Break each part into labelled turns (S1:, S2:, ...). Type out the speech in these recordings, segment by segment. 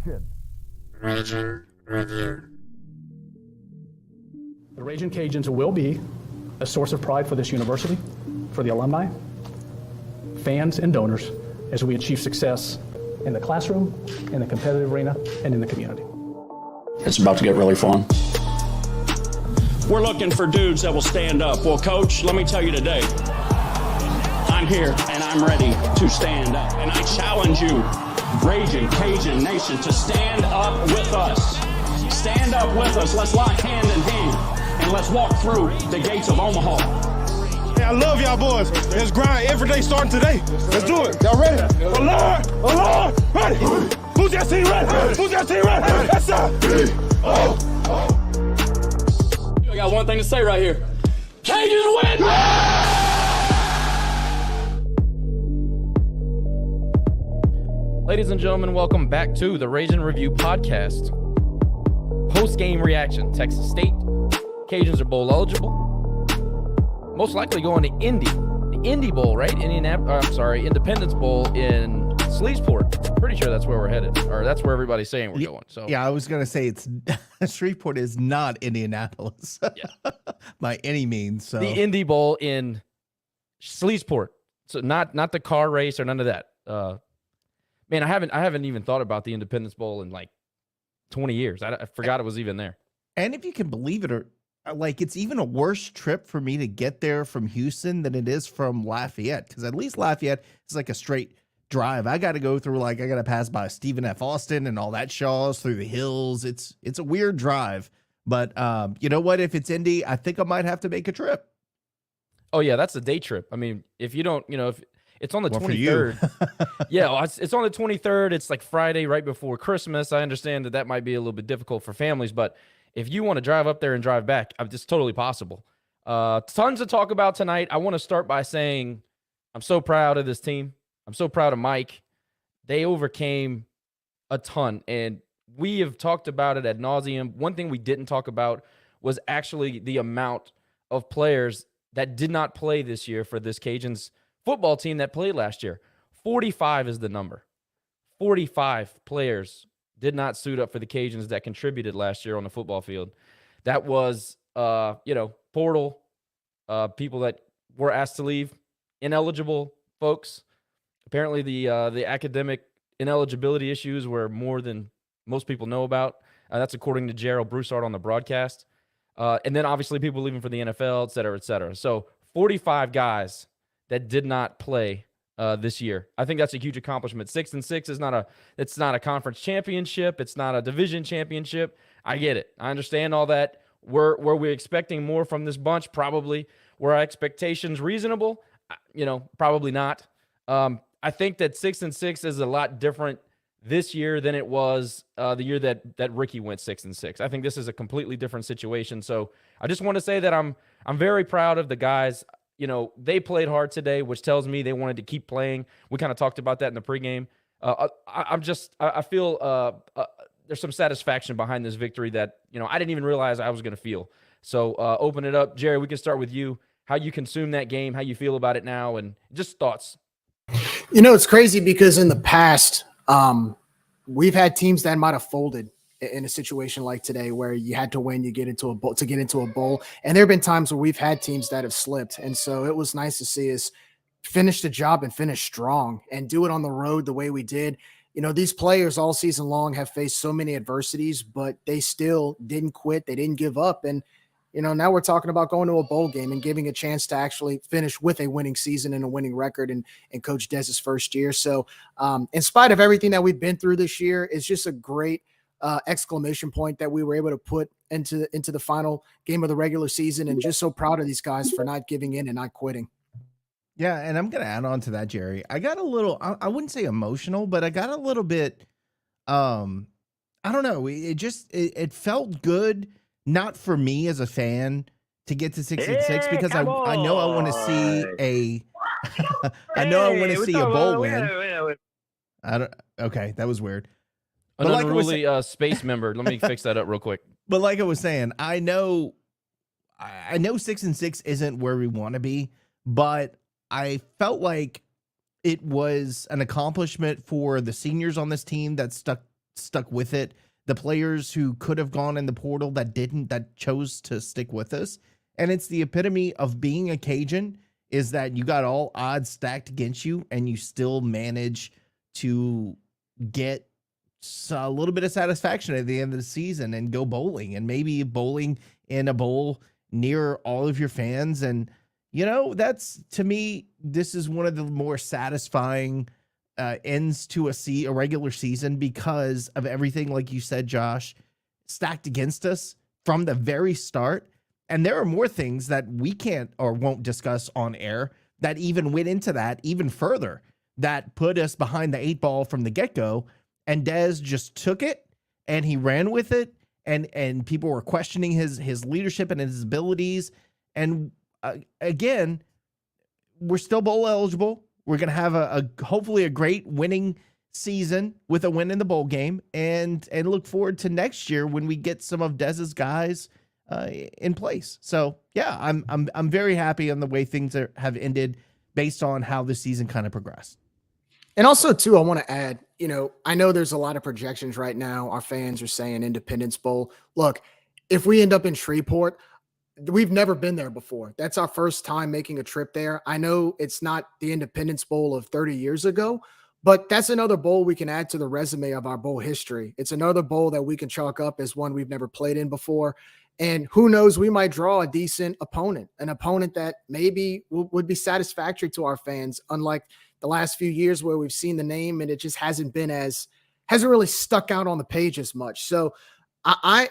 S1: Action!
S2: Region Review.
S3: The Raging Cajuns will be a source of pride for this university, for the alumni, fans, and donors as we achieve success in the classroom, in the competitive arena, and in the community.
S4: It's about to get really fun.
S5: We're looking for dudes that will stand up. Well, Coach, let me tell you today, I'm here and I'm ready to stand up. And I challenge you, Raging Cajun Nation, to stand up with us. Stand up with us. Let's lock hand in hand and let's walk through the gates of Omaha.
S6: Hey, I love y'all boys. Let's grind every day starting today. Let's do it. Y'all ready? Alert! Ready? Who's that team ready? Who's that team ready? That's up.
S5: I got one thing to say right here. Cajuns win!
S7: Ladies and gentlemen, welcome back to the Raging Review podcast. Post-game reaction. Texas State. Cajuns are bowl eligible. Most likely going to Indy. The Indy Bowl, right? Independence Bowl in Sleesport. Pretty sure that's where we're headed. Or that's where everybody's saying we're going. So
S8: yeah, I was going to say it's Shreveport is not Indianapolis by any means. So
S7: the Indy Bowl in Sleesport. So not the car race or none of that. Man, I haven't even thought about the Independence Bowl in like 20 years. I forgot it was even there.
S8: And if you can believe it, or like it's even a worse trip for me to get there from Houston than it is from Lafayette, because at least Lafayette is like a straight drive. I got to go through, like, I got to pass by Stephen F. Austin and all that Shaws through the hills. It's a weird drive, but you know what? If it's Indy, I think I might have to make a trip.
S7: Oh yeah, that's a day trip. I mean, if you don't, if it's on the 23rd. Yeah, well, it's on the 23rd. It's like Friday right before Christmas. I understand that might be a little bit difficult for families, but if you want to drive up there and drive back, it's totally possible. Tons to talk about tonight. I want to start by saying I'm so proud of this team. I'm so proud of Mike. They overcame a ton, and we have talked about it ad nauseum. One thing we didn't talk about was actually the amount of players that did not play this year for this Cajuns football team that played last year. 45 is the number. 45 players did not suit up for the Cajuns that contributed last year on the football field. That was, portal, people that were asked to leave, ineligible folks. Apparently the academic ineligibility issues were more than most people know about. That's according to Gerald Broussard on the broadcast. And then obviously people leaving for the NFL, et cetera, et cetera. So 45 guys that did not play this year. I think that's a huge accomplishment. 6-6 is it's not a conference championship. It's not a division championship. I get it. I understand all that. Were we expecting more from this bunch? Probably. Were our expectations reasonable? Probably not. I think that 6-6 is a lot different this year than it was the year that Ricky went 6-6. I think this is a completely different situation. So I just want to say that I'm very proud of the guys. They played hard today, which tells me they wanted to keep playing. We kind of talked about that in the pregame. I feel there's some satisfaction behind this victory that, I didn't even realize I was going to feel. So open it up. Jerry, we can start with you. How you consume that game, how you feel about it now, and just thoughts.
S9: It's crazy because in the past, we've had teams that might have folded in a situation like today where you had to win, you get into a bowl to get into a bowl. And there have been times where we've had teams that have slipped. And so it was nice to see us finish the job and finish strong and do it on the road the way we did. These players all season long have faced so many adversities, but they still didn't quit. They didn't give up. And, now we're talking about going to a bowl game and giving a chance to actually finish with a winning season and a winning record in Coach Dez's first year. So in spite of everything that we've been through this year, it's just a great exclamation point that we were able to put into the final game of the regular season, and just so proud of these guys for not giving in and not quitting.
S8: Yeah, and I'm going to add on to that, Jerry. I got a little, I wouldn't say emotional, but I got a little bit, I don't know. It felt good, not for me as a fan, to get to 6-6 because I know I want to see a bowl win. Okay, that was weird.
S7: An unruly space member. Let me fix that up real quick.
S8: But like I was saying, I know 6-6 isn't where we want to be, but I felt like it was an accomplishment for the seniors on this team that stuck stuck with it, the players who could have gone in the portal that didn't, that chose to stick with us. And it's the epitome of being a Cajun, is that you got all odds stacked against you and you still manage to get a little bit of satisfaction at the end of the season and go bowling, and maybe bowling in a bowl near all of your fans. And, that's, to me, this is one of the more satisfying ends to a regular season because of everything, like you said, Josh, stacked against us from the very start. And there are more things that we can't or won't discuss on air that even went into that even further, that put us behind the 8 ball from the get-go. And Dez just took it and he ran with it. And people were questioning his leadership and his abilities. And again, we're still bowl eligible. We're going to have a hopefully a great winning season with a win in the bowl game, and look forward to next year when we get some of Dez's guys in place. So yeah, I'm very happy on the way things have ended based on how the season kind of progressed.
S9: And also, too, I want to add, I know there's a lot of projections right now. Our fans are saying Independence Bowl. Look, if we end up in Shreveport, we've never been there before. That's our first time making a trip there. I know it's not the Independence Bowl of 30 years ago, but that's another bowl we can add to the resume of our bowl history. It's another bowl that we can chalk up as one we've never played in before. And who knows, we might draw a decent opponent, an opponent that maybe would be satisfactory to our fans, unlike the last few years where we've seen the name and it just hasn't really stuck out on the page as much. So I'm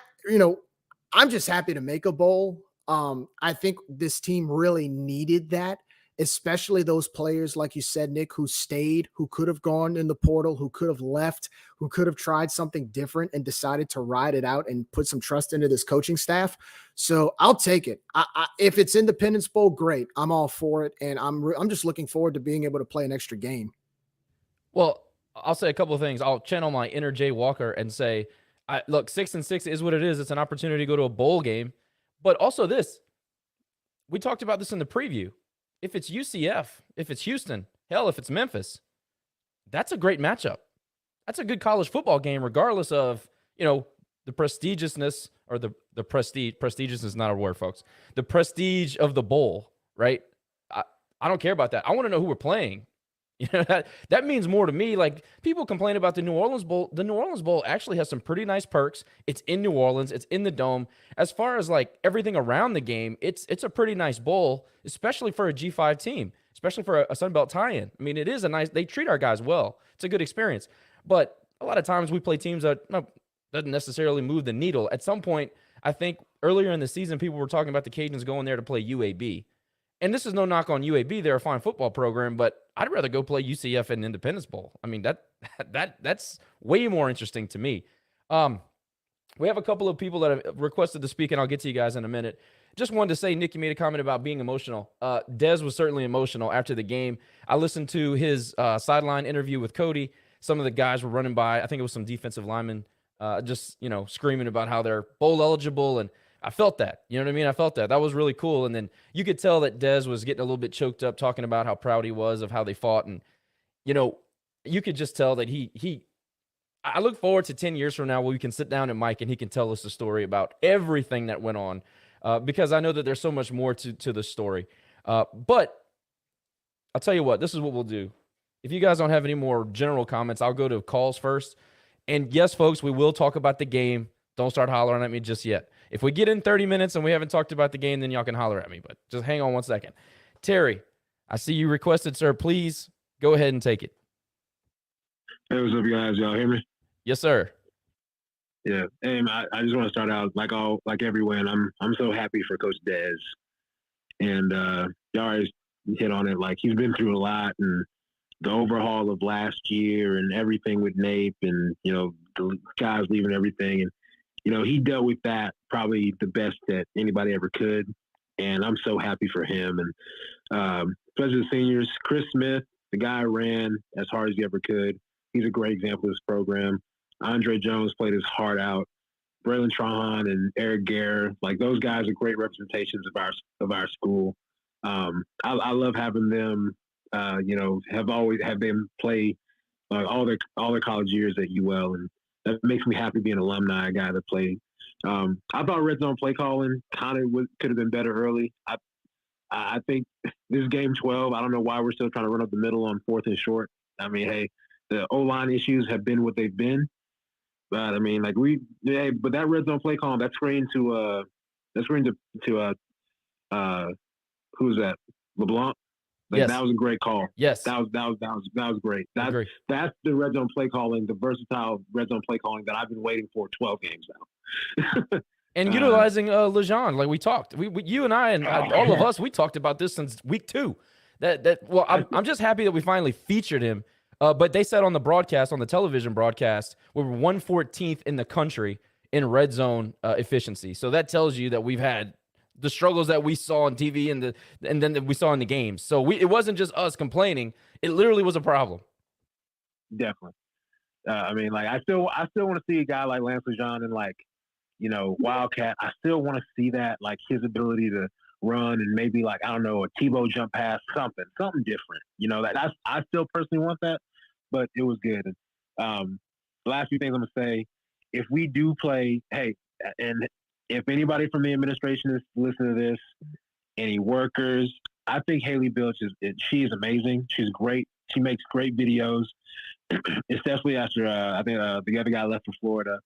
S9: just happy to make a bowl. I think this team really needed that, especially those players, like you said, Nick, who stayed, who could have gone in the portal, who could have left, who could have tried something different and decided to ride it out and put some trust into this coaching staff. So I'll take it. If it's Independence Bowl, great. I'm all for it. And I'm just looking forward to being able to play an extra game.
S7: Well, I'll say a couple of things. I'll channel my inner Jay Walker and say, look, 6-6 is what it is. It's an opportunity to go to a bowl game. But also this, we talked about this in the preview. If it's UCF, if it's Houston, hell, if it's Memphis, that's a great matchup. That's a good college football game, regardless of, the prestigiousness or the prestige. Prestigious is not a word, folks. The prestige of the bowl, right? I don't care about that. I want to know who we're playing. That means more to me. Like, people complain about the New Orleans Bowl. The New Orleans Bowl actually has some pretty nice perks. It's in New Orleans. It's in the Dome. As far as like everything around the game, it's a pretty nice bowl, especially for a G5 team, especially for a Sun Belt tie-in. I mean, it is they treat our guys well. It's a good experience. But a lot of times we play teams that doesn't necessarily move the needle. At some point, I think earlier in the season, people were talking about the Cajuns going there to play UAB. And this is no knock on UAB. They're a fine football program, but I'd rather go play UCF in Independence Bowl. I mean, that's way more interesting to me. We have a couple of people that have requested to speak, and I'll get to you guys in a minute. Just wanted to say, Nick, you made a comment about being emotional. Dez was certainly emotional after the game. I listened to his sideline interview with Cody. Some of the guys were running by. I think it was some defensive linemen just screaming about how they're bowl eligible, and I felt that. You know what I mean? I felt that. That was really cool. And then you could tell that Dez was getting a little bit choked up talking about how proud he was of how they fought. And, you could just tell that I look forward to 10 years from now where we can sit down and Mike and he can tell us the story about everything that went on because I know that there's so much more to the story. But I'll tell you what, this is what we'll do. If you guys don't have any more general comments, I'll go to calls first. And yes, folks, we will talk about the game. Don't start hollering at me just yet. If we get in 30 minutes and we haven't talked about the game, then y'all can holler at me. But just hang on one second. Terry, I see you requested, sir. Please go ahead and take it.
S1: Hey, what's up, guys? Y'all hear me?
S7: Yes, sir.
S1: Yeah. Hey, I just want to start out like everyone. I'm so happy for Coach Dez, and y'all always hit on it. Like, he's been through a lot, and the overhaul of last year and everything with Nape, and the guys leaving everything, and he dealt with that probably the best that anybody ever could. And I'm so happy for him. And especially the seniors, Chris Smith, the guy ran as hard as he ever could. He's a great example of this program. Andre Jones played his heart out. Braylon Trahan and Eric Gare, like, those guys are great representations of our school. I love having them, have them play all their college years at UL. And that makes me happy being an alumni, a guy that played. I thought red zone play calling kind of could have been better early. I think this is game 12. I don't know why we're still trying to run up the middle on 4th and short. I mean, hey, the O-line issues have been what they've been. But I mean, like but that red zone play calling, that screen to who's that? LeBlanc. Like,
S7: yes.
S1: That was a great call.
S7: Yes,
S1: that was great. That's the red zone play calling, the versatile red zone play calling that I've been waiting for 12 games now.
S7: And utilizing Lejean, like we talked, you and I and all of us, we talked about this since week 2. Well, I'm just happy that we finally featured him. But they said on the broadcast, on the television broadcast, we were 114th in the country in red zone efficiency. So that tells you that we've had the struggles that we saw on TV and then that we saw in the games. So it wasn't just us complaining; it literally was a problem.
S1: Definitely. I mean, like I still want to see a guy like Lance Lejean and like, you know, Wildcat. I still want to see that, like his ability to run and maybe like, I don't know, a Tebow jump pass, something different. You know, I still personally want that, but it was good. The last few things I'm gonna say, if we do play, hey, and if anybody from the administration is listening to this, any workers, I think Haley Bilch she is amazing. She's great. She makes great videos, especially after I think the other guy left for Florida.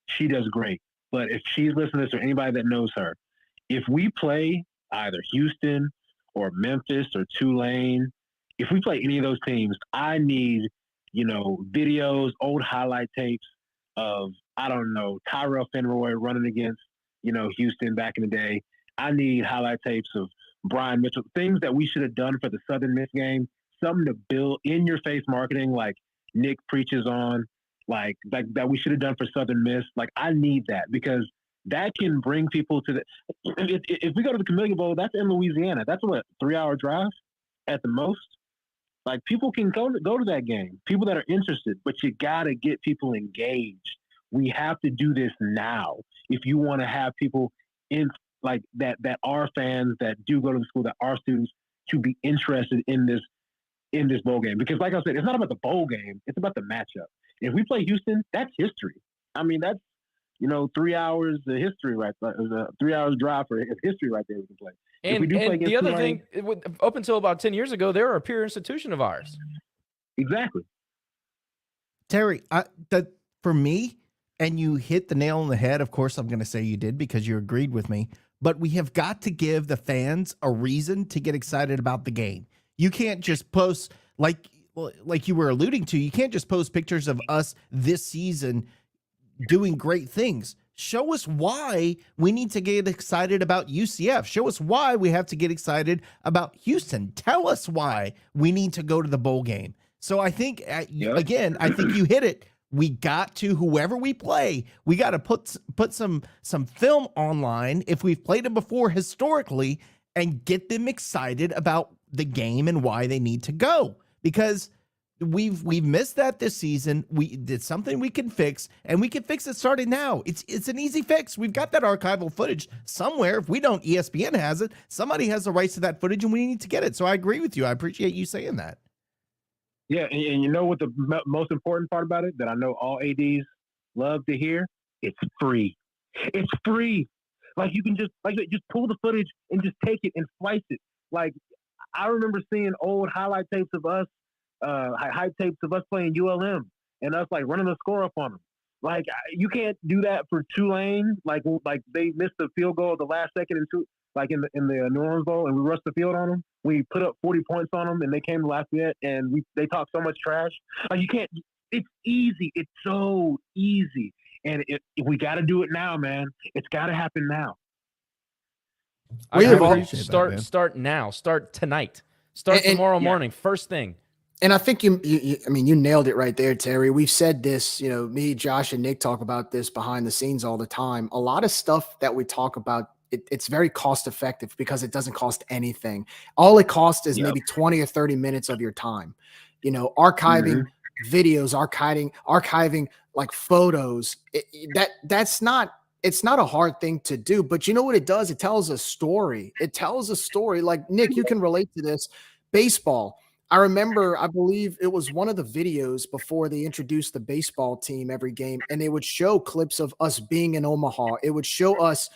S1: She does great. But if she's listening to this or anybody that knows her, if we play either Houston or Memphis or Tulane, if we play any of those teams, I need, you know, videos, old highlight tapes of, I don't know, Tyrell Fenroy running against, you know, Houston back in the day. I need highlight tapes of Brian Mitchell, things that we should have done for the Southern Miss game, something to build in-your-face marketing like Nick preaches on, like that we should have done for Southern Miss. Like, I need that because that can bring people to the – if we go to the Camellia Bowl, that's in Louisiana. That's what, 3-hour drive at the most? Like, people can go to that game, people that are interested, but you got to get people engaged. We have to do this now if you want to have people in like that are fans, that do go to the school, that are students, to be interested in this bowl game. Because like I said, it's not about the bowl game, it's about the matchup. If we play Houston, that's history. I mean, that's, you know, 3 hours of history right there. It was a 3 hours drive for history right there we can play.
S7: And the other thing, up until about 10 years ago, they were a peer institution of ours.
S1: Exactly.
S8: Terry, for me, and you hit the nail on the head. Of course, I'm going to say you did because you agreed with me. But we have got to give the fans a reason to get excited about the game. You can't just post, like you were alluding to, you can't just post pictures of us this season doing great things. Show us why we need to get excited about UCF. Show us why we have to get excited about Houston. Tell us why we need to go to the bowl game. So I think, again, I think you hit it. We got to, whoever we play, we got to put some film online if we've played them before historically and get them excited about the game and why they need to go. Because we've missed that this season. It's something we can fix, and we can fix it starting now. It's an easy fix. We've got that archival footage somewhere. If we don't, ESPN has it. Somebody has the rights to that footage, and we need to get it. So I agree with you. I appreciate you saying that.
S1: Yeah, and you know what the most important part about it that I know all ADs love to hear? It's free. It's free. Like, you can just pull the footage and just take it and slice it. Like, I remember seeing old highlight tapes of us, hype tapes of us playing ULM and us like running the score up on them. Like, you can't do that for Tulane. Like they missed the field goal at the last second in the New Orleans Bowl, and we rushed the field on them. We put up 40 points on them, and they came to Lafayette, and they talked so much trash. Like, you can't. It's easy. It's so easy, and we got to do it now, man. It's got to happen now.
S7: Start now. Start tonight. Start tomorrow morning. First thing.
S9: And I think you nailed it right there, Terry. We've said this, me, Josh, and Nick talk about this behind the scenes all the time. A lot of stuff that we talk about, it's very cost effective because it doesn't cost anything. All it costs is maybe 20 or 30 minutes of your time. Archiving videos, archiving like photos. It's not a hard thing to do, but you know what it does? It tells a story. Like, Nick, you can relate to this. Baseball. I remember, I believe it was one of the videos before they introduced the baseball team every game, and they would show clips of us being in Omaha. It would show us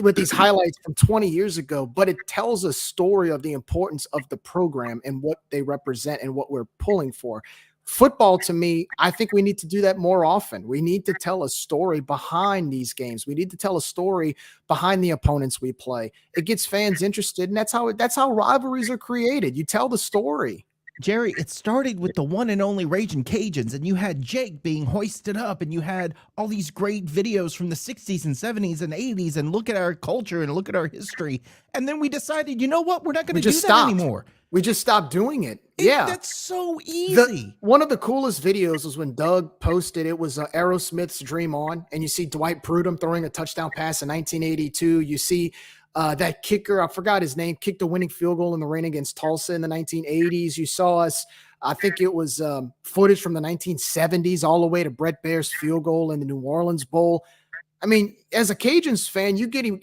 S9: with these highlights from 20 years ago, but it tells a story of the importance of the program and what they represent and what we're pulling for. Football, to me, I think we need to do that more often. We need to tell a story behind these games. We need to tell a story behind the opponents we play. It gets fans interested, and that's how rivalries are created. You tell the story.
S10: Jerry, it started with the one and only Raging Cajuns, and you had Jake being hoisted up, and you had all these great videos from the 60s and 70s and 80s, and look at our culture and look at our history. And then we decided, you know what? We're not going to do that anymore.
S9: We just stopped doing it. Yeah.
S10: That's so easy.
S9: One of the coolest videos was when Doug posted, it was Aerosmith's Dream On, and you see Dwight Prudhomme throwing a touchdown pass in 1982. You see that kicker, I forgot his name, kicked the winning field goal in the rain against Tulsa in the 1980s. You saw us, I think it was footage from the 1970s all the way to Brett Baer's field goal in the New Orleans Bowl. I mean, as a Cajuns fan,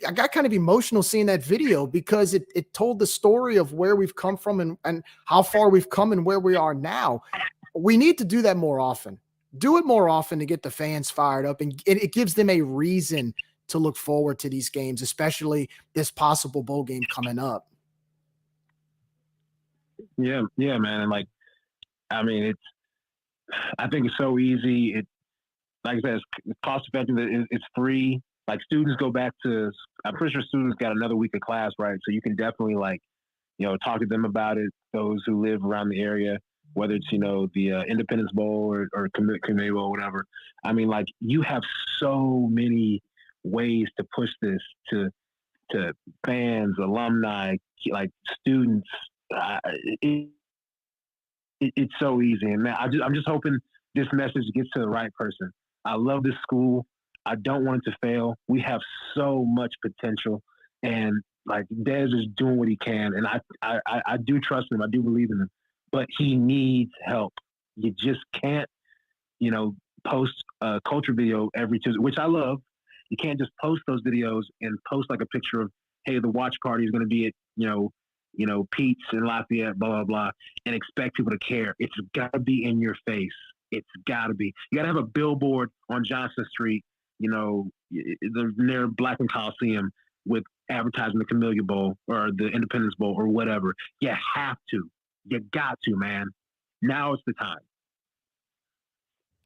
S9: I got kind of emotional seeing that video because it told the story of where we've come from and how far we've come and where we are now. We need to do that more often. Do it more often to get the fans fired up, and it gives them a reason to look forward to these games, especially this possible bowl game coming up.
S1: Yeah, man. And I think it's so easy. Like I said, it's cost effective. It's free. Like students go back to, I'm pretty sure students got another week of class, right? So you can definitely talk to them about it. Those who live around the area, whether it's, the Independence Bowl or Community Bowl, whatever. I mean, you have so many ways to push this to fans, alumni, students. It's so easy. And man, I'm just hoping this message gets to the right person. I love this school. I don't want it to fail. We have so much potential, and Dez is doing what he can, and I do trust him. I do believe in him, but he needs help. You just can't, post a culture video every Tuesday, which I love. You can't just post those videos and post a picture of, hey, the watch party is going to be at, Pete's in Lafayette, blah, blah, blah, and expect people to care. It's got to be in your face. It's got to be. You got to have a billboard on Johnson Street, near Blackman Coliseum with advertising the Camellia Bowl or the Independence Bowl or whatever. You have to. You got to, man. Now is the time.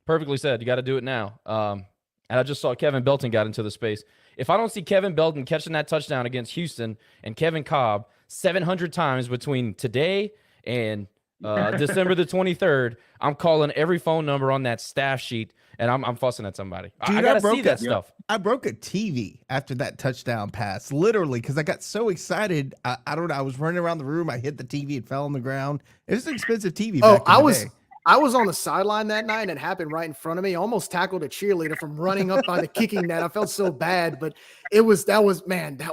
S7: Perfectly said. You got to do it now. And I just saw Kevin Belton got into the space. If I don't see Kevin Belton catching that touchdown against Houston and Kevin Cobb 700 times between today and December the 23rd, I'm calling every phone number on that staff sheet, and I'm fussing at somebody.
S10: Dude,
S7: I got to see that stuff.
S10: I broke a TV after that touchdown pass, literally, because I got so excited. I don't know. I was running around the room. I hit the TV. It fell on the ground. It was an expensive TV back in the day.
S9: I was on the sideline that night, and it happened right in front of me. I almost tackled a cheerleader from running up by the kicking net. I felt so bad, but that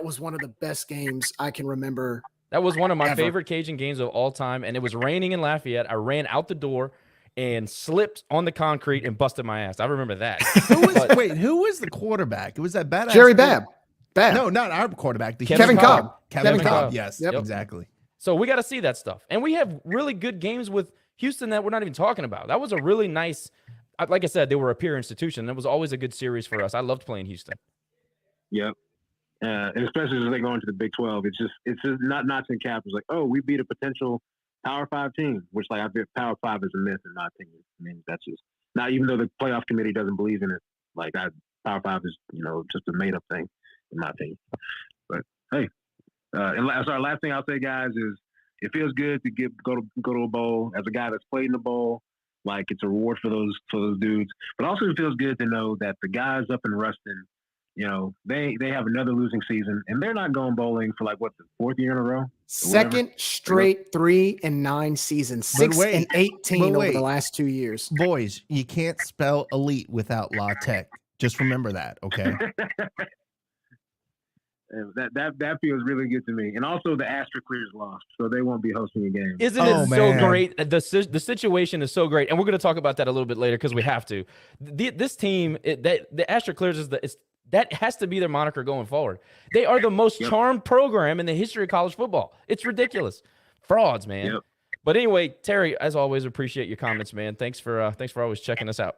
S9: was one of the best games I can remember.
S7: That was one of my favorite Cajun games of all time, and it was raining in Lafayette. I ran out the door and slipped on the concrete and busted my ass. I remember that.
S10: Who was the quarterback? It was that badass
S9: Jerry Babb.
S10: No, not our quarterback.
S9: Kevin Cobb.
S10: Kevin Cobb. Yes, exactly.
S7: So we got to see that stuff. And we have really good games with Houston that we're not even talking about. That was a really nice, like I said, they were a peer institution. It was always a good series for us. I loved playing Houston.
S1: Yep. And especially as they go into the Big 12, it's just not notching cap. It's we beat a potential Power 5 team, which I bet Power 5 is a myth in my opinion. I mean, that's just not, even though the playoff committee doesn't believe in it. Power 5 is, just a made up thing in my opinion. But hey, last thing I'll say, guys, is it feels good to go to a bowl as a guy that's played in the bowl. It's a reward for those dudes, but also it feels good to know that the guys up in Ruston, they have another losing season, and they're not going bowling for the fourth year in a row.
S9: Second straight 3-9 season, 6-18 over the last 2 years.
S10: Boys, you can't spell elite without La Tech. Just remember that, okay?
S1: That feels really good to me. And also the Astra Clears lost, so they won't be hosting a game.
S7: Isn't it so great? The situation is so great, and we're going to talk about that a little bit later because we have to. This team, the Astra Clears that has to be their moniker going forward. They are the most charmed program in the history of college football. It's ridiculous. Frauds, man. But anyway, Terry, as always, appreciate your comments, man. Thanks for always checking us out.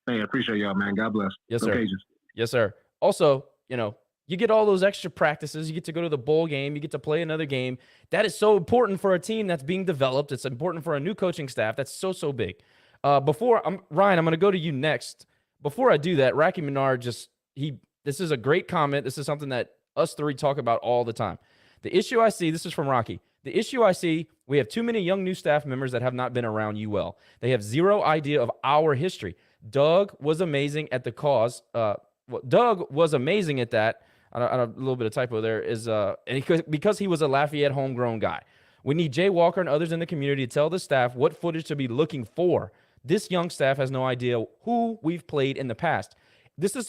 S1: Hey, I appreciate y'all, man. God bless.
S7: Yes,
S1: Go
S7: sir.
S1: Cajuns.
S7: Yes, sir. Also, you get all those extra practices. You get to go to the bowl game. You get to play another game. That is so important for a team that's being developed. It's important for a new coaching staff. That's so big. Ryan, I'm going to go to you next. Before I do that, Racky Menard this is a great comment. This is something that us three talk about all the time. The issue I see, this is from Rocky. The issue I see, we have too many young new staff members that have not been around UL. They have zero idea of our history. Doug was amazing at the cause. Doug was amazing at that. A little bit of typo there is, because he was a Lafayette homegrown guy. We need Jay Walker and others in the community to tell the staff what footage to be looking for. This young staff has no idea who we've played in the past.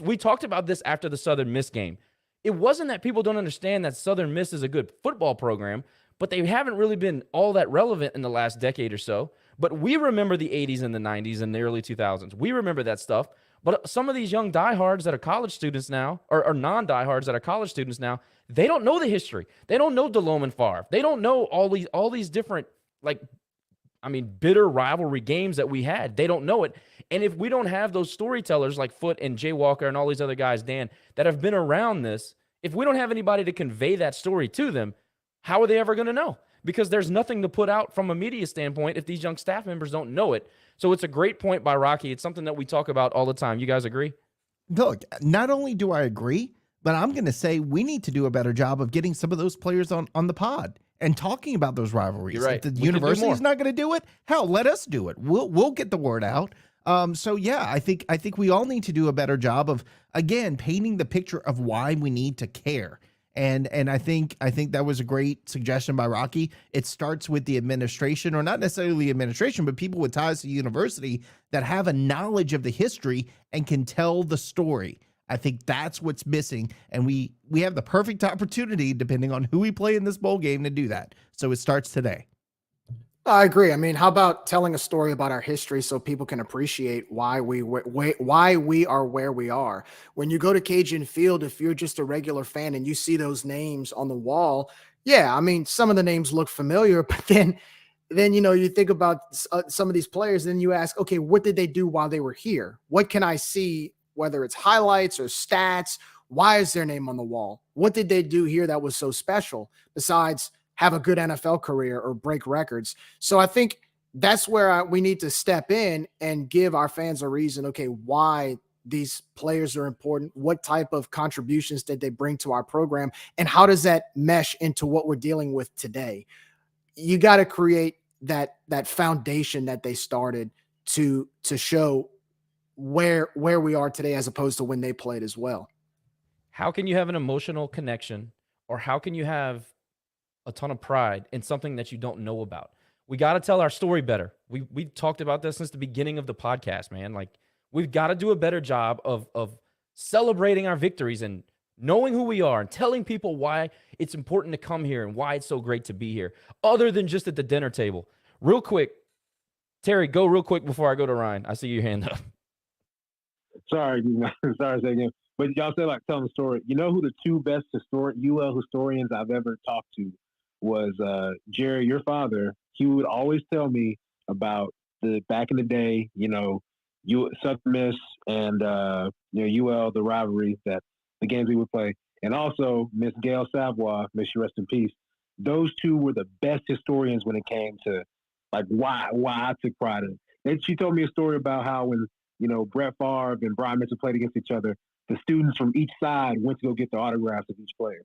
S7: We talked about this after the Southern Miss game. It wasn't that people don't understand that Southern Miss is a good football program, but they haven't really been all that relevant in the last decade or so. But we remember the 80s and the 90s and the early 2000s. We remember that stuff. But some of these young diehards that are college students now, or non-diehards that are college students now, they don't know the history. They don't know Delhomme and Favre. They don't know all these different, bitter rivalry games that we had. They don't know it. And if we don't have those storytellers like Foote and Jay Walker and all these other guys, Dan, that have been around this, if we don't have anybody to convey that story to them, how are they ever going to know? Because there's nothing to put out from a media standpoint if these young staff members don't know it. So it's a great point by Rocky. It's something that we talk about all the time. You guys agree?
S10: Look, not only do I agree, but I'm going to say we need to do a better job of getting some of those players on the pod and talking about those rivalries.
S7: You're right.
S10: If the university is not going to do it, hell, let us do it. We'll get the word out. So yeah, I think we all need to do a better job of, again, painting the picture of why we need to care. And I think that was a great suggestion by Rocky. It starts with the administration, or not necessarily the administration, but people with ties to the university that have a knowledge of the history and can tell the story. I think that's what's missing, and we have the perfect opportunity, depending on who we play in this bowl game, to do that. So it starts today.
S9: I agree. I mean, how about telling a story about our history so people can appreciate why we are where we are? When you go to Cajun Field, if you're just a regular fan and you see those names on the wall, yeah, I mean, some of the names look familiar, but then you think about some of these players, then you ask, okay, what did they do while they were here? What can I see, whether it's highlights or stats? Why is their name on the wall? What did they do here that was so special besides have a good NFL career or break records? So I think that's where we need to step in and give our fans a reason, okay, why these players are important. What type of contributions did they bring to our program? And how does that mesh into what we're dealing with today? You got to create that foundation that they started to show where we are today as opposed to when they played as well.
S7: How can you have an emotional connection, or how can you have a ton of pride in something that you don't know about? We got to tell our story better. We've talked about this since the beginning of the podcast, man. Like, we've got to do a better job of celebrating our victories and knowing who we are and telling people why it's important to come here and why it's so great to be here, other than just at the dinner table. Real quick, Terry, go real quick before I go to Ryan. I see your hand up.
S1: Sorry, again. But y'all said, like, telling the story. You know who the two best UL historians I've ever talked to was Jerry, your father. He would always tell me about the back in the day, Southern Miss and UL, the rivalry, that the games we would play, and also Miss Gail Savoy, may she rest in peace. Those two were the best historians when it came to like why I took pride in it. And she told me a story about how when Brett Favre and Brian Mitchell played against each other, the students from each side went to go get the autographs of each player,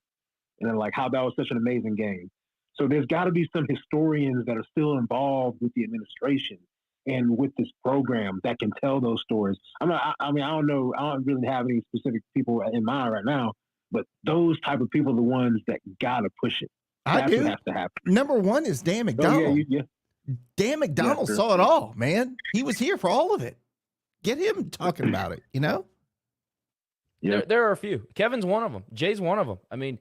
S1: and then like how that was such an amazing game. So there's got to be some historians that are still involved with the administration and with this program that can tell those stories. I don't know. I don't really have any specific people in mind right now, but those type of people are the ones that got to push it.
S10: That's what
S1: has to happen.
S10: Number one is Dan McDonald. Dan McDonald saw it all, man. He was here for all of it. Get him talking about it,
S1: Yeah.
S7: There are a few. Kevin's one of them. Jay's one of them. I mean,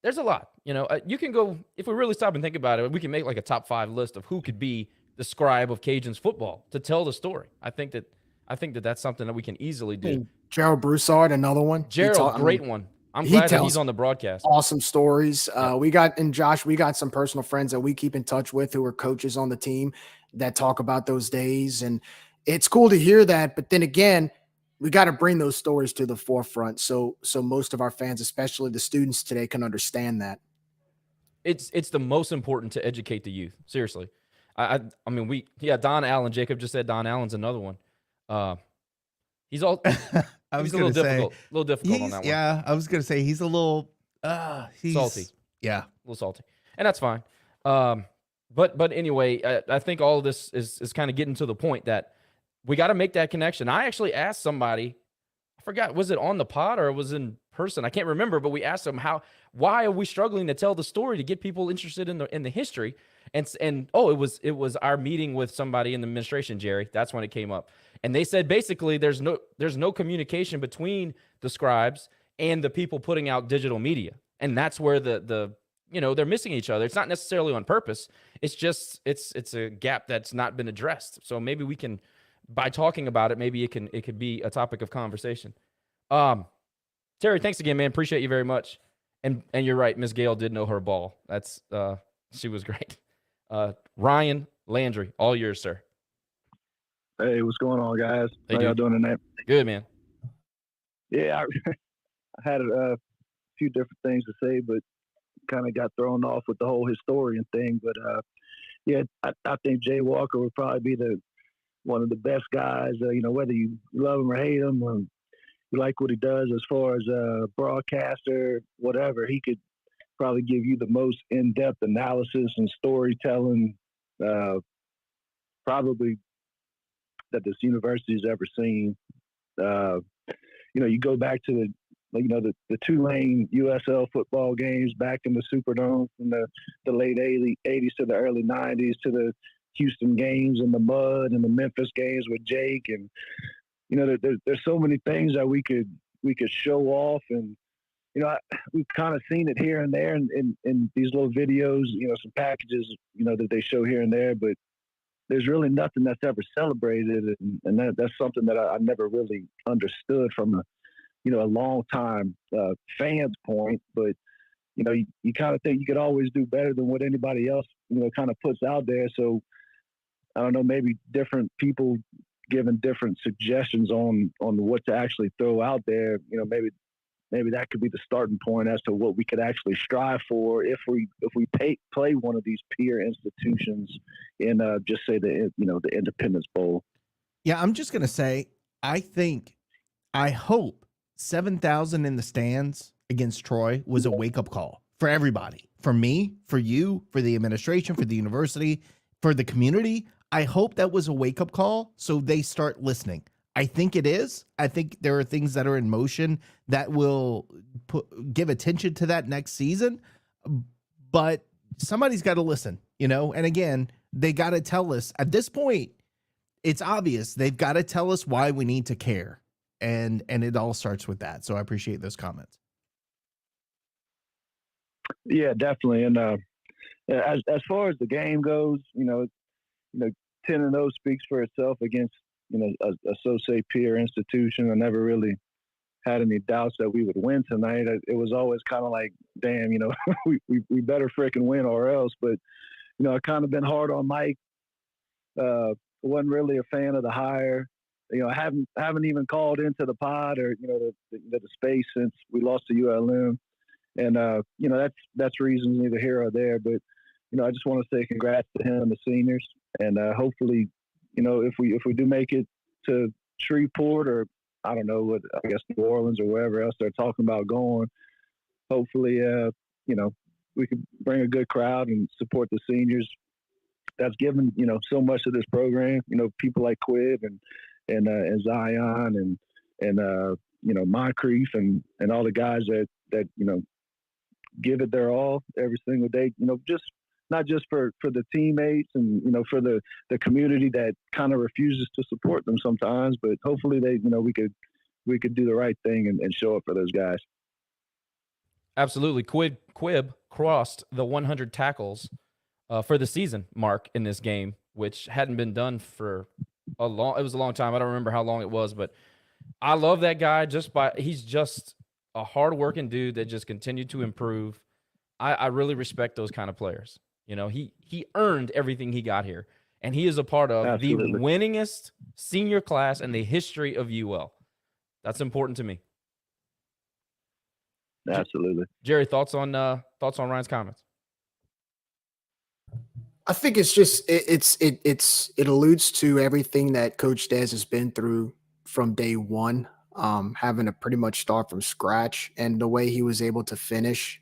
S7: there's a lot. You can go, if we really stop and think about it, we can make like a top 5 list of who could be the scribe of Cajuns football to tell the story. I think that that's something that we can easily do.
S9: Gerald Broussard, another one.
S7: Gerald, great one. I'm
S9: He
S7: glad that
S9: tells
S7: he's on the broadcast.
S9: awesome stories. We got some personal friends that we keep in touch with who are coaches on the team that talk about those days. And it's cool to hear that. But then again, we got to bring those stories to the forefront. So most of our fans, especially the students today, can understand that.
S7: It's the most important to educate the youth. Seriously. I mean, Don Allen, Jacob just said Don Allen's another one. He's a little difficult on that one.
S10: Yeah, I was gonna say he's a little
S7: salty.
S10: Yeah,
S7: a little salty, and that's fine. But anyway, I think all of this is kind of getting to the point that we got to make that connection. I actually asked somebody, I forgot, was it on the pod or it was in person? I can't remember, but we asked them why are we struggling to tell the story to get people interested in the history? And it was our meeting with somebody in the administration, Jerry. That's when it came up. And they said basically there's no communication between the scribes and the people putting out digital media. And that's where they're missing each other. It's not necessarily on purpose. It's just it's a gap that's not been addressed. So maybe we can, by talking about it, maybe it could be a topic of conversation. Terry, thanks again, man. Appreciate you very much. And you're right, Miss Gale did know her ball. That's she was great. Ryan Landry, all yours, sir.
S1: Hey, what's going on, guys?
S7: Hey,
S1: How y'all doing tonight?
S7: Good, man.
S1: Yeah, I had a few different things to say, but kind of got thrown off with the whole historian thing. But I think Jay Walker would probably be one of the best guys. Whether you love him or hate him, or you like what he does as far as a broadcaster, whatever, he could probably give you the most in-depth analysis and storytelling, probably that this university's ever seen. You go back to the Tulane USL football games back in the Superdome from the late 80s to the early 90s, to the Houston games in the mud and the Memphis games with Jake. And, there's so many things that we could show off. And, we've kind of seen it here and there in these little videos, some packages, that they show here and there, but there's really nothing that's ever celebrated. And that's something that I never really understood from a long time fan's point. But, you kind of think you could always do better than what anybody else, kind of puts out there. So I don't know, maybe different people giving different suggestions on what to actually throw out there. Maybe that could be the starting point as to what we could actually strive for if we play one of these peer institutions in just say the Independence Bowl.
S10: Yeah, I'm just gonna say I hope 7,000 in the stands against Troy was a wake up call for everybody, for me, for you, for the administration, for the university, for the community. I hope that was a wake up call so they start listening. I think it is. I think there are things that are in motion that will give attention to that next season, but somebody's got to listen, and again, they got to tell us at this point. It's obvious they've got to tell us why we need to care. And it all starts with that. So I appreciate those comments.
S1: Yeah, definitely. And as far as the game goes, 10-0 speaks for itself against a so-say peer institution. I never really had any doubts that we would win tonight. It was always kind of like, damn, we better freaking win or else. But I kind of been hard on Mike. Wasn't really a fan of the hire. I haven't even called into the pod or the space since we lost to ULM, and that's reasons neither here or there. But I just want to say congrats to him and the seniors, and hopefully, if we do make it to Shreveport or I don't know I guess New Orleans or wherever else they're talking about going, hopefully we can bring a good crowd and support the seniors. That's given so much to this program. People like Quib and Zion and Moncrief and all the guys that give it their all every single day. Just not just for the teammates and for the community that kind of refuses to support them sometimes, but hopefully we could do the right thing and show up for those guys.
S7: Absolutely. Quib crossed the 100 tackles for the season mark in this game, which hadn't been done for it was a long time. I don't remember how long it was, but I love that guy he's just a hardworking dude that just continued to improve. I really respect those kind of players. You know, he earned everything he got here, and he is a part of
S1: Absolutely.
S7: the winningest senior class in the history of UL. That's important to me.
S1: Absolutely.
S7: Jerry, thoughts on Ryan's comments?
S9: I think it's just it alludes to everything that Coach Des has been through from day one, having to pretty much start from scratch, and the way he was able to finish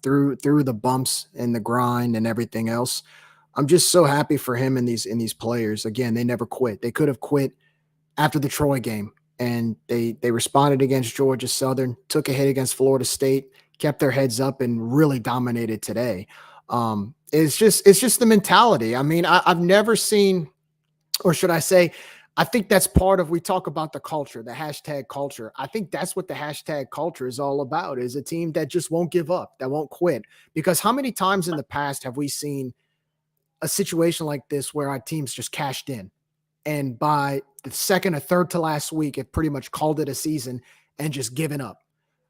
S9: through the bumps and the grind and everything else. I'm just so happy for him and these players. Again, they never quit. They could have quit after the Troy game, and they responded against Georgia Southern, took a hit against Florida State, kept their heads up, and really dominated today. It's just the mentality. I mean, I've never seen, or should I say, I think that's part of, we talk about the culture, the hashtag culture. I think that's what the hashtag culture is all about, is a team that just won't give up, that won't quit. Because how many times in the past have we seen a situation like this where our teams just cashed in, and by the second or third to last week, have pretty much called it a season and just given up?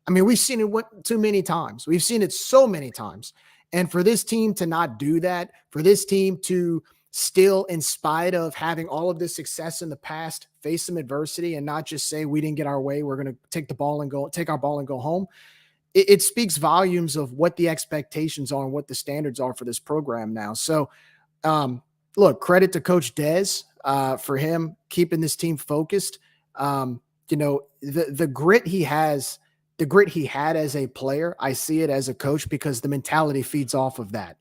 S9: I mean, we've seen it too many times. We've seen it so many times. And for this team to not do that, for this team to still, in spite of having all of this success in the past, face some adversity and not just say, we didn't get our way, we're going to take our ball and go home. It speaks volumes of what the expectations are and what the standards are for this program now. So, look, credit to Coach Des for him keeping this team focused. The grit he has, the grit he had as a player, I see it as a coach, because the mentality feeds off of that.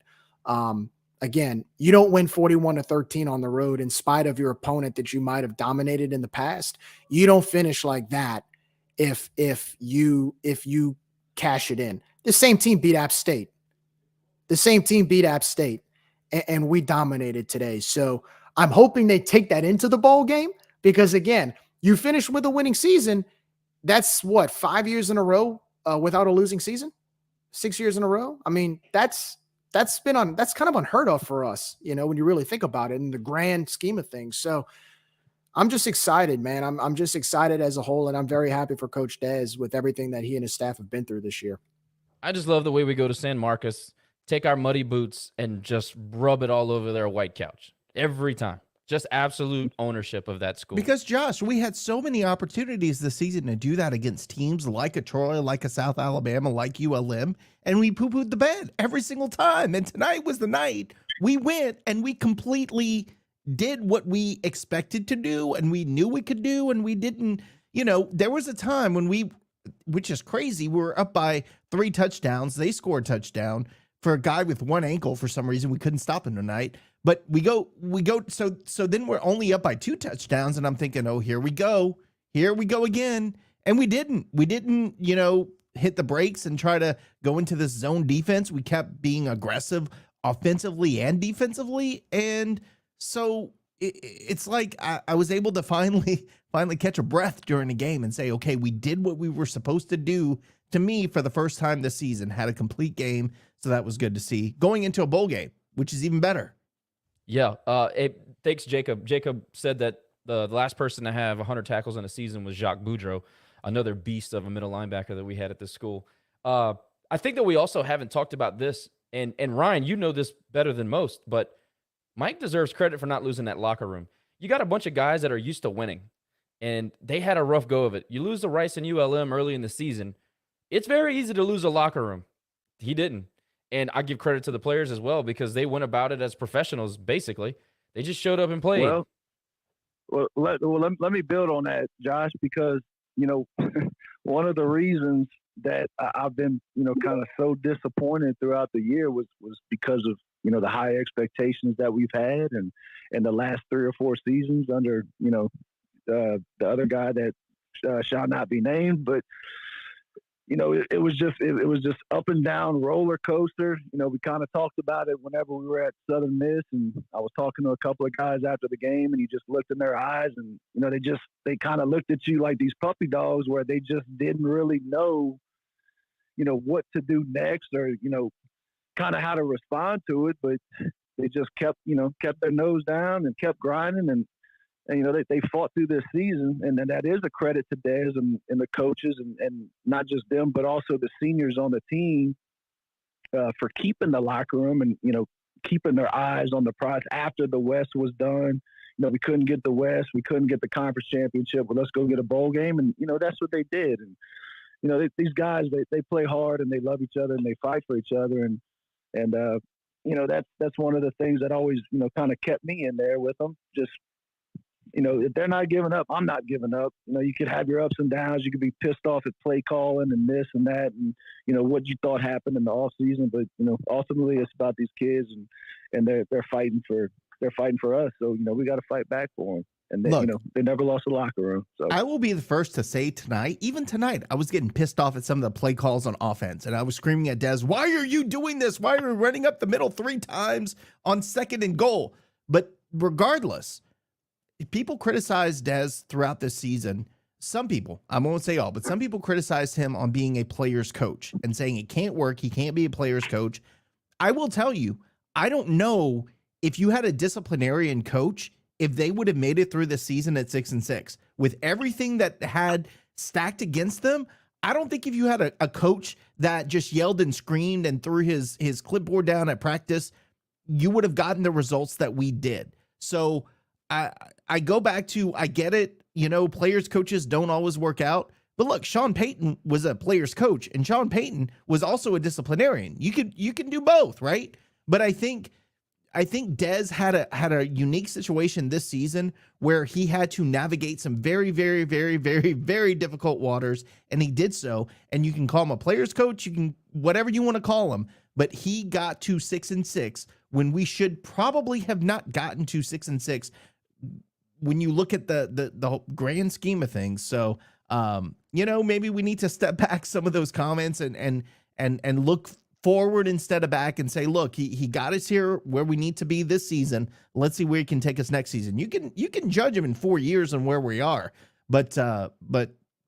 S9: Again, you don't win 41-13 on the road in spite of your opponent that you might have dominated in the past. You don't finish like that if you cash it in. The same team beat App State. And we dominated today. So I'm hoping they take that into the bowl game, because again, you finish with a winning season. That's what, 5 years in a row without a losing season, 6 years in a row. I mean, that's kind of unheard of for us, when you really think about it in the grand scheme of things. So I'm just excited, man. I'm just excited as a whole, and I'm very happy for Coach Des with everything that he and his staff have been through this year.
S7: I just love the way we go to San Marcos, take our muddy boots, and just rub it all over their white couch every time. Just absolute ownership of that school.
S10: Because, Josh, we had so many opportunities this season to do that against teams like a Troy, like a South Alabama, like ULM, and we poo-pooed the bed every single time. And tonight was the night we went and we completely did what we expected to do and we knew we could do, and we didn't. There was a time when which is crazy, we were up by 3 touchdowns. They scored a touchdown. For a guy with one ankle, for some reason, we couldn't stop him tonight. But we go. So then we're only up by 2 touchdowns, and I'm thinking, oh, here we go again. And we didn't, hit the brakes and try to go into this zone defense. We kept being aggressive offensively and defensively. And so it's like I was able to finally catch a breath during the game and say, okay, we did what we were supposed to do. To me, for the first time this season, had a complete game. So that was good to see. Going into a bowl game, which is even better.
S7: Yeah. Thanks, Jacob. Jacob said that the last person to have 100 tackles in a season was Jacques Boudreau, another beast of a middle linebacker that we had at this school. I think that we also haven't talked about this, and Ryan, you know this better than most, but Mike deserves credit for not losing that locker room. You got a bunch of guys that are used to winning, and they had a rough go of it. You lose to Rice and ULM early in the season. It's very easy to lose a locker room. He didn't. And I give credit to the players as well, because they went about it as professionals, basically. They just showed up and played.
S1: Well, let me build on that, Josh, because, one of the reasons that I've been, kind of so disappointed throughout the year was because of, the high expectations that we've had and the last 3 or 4 seasons under, the other guy that shall not be named, but it was just up and down roller coaster. We kind of talked about it whenever we were at Southern Miss, and I was talking to a couple of guys after the game, and you just looked in their eyes, and they kind of looked at you like these puppy dogs, where they just didn't really know, what to do next, or kind of how to respond to it, but they just kept their nose down and kept grinding, and
S11: And, they fought through this season, and that is a credit to Dez and the coaches and not just them, but also the seniors on the team for keeping the locker room and, keeping their eyes on the prize after the West was done. We couldn't get the West. We couldn't get the conference championship. Well, let's go get a bowl game. And, that's what they did. And, these guys, they play hard and they love each other and they fight for each other. And that's one of the things that always, kind of kept me in there with them. Just, if they're not giving up, I'm not giving up. You could have your ups and downs. You could be pissed off at play calling and this and that and, what you thought happened in the off season. But, ultimately it's about these kids and they're fighting for us. So, we got to fight back for them. And they,
S10: Look,
S11: they never lost a locker room. So
S10: I will be the first to say even tonight, I was getting pissed off at some of the play calls on offense. And I was screaming at Dez, why are you doing this? Why are you running up the middle 3 times on 2nd and goal? But regardless, people criticized Dez throughout this season. Some people, I won't say all, but some people criticized him on being a player's coach and saying it can't work. He can't be a player's coach. I will tell you, I don't know if you had a disciplinarian coach, if they would have made it through the season at 6-6 with everything that had stacked against them. I don't think if you had a coach that just yelled and screamed and threw his clipboard down at practice, you would have gotten the results that we did. So I go back to, I get it. Players, coaches don't always work out. But look, Sean Payton was a player's coach, and Sean Payton was also a disciplinarian. You can do both, right? But I think Dez had a unique situation this season where he had to navigate some very, very, very, very, very difficult waters, and he did so. And you can call him a player's coach, you can whatever you want to call him, but he got to 6-6 when we should probably have not gotten to 6-6 when you look at the grand scheme of things. So maybe we need to step back some of those comments and look forward instead of back and say, look, he got us here where we need to be this season. Let's see where he can take us next season. You can judge him in 4 years on where we are, but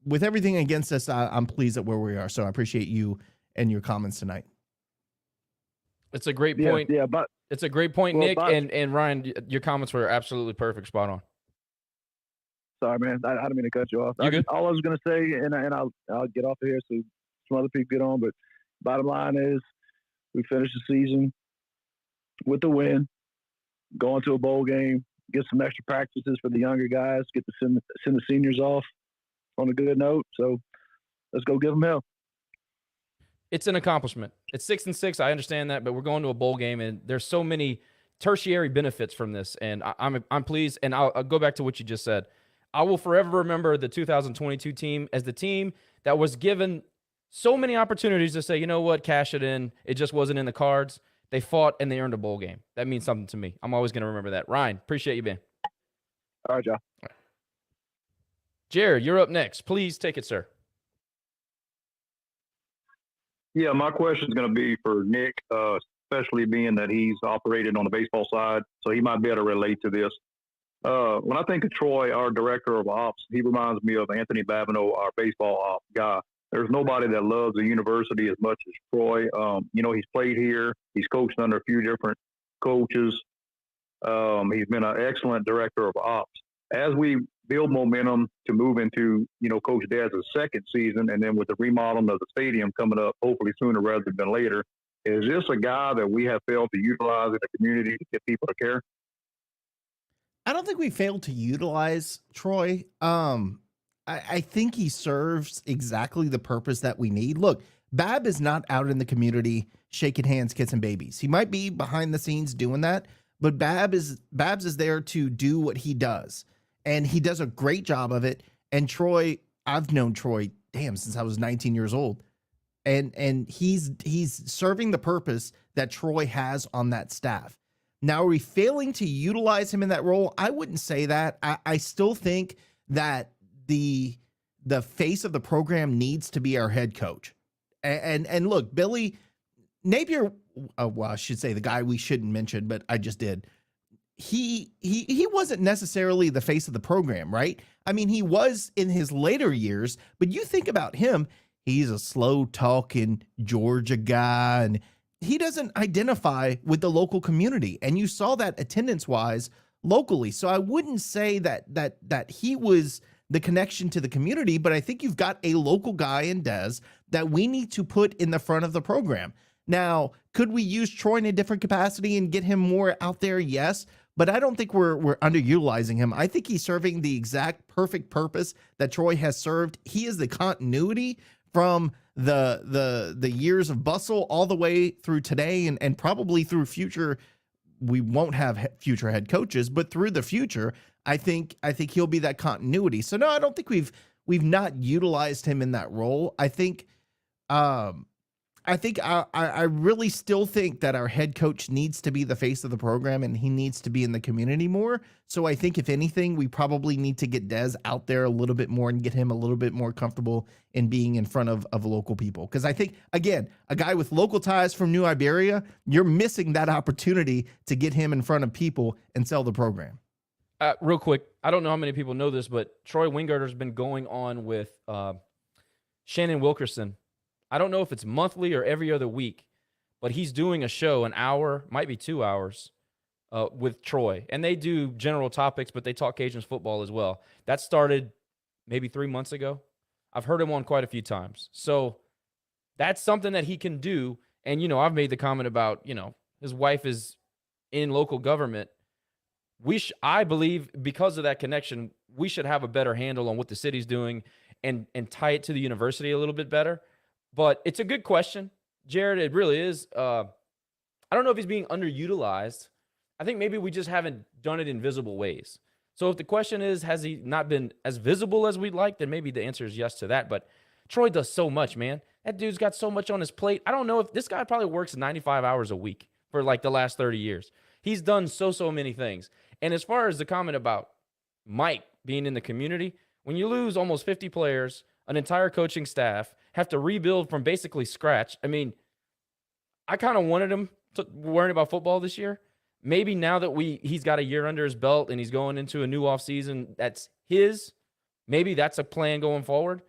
S10: with everything against us, I'm pleased at where we are. So I appreciate you and your comments tonight.
S7: It's a great point.
S11: Yeah, but
S7: it's a great point, Nick, and Ryan. Your comments were absolutely perfect, spot on.
S11: Sorry, man. I didn't mean to cut you off.
S7: You're good.
S11: All I was going to say, and I'll get off of here so some other people get on. But bottom line is, we finished the season with the win, going to a bowl game, get some extra practices for the younger guys, get to send the seniors off on a good note. So let's go give them hell.
S7: It's an accomplishment. It's 6-6. I understand that, but we're going to a bowl game, and there's so many tertiary benefits from this, and I'm pleased. And I'll go back to what you just said. I will forever remember the 2022 team as the team that was given so many opportunities to say, you know what, cash it in. It just wasn't in the cards. They fought and they earned a bowl game. That means something to me. I'm always going to remember that. Ryan, appreciate you being.
S11: All right, y'all. All
S7: right. Jared, you're up next. Please take it, sir.
S12: Yeah, my question is going to be for Nick, especially being that he's operated on the baseball side, so he might be able to relate to this. When I think of Troy, our director of ops, he reminds me of Anthony Babineau, our baseball ops guy. There's nobody that loves the university as much as Troy. He's played here. He's coached under a few different coaches. He's been an excellent director of ops. As we build momentum to move into, Coach Dez's second season, and then with the remodeling of the stadium coming up, hopefully sooner rather than later, is this a guy that we have failed to utilize in the community to get people to care?
S10: I don't think we failed to utilize Troy. I think he serves exactly the purpose that we need. Look, Bab is not out in the community shaking hands, kissing babies. He might be behind the scenes doing that, but Babs is there to do what he does, and he does a great job of it. And Troy, I've known Troy, since I was 19 years old, and he's serving the purpose that Troy has on that staff. Now, are we failing to utilize him in that role? I wouldn't say that. I still think that the face of the program needs to be our head coach. And look, Billy Napier, I should say the guy we shouldn't mention, but I just did. He wasn't necessarily the face of the program, right? I mean, he was in his later years, but you think about him, he's a slow talking Georgia guy, and he doesn't identify with the local community. And you saw that attendance wise locally. So I wouldn't say that he was the connection to the community, but I think you've got a local guy in Dez that we need to put in the front of the program. Now, could we use Troy in a different capacity and get him more out there? Yes, but I don't think we're underutilizing him. I think he's serving the exact perfect purpose that Troy has served. He is the continuity from the years of Bustle all the way through today and probably through future. We won't have future head coaches, but through the future, I think he'll be that continuity. So no, I don't think we've not utilized him in that role. I really still think that our head coach needs to be the face of the program and he needs to be in the community more. So I think if anything, we probably need to get Dez out there a little bit more and get him a little bit more comfortable in being in front of local people. Because I think, again, a guy with local ties from New Iberia, you're missing that opportunity to get him in front of people and sell the program.
S7: Real quick, I don't know how many people know this, but Troy Wingarder's been going on with Shannon Wilkerson. I don't know if it's monthly or every other week, but he's doing a show, an hour, might be 2 hours, with Troy. And they do general topics, but they talk Cajuns football as well. That started maybe 3 months ago. I've heard him on quite a few times. So that's something that he can do. And, I've made the comment about, his wife is in local government. I believe because of that connection, we should have a better handle on what the city's doing and tie it to the university a little bit better. But it's a good question, Jared. It really is. I don't know if he's being underutilized. I think maybe we just haven't done it in visible ways. So if the question is, has he not been as visible as we'd like, then maybe the answer is yes to that. But Troy does so much, man. That dude's got so much on his plate. I don't know if this guy probably works 95 hours a week for like the last 30 years. He's done so many things. And as far as the comment about Mike being in the community, when you lose almost 50 players, an entire coaching staff, have to rebuild from basically scratch. I mean, I kind of wanted him to worry about football this year. Maybe now that he's got a year under his belt and he's going into a new offseason that's his, maybe that's a plan going forward.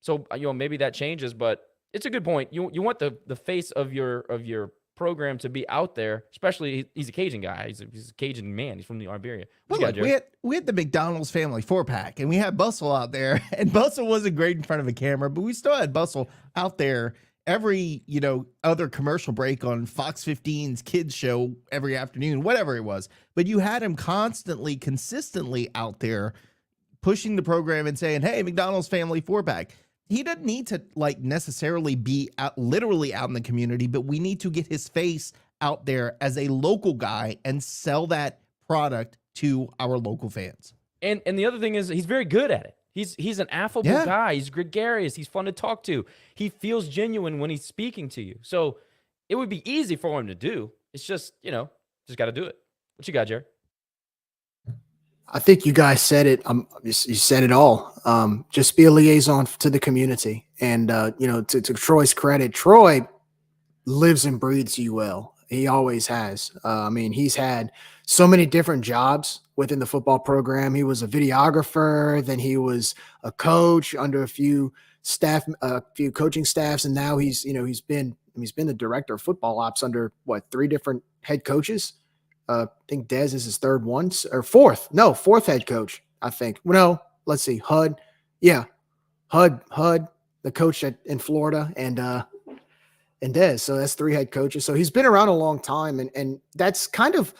S7: So, maybe that changes, but it's a good point. You want the face of your program to be out there, especially he's a Cajun guy. He's a Cajun man. He's from the Iberia.
S10: Well, look, we had the McDonald's family 4-pack, and we had Bustle out there, and Bustle wasn't great in front of a camera, but we still had Bustle out there every, other commercial break on Fox 15's kids show every afternoon, whatever it was. But you had him consistently out there pushing the program and saying, hey, McDonald's family 4-pack. He doesn't need to necessarily be literally out in the community, but we need to get his face out there as a local guy and sell that product to our local fans.
S7: And the other thing is he's very good at it. He's an affable guy. He's gregarious. He's fun to talk to. He feels genuine when he's speaking to you. So it would be easy for him to do. It's just, just got to do it. What you got, Jared?
S9: I think you guys said it. You said it all. Just be a liaison to the community. And, to Troy's credit, Troy lives and breathes UL. He always has. He's had so many different jobs within the football program. He was a videographer, then he was a coach under a few coaching staffs, and now he's been the director of football ops under 3 different head coaches. I think Dez is his fourth head coach, I think. No, let's see. HUD, the coach in Florida, and Dez. So that's 3 head coaches. So he's been around a long time, and that's kind of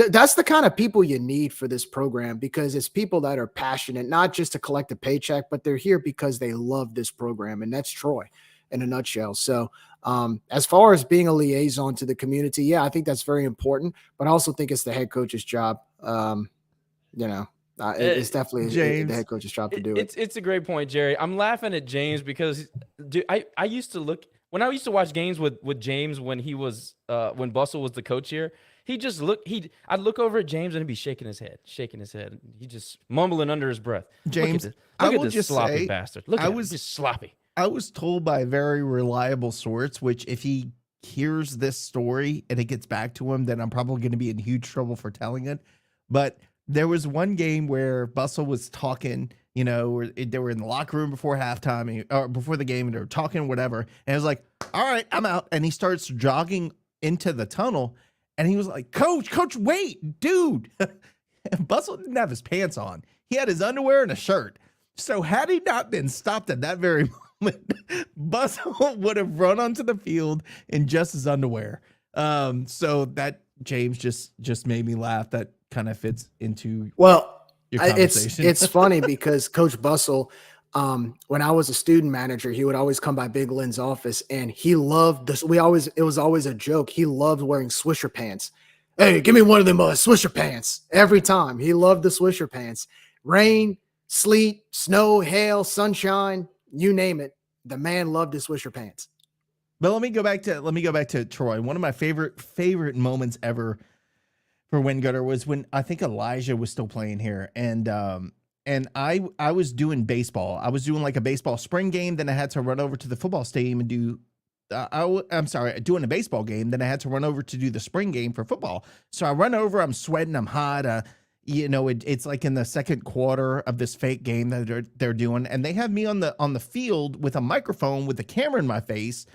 S9: that's the kind of people you need for this program, because it's people that are passionate, not just to collect a paycheck, but they're here because they love this program, and that's Troy in a nutshell. So as far as being a liaison to the community, I think that's very important, but I also think it's the head coach's job. It's definitely the head coach's job to do it.
S7: It's a great point, Jerry. I'm laughing at James because I used to when I used to watch games with James when he was when Bustle was the coach here. I'd look over at James and he'd be shaking his head. He just mumbling under his breath.
S10: James,
S7: look at this sloppy bastard. Look at him, just sloppy.
S10: I was told by very reliable source, which if he hears this story and it gets back to him, then I'm probably going to be in huge trouble for telling it. But there was one game where Bustle was talking, they were in the locker room before halftime or before the game, and they were talking whatever. And I was like, all right, I'm out. And he starts jogging into the tunnel. And he was like, Coach, wait, dude. Bustle didn't have his pants on. He had his underwear and a shirt. So had he not been stopped at that very moment, Bustle would have run onto the field in just his underwear. So that, James, just made me laugh. That kind of fits into your conversation.
S9: It's funny because Coach Bustle, when I was a student manager, he would always come by Big Lynn's office, and he loved this. It was always a joke. He loved wearing Swisher pants. Hey, give me one of them Swisher pants. Every time. He loved the Swisher pants. Rain, sleet, snow, hail, sunshine, you name it. The man loved his Swisher pants.
S10: But let me go back to Troy. One of my favorite moments ever for Wingooder was when I think Elijah was still playing here, and I was doing baseball. I was doing like a baseball spring game. Then I had to run over to the football stadium and do. Doing a baseball game. Then I had to run over to do the spring game for football. So I run over. I'm sweating. I'm hot. It's like in the second quarter of this fake game that they're doing, and they have me on the field with a microphone with a camera in my face,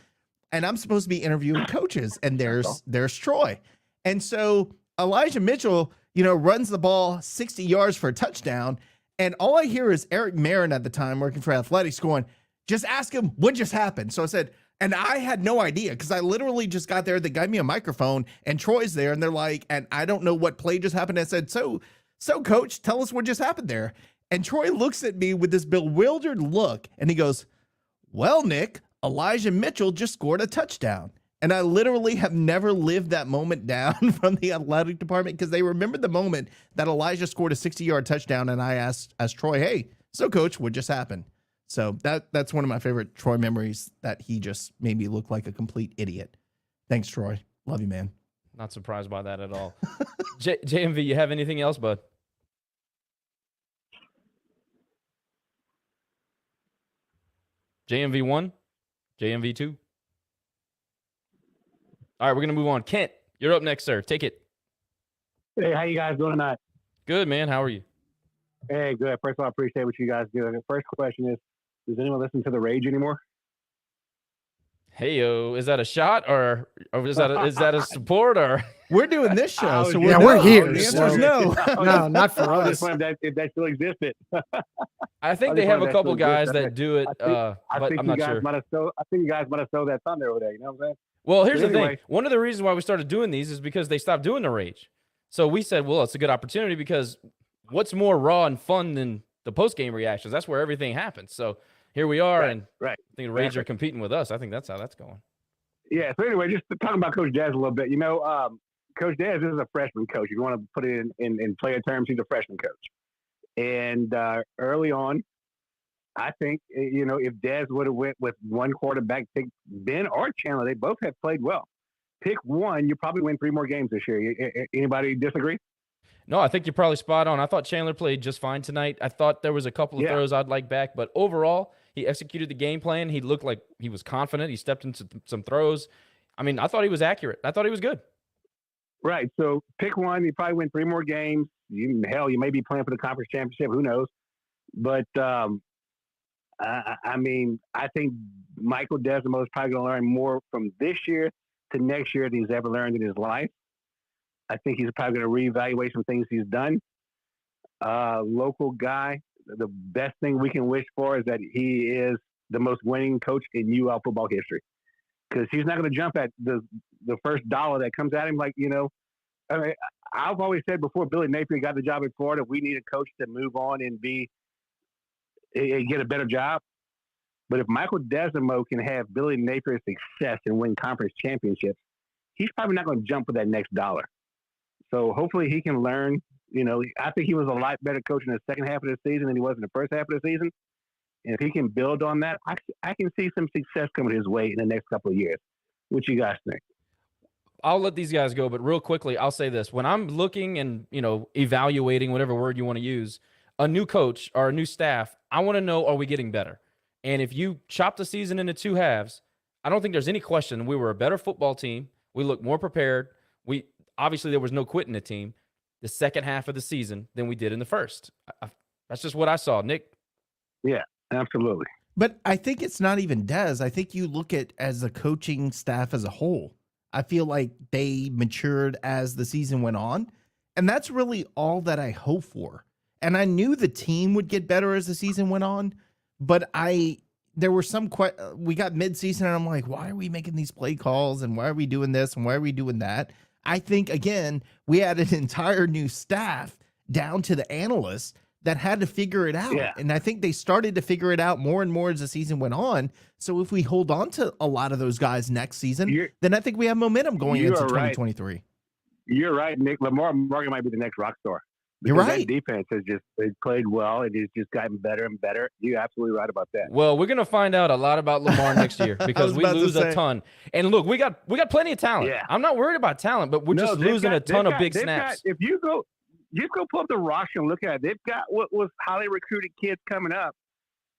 S10: and I'm supposed to be interviewing coaches. And there's Troy, and so Elijah Mitchell, runs the ball 60 yards for a touchdown. And all I hear is Eric Marin at the time working for athletics going, just ask him what just happened. So I said, and I had no idea because I literally just got there. They gave me a microphone and Troy's there and they're like, and I don't know what play just happened. I said, so coach, tell us what just happened there. And Troy looks at me with this bewildered look and he goes, well, Nick, Elijah Mitchell just scored a touchdown. And I literally have never lived that moment down from the athletic department because they remembered the moment that Elijah scored a 60-yard touchdown. And I asked Troy, hey, so coach, what just happened? So that's one of my favorite Troy memories, that he just made me look like a complete idiot. Thanks, Troy. Love you, man.
S7: Not surprised by that at all. JMV, you have anything else, bud? JMV 1? JMV 2? All right, we're going to move on. Kent, you're up next, sir. Take it.
S13: Hey, how you guys doing tonight?
S7: Good, man. How are you?
S13: Hey, good. First of all, I appreciate what you guys do. The first question is, does anyone listen to The Rage anymore?
S7: Hey-o, is that a shot or is that a support or?
S10: We're doing this show, so
S9: we're here.
S10: The answer is no.
S9: No, not for us.
S13: Just wondering if that still existed.
S7: I think they have a couple guys that do it, but I'm not sure.
S13: I think you guys might have sold that thunder over there. You know what I'm saying?
S7: Well, here's the thing. One of the reasons why we started doing these is because they stopped doing The Rage. So we said, well, it's a good opportunity because what's more raw and fun than the post-game reactions? That's where everything happens. So here we are, and I think the Rage are competing with us. I think that's how that's going.
S13: Yeah, so anyway, just talking about Coach Dez a little bit. Coach Dez is a freshman coach. You want to put it in player terms, he's a freshman coach. And early on, I think, if Dez would have went with one quarterback, pick Ben or Chandler, they both have played well. Pick one, you probably win 3 more games this year. Anybody disagree?
S7: No, I think you're probably spot on. I thought Chandler played just fine tonight. I thought there was a couple of throws I'd like back, but overall, he executed the game plan. He looked like he was confident. He stepped into some throws. I mean, I thought he was accurate. I thought he was good.
S13: Right. So pick one, you probably win 3 more games. You may be playing for the conference championship. Who knows? But I think Michael Desimo is probably going to learn more from this year to next year than he's ever learned in his life. I think he's probably going to reevaluate some things he's done. Local guy, the best thing we can wish for is that he is the most winning coach in UL football history, because he's not going to jump at the first dollar that comes at him. I've always said before Billy Napier got the job in Florida, we need a coach to move on and get a better job. But if Michael Desimo can have Billy Napier's success and win conference championships, he's probably not going to jump for that next dollar. So hopefully he can learn. I think he was a lot better coach in the second half of the season than he was in the first half of the season. And if he can build on that, I can see some success coming his way in the next couple of years. What you guys think?
S7: I'll let these guys go, but real quickly, I'll say this. When I'm looking and, evaluating, whatever word you want to use, a new coach or a new staff, I want to know, are we getting better? And if you chop the season into 2 halves, I don't think there's any question we were a better football team. We looked more prepared. Obviously, there was no quitting the team the second half of the season than we did in the first. That's just what I saw. Nick?
S13: Yeah, absolutely.
S10: But I think it's not even Dez. I think you look at as the coaching staff as a whole. I feel like they matured as the season went on. And that's really all that I hope for. And I knew the team would get better as the season went on, but there were some we got midseason and I'm like, why are we making these play calls and why are we doing this and why are we doing that? I think again, we had an entire new staff down to the analysts that had to figure it out.
S13: Yeah.
S10: And I think they started to figure it out more and more as the season went on. So if we hold on to a lot of those guys next season, then I think we have momentum going into 2023.
S13: Right. You're right, Nick. Lamar Morgan might be the next rock star.
S10: You're right.
S13: That defense has just played well. It has just gotten better and better. You're absolutely right about that.
S7: Well, we're gonna find out a lot about Lamar next year because we lose a ton. And look, we got plenty of talent.
S13: Yeah.
S7: I'm not worried about talent, but we're just losing a ton of big snaps.
S13: If you go pull up the roster and look at it, they've got what was highly recruited kids coming up.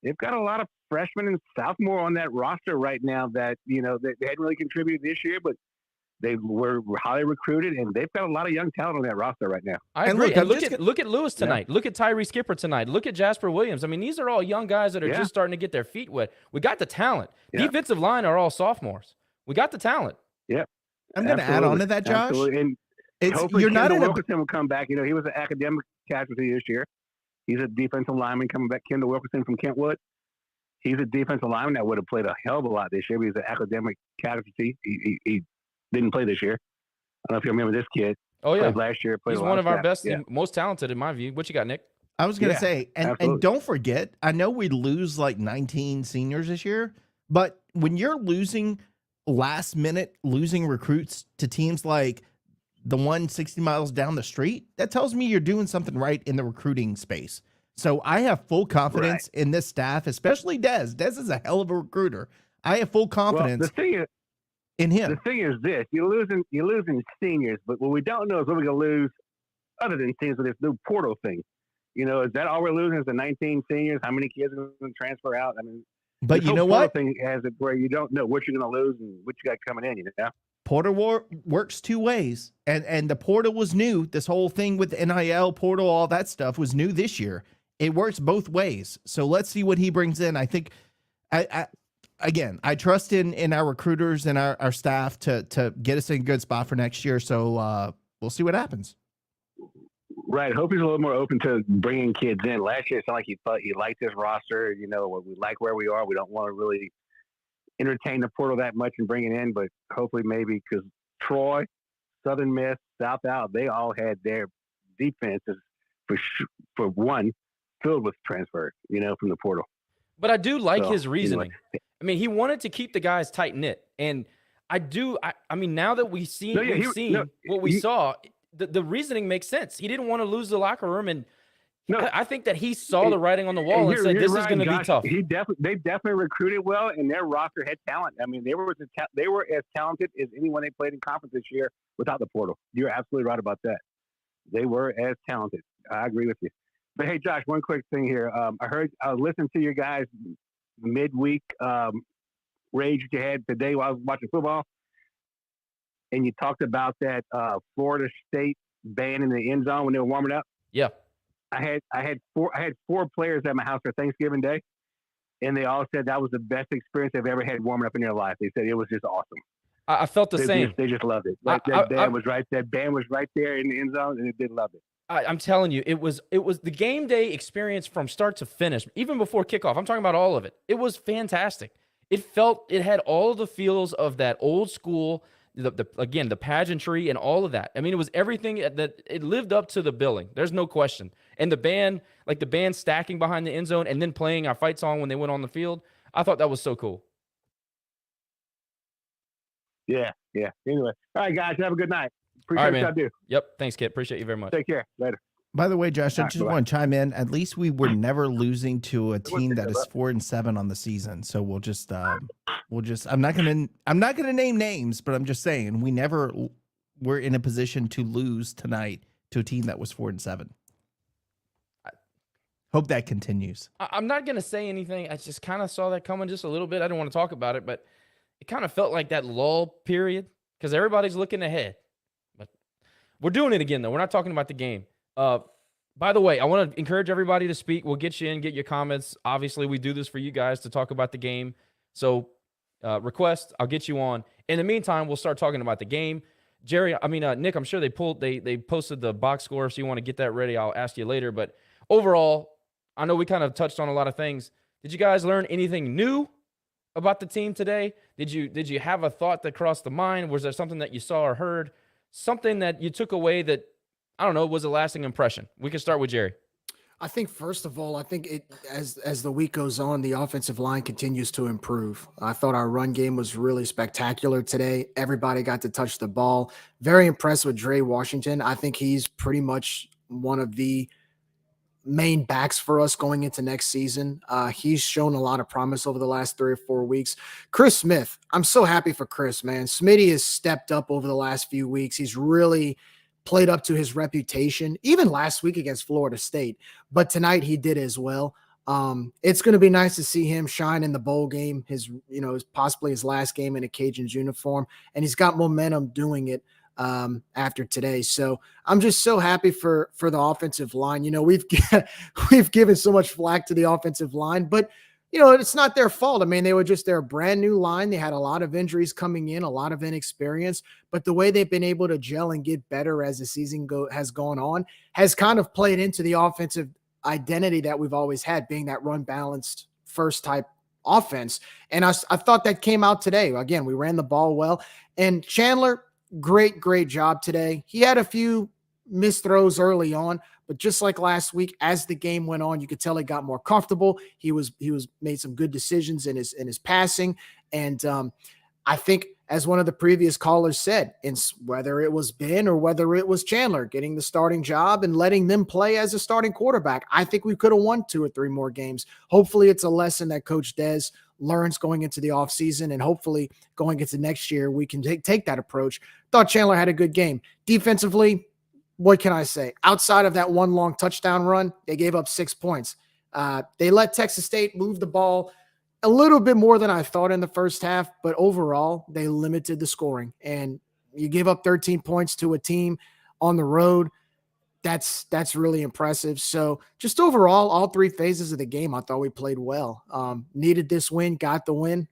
S13: They've got a lot of freshmen and sophomore on that roster right now that they hadn't really contributed this year, but they were highly recruited, and they've got a lot of young talent on that roster right now.
S7: I agree. And look at Lewis tonight. Yeah. Look at Tyree Skipper tonight. Look at Jasper Williams. I mean, these are all young guys that are just starting to get their feet wet. We got the talent. Yeah. Defensive line are all sophomores. We got the talent.
S13: Yeah.
S10: I'm going to add on to that, Josh.
S13: Absolutely. And hopefully Kendall Wilkerson will come back. He was an academic casualty this year. He's a defensive lineman coming back. Kendall Wilkerson from Kentwood. He's a defensive lineman that would have played a hell of a lot this year, but he's an academic casualty. He didn't play this year. I don't know if you remember this kid.
S7: Oh, yeah.
S13: Played last year.
S7: He's one of our best, most talented in my view. What you got, Nick?
S10: I was going to say, and don't forget, I know we lose like 19 seniors this year, but when you're losing last minute, losing recruits to teams like the one 60 miles down the street, that tells me you're doing something right in the recruiting space. So I have full confidence in this staff, especially Dez. Dez is a hell of a recruiter. I have full confidence.
S13: Well, the thing is,
S10: in him.
S13: The thing is this: you're losing seniors, but what we don't know is what we're going to lose other than seniors with this new portal thing. Is that all we're losing? Is the 19 seniors? How many kids are going to transfer out? I mean,
S10: but you know what?
S13: Thing has it where you don't know what you're going to lose and what you got coming in.
S10: Portal works two ways, and the portal was new. This whole thing with the NIL portal, all that stuff was new this year. It works both ways. So let's see what he brings in. I think, Again, I trust in our recruiters and our staff to get us in a good spot for next year. So we'll see what happens.
S13: Right. Hope he's a little more open to bringing kids in. Last year, it sounded like he thought he liked this roster. We like where we are. We don't want to really entertain the portal that much and bring it in, but hopefully maybe because Troy, Southern Miss, South Out, they all had their defenses for one filled with transfer, from the portal.
S7: But I do like his reasoning. Anyway. I mean, he wanted to keep the guys tight knit, and I do. I mean, now that we've seen what we saw, the reasoning makes sense. He didn't want to lose the locker room, and I think that he saw the writing on the wall and said, "This is going to be tough."
S13: They definitely recruited well, and their roster had talent. I mean, they were as talented as anyone they played in conference this year without the portal. You're absolutely right about that. They were as talented. I agree with you. But hey, Josh, one quick thing here. I listened to your guys' midweek rage that you had today while I was watching football, and you talked about that Florida State band in the end zone when they were warming up.
S7: Yeah,
S13: I had four players at my house for Thanksgiving Day, and they all said that was the best experience they've ever had warming up in their life. They said it was just awesome.
S7: I felt the same.
S13: They just loved it. Like that band was right there in the end zone, and they did love it.
S7: I'm telling you, it was the game day experience from start to finish, even before kickoff. I'm talking about all of it. It was fantastic. It had all of the feels of that old school, the pageantry and all of that. I mean, it was everything that it lived up to the billing. There's no question. And the band stacking behind the end zone and then playing our fight song when they went on the field. I thought that was so cool.
S13: Yeah. Anyway, all right, guys, have a good night. Appreciate what y'all do.
S7: Yep. Thanks, Kit. Appreciate you very much.
S13: Take care. Later.
S10: By the way, Josh, I just want to chime in. At least we were never losing to a team that is 4-7 on the season. So we'll just I'm not gonna name names, but I'm just saying we never were in a position to lose tonight to a team that was 4-7. Hope that continues.
S7: I'm not gonna say anything. I just kind of saw that coming just a little bit. I don't want to talk about it, but it kind of felt like that lull period because everybody's looking ahead. But we're doing it again, though. We're not talking about the game. By the way, I want to encourage everybody to speak. We'll get you in, get your comments. Obviously, we do this for you guys to talk about the game. So request, I'll get you on. In the meantime, we'll start talking about the game. Jerry, Nick, I'm sure they posted the box score, so you want to get that ready. I'll ask you later. But overall, I know we kind of touched on a lot of things. Did you guys learn anything new about the team today? Did you have a thought that crossed the mind? Was there something that you saw or heard? Something that you took away that, I don't know, was a lasting impression? We can start with Jerry.
S9: I think first of all, as the week goes on, the offensive line continues to improve. I thought our run game was really spectacular today. Everybody got to touch the ball. Very impressed with Dre Washington. I think he's pretty much one of the main backs for us going into next season. He's shown a lot of promise over the last 3 or 4 weeks. Chris Smith, I'm so happy for Chris, man. Smitty has stepped up over the last few weeks. He's really played up to his reputation, even last week against Florida State, but tonight he did as well. It's going to be nice to see him shine in the bowl game, possibly his last game in a Cajuns uniform, and he's got momentum doing it after today. So I'm just so happy for the offensive line. We've given so much flack to the offensive line, but it's not their fault. I mean, they're a brand new line. They had a lot of injuries coming in, a lot of inexperience, but the way they've been able to gel and get better as the season has gone on has kind of played into the offensive identity that we've always had, being that run balanced first type offense. And I thought that came out today. Again, we ran the ball well, and Chandler, great job today. He had a few missed throws early on, but just like last week, as the game went on, you could tell he got more comfortable. He was made some good decisions in his passing. And I think, as one of the previous callers said, whether it was Ben or whether it was Chandler getting the starting job and letting them play as a starting quarterback, I think we could have won 2 or 3 more games. Hopefully it's a lesson that Coach Des learns going into the offseason, and hopefully going into next year, we can take that approach. Thought Chandler had a good game. Defensively, what can I say? Outside of that one long touchdown run, they gave up 6 points. They let Texas State move the ball a little bit more than I thought in the first half, but overall, they limited the scoring. And you give up 13 points to a team on the road, that's really impressive. So just overall, all 3 phases of the game, I thought we played well. Needed this win, got the win.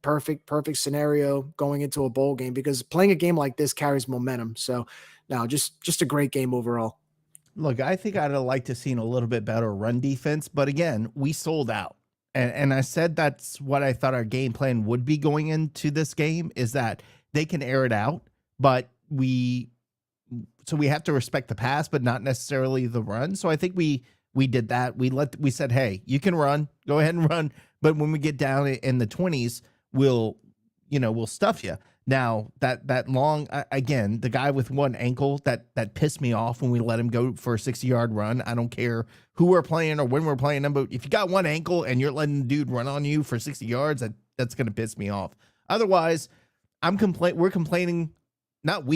S9: Perfect scenario going into a bowl game, because playing a game like this carries momentum. So no, just a great game overall.
S10: Look, I think I'd have liked to seen a little bit better run defense, but again, we sold out. And I said that's what I thought our game plan would be going into this game, is that they can air it out, but we have to respect the pass, but not necessarily the run. So I think we did that. We said, hey, you can run, go ahead and run, but when we get down in the 20s, we'll stuff you. Now that long, again, the guy with one ankle that pissed me off when we let him go for a 60-yard run. I don't care who we're playing or when we're playing them, but if you got one ankle and you're letting the dude run on you for 60 yards, that's going to piss me off. Otherwise, I'm complaining about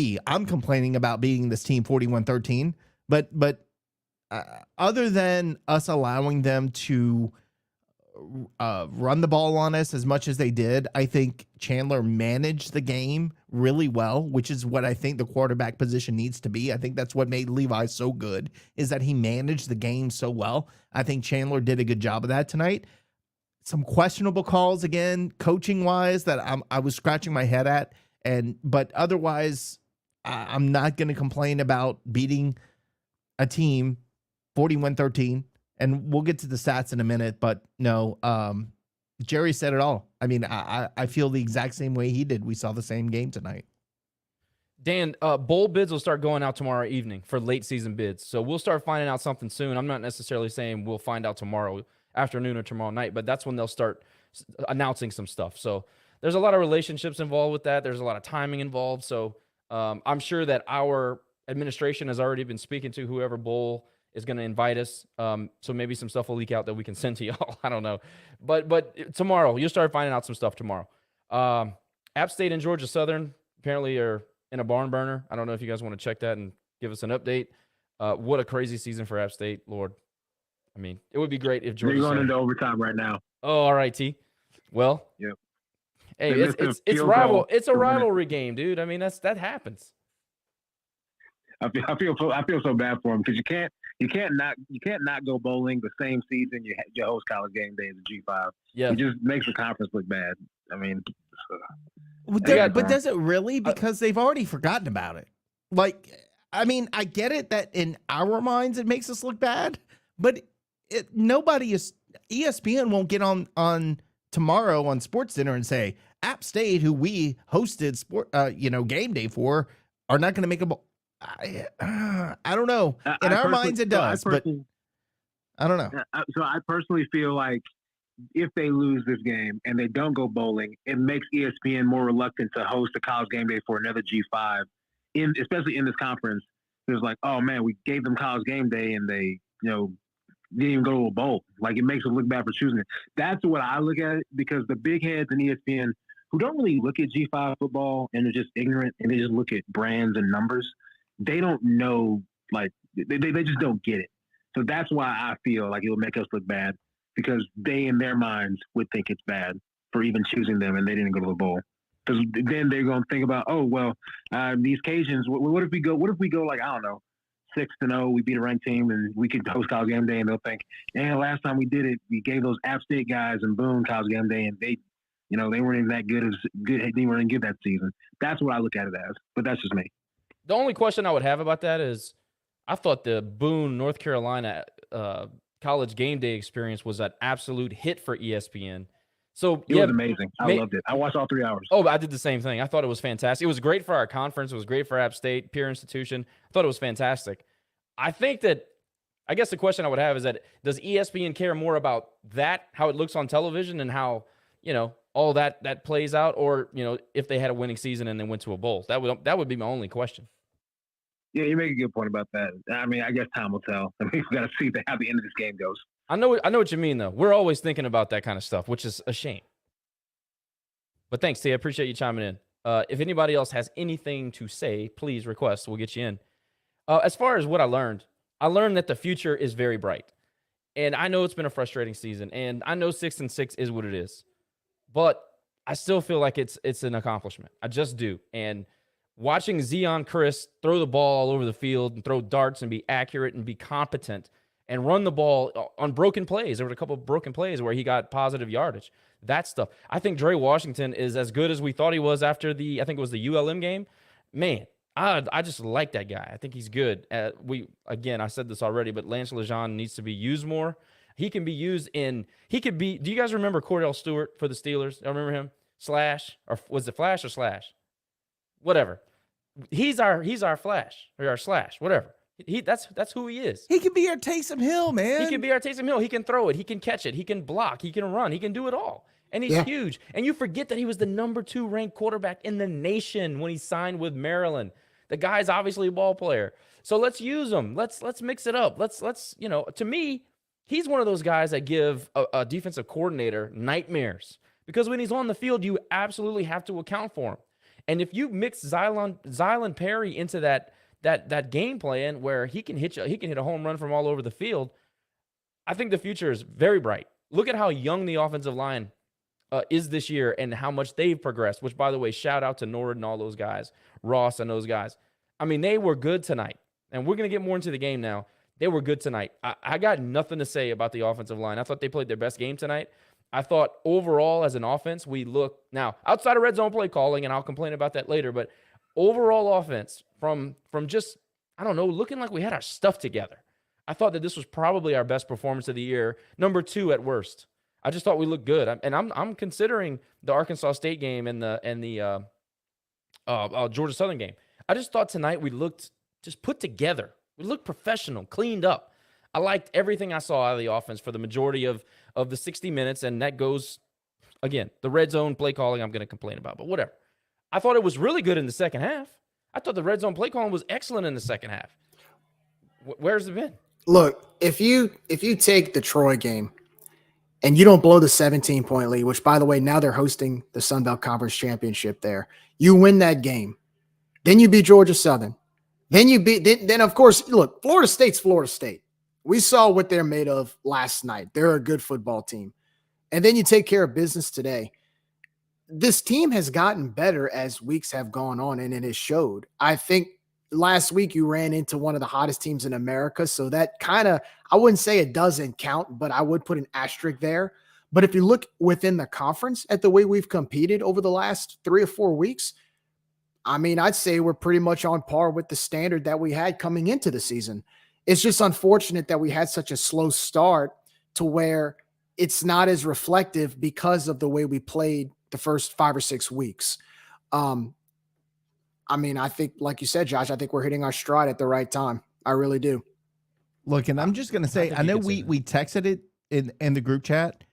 S10: beating this team 41-13, but other than us allowing them to run the ball on us as much as they did, I think Chandler managed the game really well, which is what I think the quarterback position needs to be. I think that's what made Levi so good, is that he managed the game so well. I think Chandler did a good job of that tonight. Some questionable calls again, coaching wise, that I was scratching my head at, but otherwise, I'm not going to complain about beating a team 41-13. And we'll get to the stats in a minute, but no, Jerry said it all. I mean, I feel the exact same way he did. We saw the same game tonight.
S7: Dan, bowl bids will start going out tomorrow evening for late season bids. So we'll start finding out something soon. I'm not necessarily saying we'll find out tomorrow afternoon or tomorrow night, but that's when they'll start announcing some stuff. So there's a lot of relationships involved with that. There's a lot of timing involved. So I'm sure that our administration has already been speaking to whoever bowl is going to invite us. So maybe some stuff will leak out that we can send to y'all. I don't know. But tomorrow, you'll start finding out some stuff tomorrow. App State and Georgia Southern apparently are in a barn burner. I don't know if you guys want to check that and give us an update. What a crazy season for App State, Lord. I mean, it would be great if Georgia.
S1: We're going into overtime right now.
S7: Oh, all right, T. Well,
S1: yeah.
S7: Hey, it's a rivalry game, dude. I mean, that happens.
S1: I feel so bad for him, because you can't not go bowling the same season you host college game day as a G5.
S7: Yeah,
S1: it just makes the conference look bad. I mean,
S10: But does it really? Because they've already forgotten about it. Like, I mean, I get it that in our minds it makes us look bad, but ESPN won't get on tomorrow on Sports Dinner and say App State, who we hosted game day for, are not going to make a bowl. I don't know. In our minds, it does, but I don't know.
S1: So I personally feel like if they lose this game and they don't go bowling, it makes ESPN more reluctant to host a college game day for another G5, especially in this conference. It's like, oh man, we gave them college game day and they, didn't even go to a bowl. Like, it makes them look bad for choosing it. That's what I look at it, because the big heads in ESPN who don't really look at G5 football and they're just ignorant and they just look at brands and numbers, they don't know, like, they just don't get it. So that's why I feel like it will make us look bad, because they, in their minds, would think it's bad for even choosing them and they didn't go to the bowl. Because then they're going to think about, oh, well, these Cajuns, what if we go like, I don't know, 6-0, we beat a ranked team and we could host college game day, and they'll think, last time we did it, we gave those App State guys in Boone college game day and they, they weren't even that good, they weren't good that season. That's what I look at it as, but that's just me.
S7: The only question I would have about that is, I thought the Boone, North Carolina college game day experience was an absolute hit for ESPN. So
S1: it was amazing. I loved it. I watched all 3 hours.
S7: Oh, I did the same thing. I thought it was fantastic. It was great for our conference. It was great for App State, peer institution. I thought it was fantastic. I guess the question I would have is that, does ESPN care more about that, how it looks on television and how, all that plays out, or, if they had a winning season and then went to a bowl? That would be my only question.
S1: Yeah, you make a good point about that. I mean, I guess time will tell. I mean, we got to see how the end of this game goes.
S7: I know what you mean, though. We're always thinking about that kind of stuff, which is a shame. But thanks, T. I appreciate you chiming in. If anybody else has anything to say, please request. We'll get you in. As far as what I learned that the future is very bright. And I know it's been a frustrating season, and I know 6-6 is what it is. But I still feel like it's an accomplishment. I just do. And watching Zion Chris throw the ball all over the field and throw darts and be accurate and be competent and run the ball on broken plays. There were a couple of broken plays where he got positive yardage. That stuff. I think Dre Washington is as good as we thought he was after I think it was the ULM game. Man, I just like that guy. I think he's good. I said this already, but Lance Lejeune needs to be used more. He can be used do you guys remember Cordell Stewart for the Steelers? I remember him. Slash, or was it Flash or Slash? Whatever. He's our Flash or our Slash, whatever. That's who he is.
S10: He can be our Taysom Hill, man.
S7: He can be our Taysom Hill. He can throw it. He can catch it. He can block. He can run. He can do it all. And he's huge. And you forget that he was the number 2 ranked quarterback in the nation when he signed with Maryland. The guy's obviously a ball player. So let's use him. Let's mix it up. Let's to me, he's one of those guys that give a defensive coordinator nightmares, because when he's on the field, you absolutely have to account for him. And if you mix Zylan Perry into that game plan where he can hit a home run from all over the field, I think the future is very bright. Look at how young the offensive line is this year and how much they've progressed, which, by the way, shout out to Nord and all those guys, Ross and those guys. I mean, they were good tonight. And we're going to get more into the game now. They were good tonight. I got nothing to say about the offensive line. I thought they played their best game tonight. I thought overall as an offense, we look now outside of red zone play calling, and I'll complain about that later, but overall offense from just, I don't know, looking like we had our stuff together. I thought that this was probably our best performance of the year, number 2 at worst. I just thought we looked good. And I'm considering the Arkansas State game and the Georgia Southern game. I just thought tonight we looked just put together. We looked professional, cleaned up. I liked everything I saw out of the offense for the majority of the 60 minutes, and that goes, again, the red zone play calling I'm going to complain about, but whatever. I thought it was really good in the second half. I thought the red zone play calling was excellent in the second half. Where's it been?
S9: Look, if you take the Troy game and you don't blow the 17-point lead, which, by the way, now they're hosting the Sun Belt Conference Championship there, you win that game. Then you beat Georgia Southern. Then of course, look, Florida State's Florida State. We saw what they're made of last night. They're a good football team. And then you take care of business today. This team has gotten better as weeks have gone on, and it has showed. I think last week you ran into one of the hottest teams in America, so that kind of, I wouldn't say it doesn't count, but I would put an asterisk there. But if you look within the conference at the way we've competed over the last 3 or 4 weeks, I mean, I'd say we're pretty much on par with the standard that we had coming into the season. It's just unfortunate that we had such a slow start to where it's not as reflective because of the way we played the first 5 or 6 weeks. I mean, I think, like you said, Josh, I think we're hitting our stride at the right time. I really do.
S10: Look, and I'm just going to say, I know we texted it in the group chat,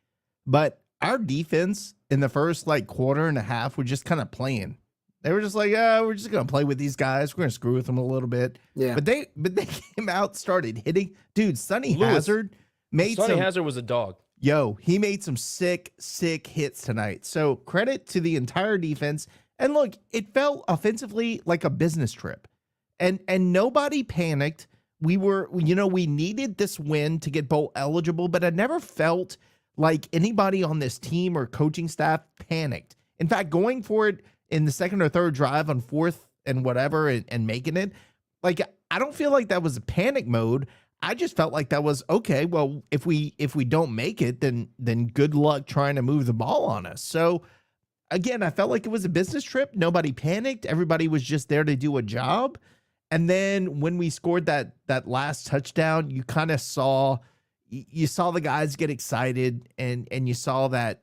S10: but our defense in the first like quarter and a half were just kind of playing. They were just like, yeah, we're just going to play with these guys. We're going to screw with them a little bit.
S9: Yeah.
S10: But they came out, started hitting. Dude, Sonny Hazard
S7: Hazard was a dog.
S10: Yo, he made some sick hits tonight. So credit to the entire defense. And look, it felt offensively like a business trip. And nobody panicked. We needed this win to get bowl eligible, but I never felt like anybody on this team or coaching staff panicked. In fact, going for it in the second or third drive on fourth and whatever and making it, like, I don't feel like that was a panic mode. I just felt like that was okay. Well, if we don't make it, then good luck trying to move the ball on us. So again, I felt like it was a business trip. Nobody panicked. Everybody was just there to do a job. And then when we scored that last touchdown, you kind of saw the guys get excited and you saw that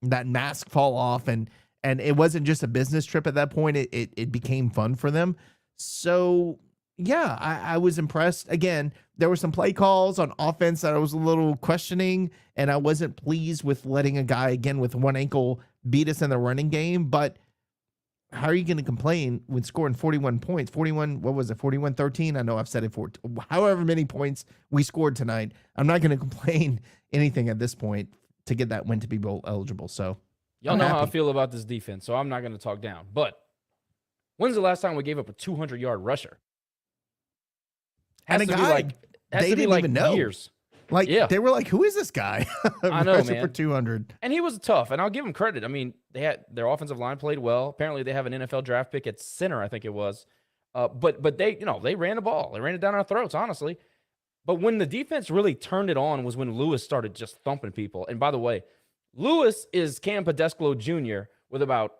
S10: mask fall off and it wasn't just a business trip at that point. It became fun for them. So yeah, I was impressed. Again, there were some play calls on offense that I was a little questioning, and I wasn't pleased with letting a guy, again, with one ankle beat us in the running game. But how are you going to complain when scoring 41 points? 41-13? I know I've said it for however many points we scored tonight. I'm not going to complain anything at this point to get that win to be bowl eligible. So
S7: y'all know how I feel about this defense, so I'm not going to talk down. But when's the last time we gave up a 200-yard rusher?
S10: And a guy they didn't even know.
S7: Years.
S10: Like, they were like, who is this guy?
S7: I know, man.
S10: For 200.
S7: And he was tough, and I'll give him credit. I mean, their offensive line played well. Apparently, they have an NFL draft pick at center, I think it was. But they ran the ball. They ran it down our throats, honestly. But when the defense really turned it on was when Lewis started just thumping people. And by the way, Lewis is Cam Pedesclo Jr. with about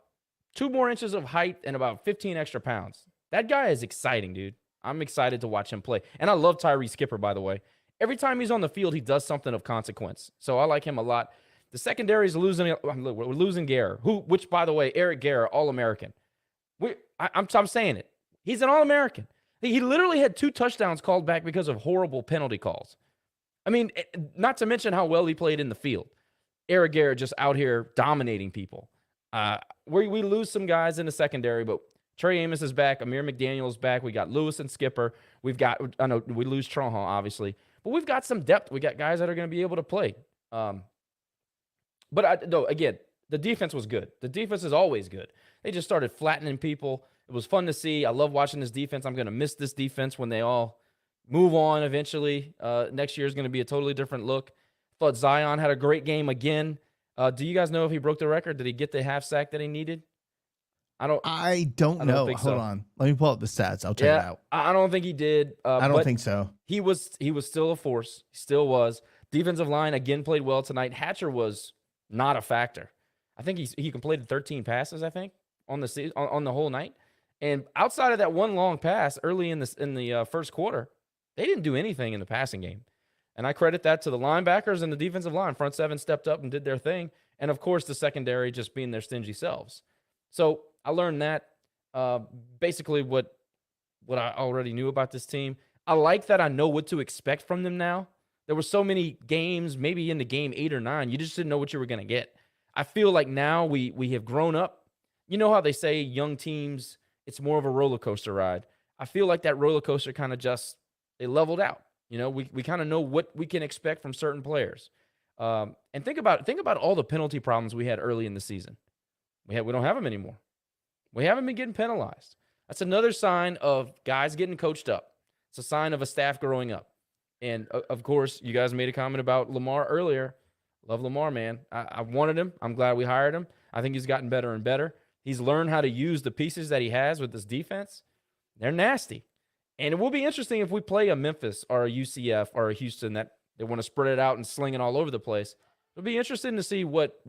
S7: 2 more inches of height and about 15 extra pounds. That guy is exciting, dude. I'm excited to watch him play. And I love Tyree Skipper, by the way. Every time he's on the field, he does something of consequence. So I like him a lot. The secondary is losing. We're losing Guerra, which, by the way, Eric Guerra, All-American. I'm saying it. He's an All-American. He literally had 2 touchdowns called back because of horrible penalty calls. I mean, not to mention how well he played in the field. Eric Guerra just out here dominating people. We lose some guys in the secondary, but Trey Amos is back. Amir McDaniel's back. We got Lewis and Skipper. We lose Trahan, obviously. But we've got some depth. We got guys that are going to be able to play. Again, the defense was good. The defense is always good. They just started flattening people. It was fun to see. I love watching this defense. I'm going to miss this defense when they all move on eventually. Next year is going to be a totally different look. Thought Zion had a great game again. Do you guys know if he broke the record? Did he get the half sack that he needed?
S10: I don't know. Hold on. Let me pull up the stats. I'll check it out.
S7: I don't think he did.
S10: I don't think so.
S7: He was still a force. He still was. Defensive line, again, played well tonight. Hatcher was not a factor. I think he completed 13 passes, I think, on the whole night. And outside of that one long pass early in the first quarter, they didn't do anything in the passing game. And I credit that to the linebackers and the defensive line. Front 7 stepped up and did their thing. And, of course, the secondary just being their stingy selves. So I learned that basically what I already knew about this team. I like that I know what to expect from them now. There were so many games, maybe in the game 8 or 9, you just didn't know what you were going to get. I feel like now we have grown up. You know how they say young teams, it's more of a roller coaster ride. I feel like that roller coaster kind of they leveled out. You know, we kind of know what we can expect from certain players. And think about all the penalty problems we had early in the season. We don't have them anymore. We haven't been getting penalized. That's another sign of guys getting coached up. It's a sign of a staff growing up. And, of course, you guys made a comment about Lamar earlier. Love Lamar, man. I wanted him. I'm glad we hired him. I think he's gotten better and better. He's learned how to use the pieces that he has with this defense. They're nasty. And it will be interesting if we play a Memphis or a UCF or a Houston that They want to spread it out and sling it all over the place. It'll be interesting to see what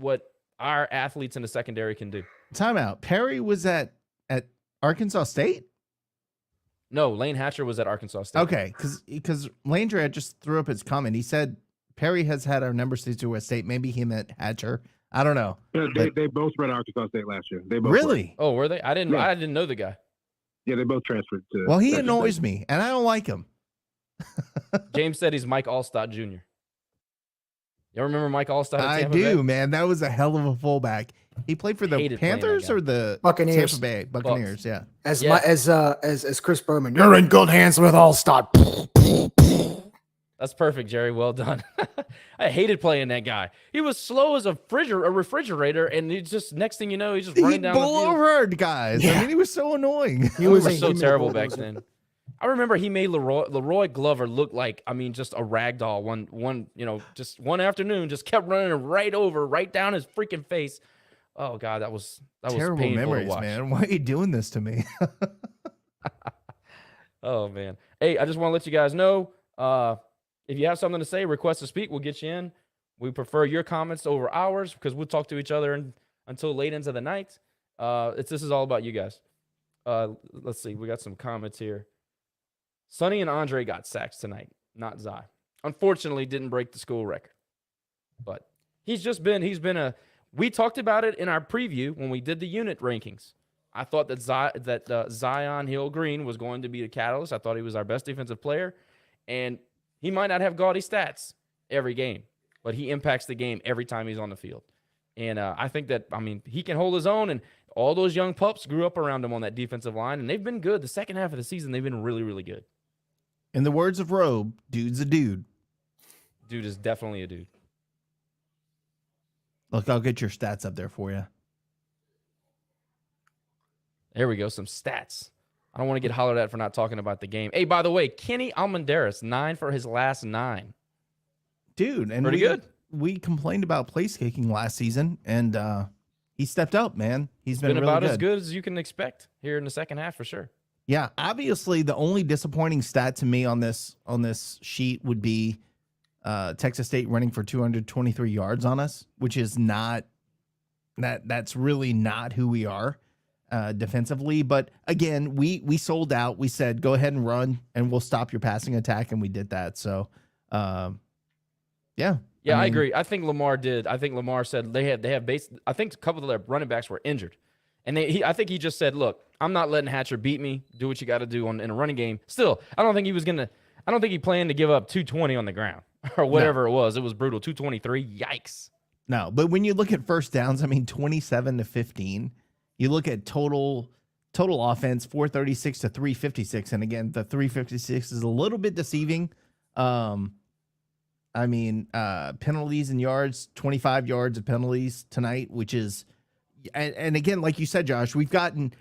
S7: our athletes in the secondary can do.
S8: Timeout. Perry was at Arkansas State?
S7: No, Lane Hatcher was at Arkansas State.
S8: Okay, because Landry had just threw up his comment. He said Perry has had our number 6 to West State. Maybe he meant Hatcher. I don't know.
S1: Yeah, they both were at Arkansas State last year. They both
S8: really?
S7: Oh, were they? I didn't know the guy.
S1: Yeah, they both transferred to.
S8: Well, he annoys me, and I don't like him.
S7: James said he's Mike Allstott Jr. You remember Mike Allstott?
S8: I do, man. That was a hell of a fullback. He played for the Panthers or the
S9: Buccaneers.
S8: Tampa Bay Buccaneers. Yeah.
S9: As Chris Berman, you're in good hands with Allstott.
S7: That's perfect, Jerry. Well done. I hated playing that guy. He was slow as a refrigerator, and he just next thing you know, he's just running down the field.
S8: He overheard guys. Yeah. I mean, he was so annoying.
S7: He was so terrible back then. I remember he made Leroy Glover look like, I mean, just a rag doll. Just one afternoon, just kept running right down his freaking face. Oh God, that was
S8: terrible
S7: painful
S8: memories,
S7: to watch.
S8: man. Why are you doing this to me?
S7: Oh man. Hey, I just want to let you guys know, if you have something to say, request to speak, we'll get you in. We prefer your comments over ours because we'll talk to each other until late into the night. This is all about you guys. Let's see. We got some comments here. Sonny and Andre got sacks tonight, not Zai. Unfortunately, didn't break the school record. But we talked about it in our preview when we did the unit rankings. I thought that Zion Hill-Green was going to be the catalyst. I thought he was our best defensive player. And he might not have gaudy stats every game, but he impacts the game every time he's on the field. And I think that, he can hold his own, and all those young pups grew up around him on that defensive line, and they've been good. The second half of the season, they've been really, really good.
S8: In the words of Robe, dude's a dude.
S7: Dude is definitely a dude.
S8: Look, I'll get your stats up there for you.
S7: There we go, some stats. I don't want to get hollered at for not talking about the game. Hey, by the way, Kenny Almendares, 9 for his last 9.
S8: Dude, and
S7: pretty good.
S8: We complained about place kicking last season, and he stepped up, man. He's been really
S7: about as good as you can expect here in the second half for sure.
S8: Yeah, obviously the only disappointing stat to me on this sheet would be Texas State running for 223 yards on us, which is not that's really not who we are defensively. But again, we sold out. We said go ahead and run, and we'll stop your passing attack, and we did that. So, yeah.
S7: Yeah, I agree. I think Lamar did. I think Lamar said they have base. I think a couple of their running backs were injured, and I think he just said, "Look, I'm not letting Hatcher beat me. Do what you got to do in a running game." Still, I don't think he planned to give up 220 on the ground or whatever it was. It was brutal. 223. Yikes.
S8: No, but when you look at first downs, 27 to 15. You look at total offense, 436 to 356, and again, the 356 is a little bit deceiving. Penalties and yards, 25 yards of penalties tonight, which is, and again, like you said, Josh, we've gotten,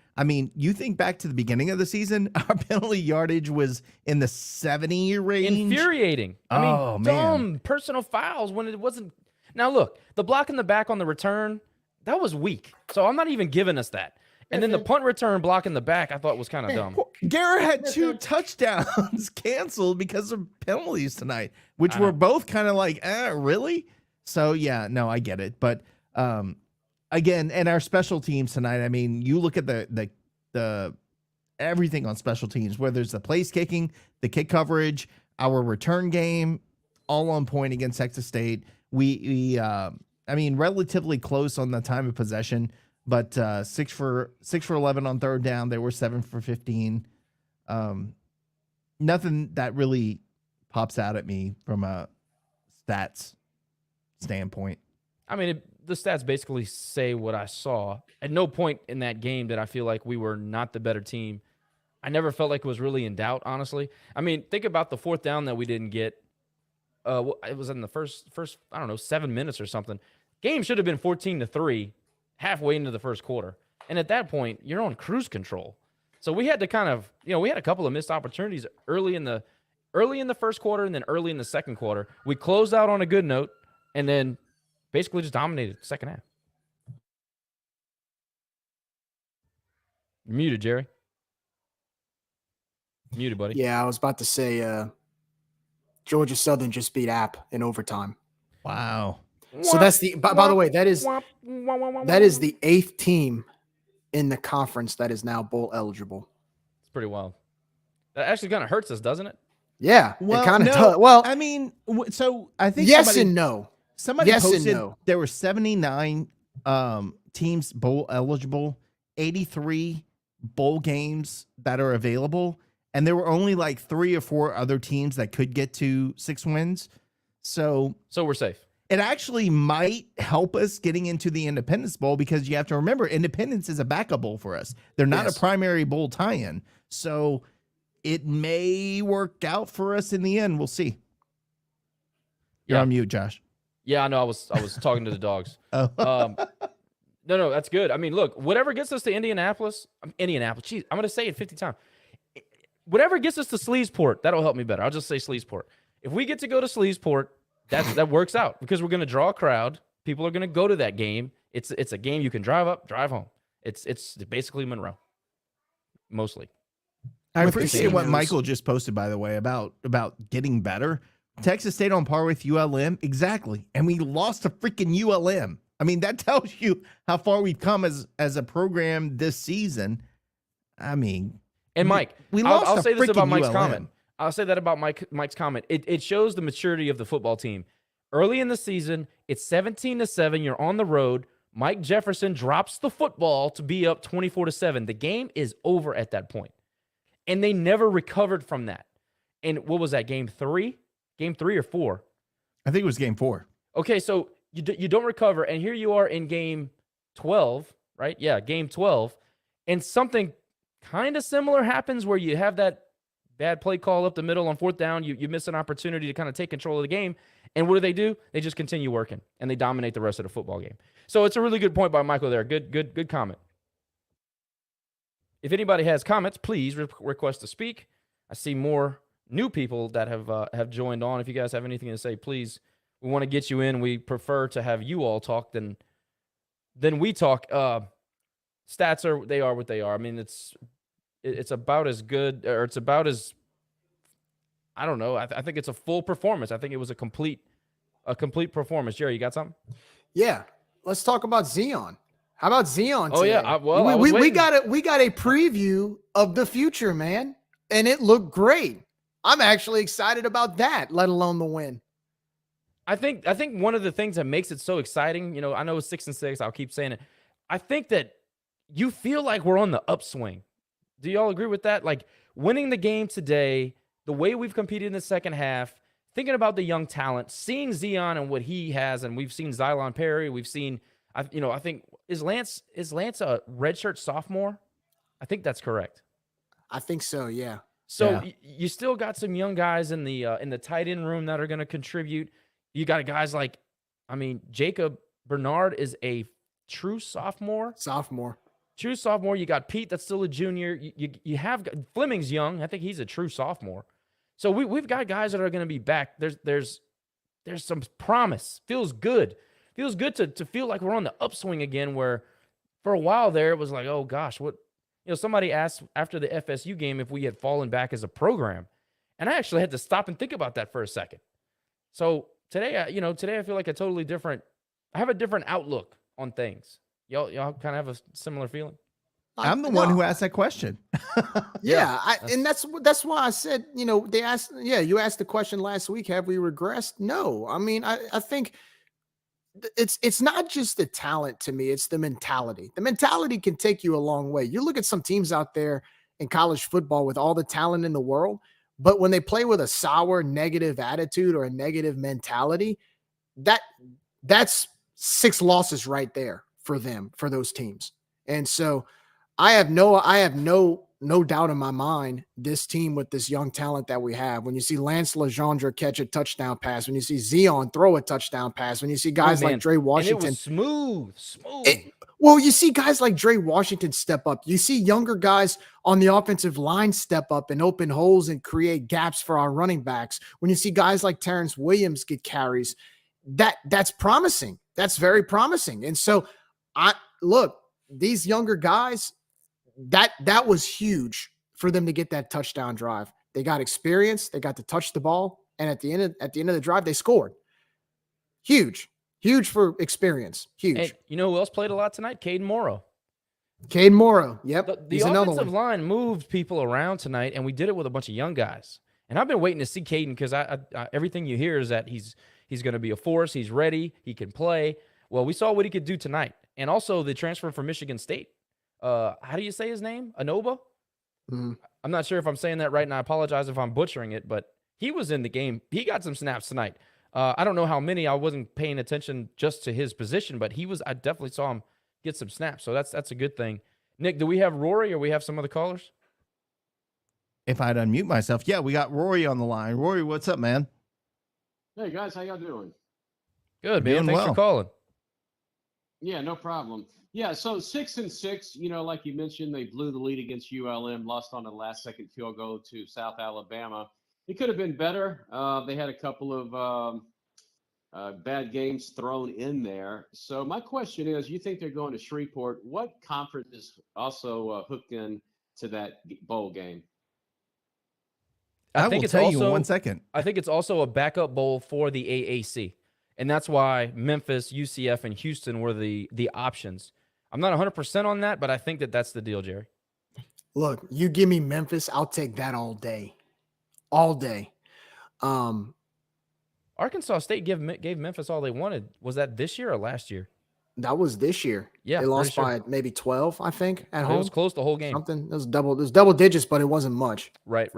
S8: you think back to the beginning of the season, our penalty yardage was in the 70 range.
S7: Infuriating. Dumb personal fouls when it wasn't. Now look, the block in the back on the return, that was weak. So I'm not even giving us that. And then the punt return block in the back, I thought was kind of dumb.
S8: Garrett had 2 touchdowns canceled because of penalties tonight, which were both kind of like, really? So, yeah, no, I get it. But, again, and our special teams tonight, you look at the everything on special teams, whether it's the place kicking, the kick coverage, our return game, all on point against Texas State. We relatively close on the time of possession. But 6 for 11 on third down. They were 7 for 15. Nothing that really pops out at me from a stats standpoint.
S7: The stats basically say what I saw. At no point in that game did I feel like we were not the better team. I never felt like it was really in doubt, honestly. Think about the fourth down that we didn't get. It was in the first 7 minutes or something. Game should have been 14-3. Halfway into the first quarter. And at that point, you're on cruise control. So we had to kind of, we had a couple of missed opportunities early in the first quarter and then early in the second quarter. We closed out on a good note and then basically just dominated the second half. You're muted, Jerry. Muted, buddy.
S9: Yeah, I was about to say, Georgia Southern just beat App in overtime.
S10: Wow.
S9: So that's the. By the way, that is the 8th team in the conference that is now bowl eligible.
S7: It's pretty wild. That actually kind of hurts us, doesn't it?
S9: Yeah,
S10: Well,
S9: it kind of
S10: no,
S9: does. Well,
S10: I mean, so I think
S9: yes
S10: somebody,
S9: and no.
S10: Somebody
S9: Yes and
S10: posted
S9: no.
S10: there were 79 teams bowl eligible, 83 bowl games that are available, and there were only like 3 or 4 other teams that could get to 6 wins. So
S7: we're safe.
S10: It actually might help us getting into the Independence Bowl, because you have to remember Independence is a backup bowl for us. They're not a primary bowl tie-in. So it may work out for us in the end. We'll see. You're on mute, Josh.
S7: Yeah, I know. I was talking to the dogs.
S10: Oh.
S7: No, that's good. I mean, look, whatever gets us to Indianapolis. Geez, I'm going to say it 50 times. Whatever gets us to Sleesport, that'll help me better. I'll just say Sleesport. If we get to go to Sleesport, that works out, because we're going to draw a crowd. People are going to go to that game. It's a game you can drive up, drive home. It's basically Monroe, mostly.
S10: I appreciate what Michael just posted, by the way, about getting better. Texas State on par with ULM. Exactly. And we lost to freaking ULM. I mean, that tells you how far we've come as a program this season. I mean,
S7: and Mike, I'll say this about Mike's comment. I'll say that about Mike's comment. It shows the maturity of the football team. Early in the season, it's 17-7. You're on the road. Mike Jefferson drops the football to be up 24-7. The game is over at that point. And they never recovered from that. And what was that, game 3? Game 3 or 4?
S10: I think it was game 4.
S7: Okay, so you don't recover, and here you are in game 12, right? Yeah, game 12. And something kind of similar happens where you have that bad play call up the middle on 4th down. You miss an opportunity to kind of take control of the game. And what do? They just continue working, and they dominate the rest of the football game. So it's a really good point by Michael there. Good comment. If anybody has comments, please request to speak. I see more new people that have joined on. If you guys have anything to say, please. We want to get you in. We prefer to have you all talk than we talk. Stats are what they are. I mean, it's about as good, or it's about as, I don't know. I think it's a full performance. I think it was a complete performance. Jerry, you got something?
S9: Yeah. Let's talk about Zion. How about Zion today?
S7: Oh yeah.
S9: We got a preview of the future, man, and it looked great. I'm actually excited about that, let alone the win.
S7: I think one of the things that makes it so exciting, I know it's 6-6. I'll keep saying it. I think that you feel like we're on the upswing. Do y'all agree with that? Like, winning the game today, the way we've competed in the second half, thinking about the young talent, seeing Zion and what he has, and we've seen Xylon Perry, we've seen, I think, is Lance a redshirt sophomore? I think that's correct.
S9: I think so, yeah.
S7: So you still got some young guys in the tight end room that are going to contribute. You got guys like, Jacob Bernard is a true sophomore. True sophomore. You got Pete, that's still a junior. You have Fleming's young. I think he's a true sophomore. So we've got guys that are going to be back. There's some promise. Feels good. Feels good to feel like we're on the upswing again, where for a while there it was like, oh gosh, what, somebody asked after the FSU game if we had fallen back as a program. And I actually had to stop and think about that for a second. So today I feel like I have a different outlook on things. Y'all kind of have a similar feeling?
S10: I'm the one who asked that question.
S9: And that's why I said, they asked, you asked the question last week, have we regressed? No. I mean, I think it's not just the talent to me, it's the mentality. The mentality can take you a long way. You look at some teams out there in college football with all the talent in the world, but when they play with a sour, negative attitude or a negative mentality, that's 6 losses right there for them, for those teams. And so I have no doubt in my mind, this team with this young talent that we have, when you see Lance Legendre catch a touchdown pass, when you see Zion throw a touchdown pass, when you see guys like Dre Washington,
S7: and it was smooth.
S9: You see guys like Dre Washington step up. You see younger guys on the offensive line step up and open holes and create gaps for our running backs. When you see guys like Terrence Williams get carries, that's promising. That's very promising. And so look, these younger guys, that was huge for them to get that touchdown drive. They got experience. They got to touch the ball. And at the end of the drive, they scored. Huge for experience. Huge.
S7: And you know who else played a lot tonight? Caden Morrow.
S9: Caden Morrow. Yep.
S7: The offensive line moved people around tonight, and we did it with a bunch of young guys. And I've been waiting to see Caden because I everything you hear is that he's going to be a force. He's ready. He can play. Well, we saw what he could do tonight. And also the transfer from Michigan State. How do you say his name? Anoba?
S9: Mm-hmm.
S7: I'm not sure if I'm saying that right, and I apologize if I'm butchering it, but he was in the game. He got some snaps tonight. I don't know how many. I wasn't paying attention just to his position, but I definitely saw him get some snaps. So that's a good thing. Nick, do we have Rory or we have some other callers?
S10: If I'd unmute myself. Yeah, we got Rory on the line. Rory, what's up, man?
S14: Hey, guys, how y'all doing?
S7: Good, man. Thanks for calling.
S14: Yeah, no problem. Yeah, so 6-6, like you mentioned, they blew the lead against ULM, lost on the last-second field goal to South Alabama. It could have been better. They had a couple of bad games thrown in there. So my question is, you think they're going to Shreveport? What conference is also hooked in to that bowl game?
S10: I think it's also, you in 1 second.
S7: I think it's also a backup bowl for the AAC. And that's why Memphis, UCF, and Houston were the options. I'm not 100% on that, but I think that's the deal, Jerry.
S9: Look, you give me Memphis, I'll take that all day. All day.
S7: Arkansas State gave Memphis all they wanted. Was that this year or last year?
S9: That was this year.
S7: Yeah,
S9: they lost by maybe 12, I think, at home.
S7: It was close the whole game.
S9: Something. It was double digits, but it wasn't much.
S7: Right.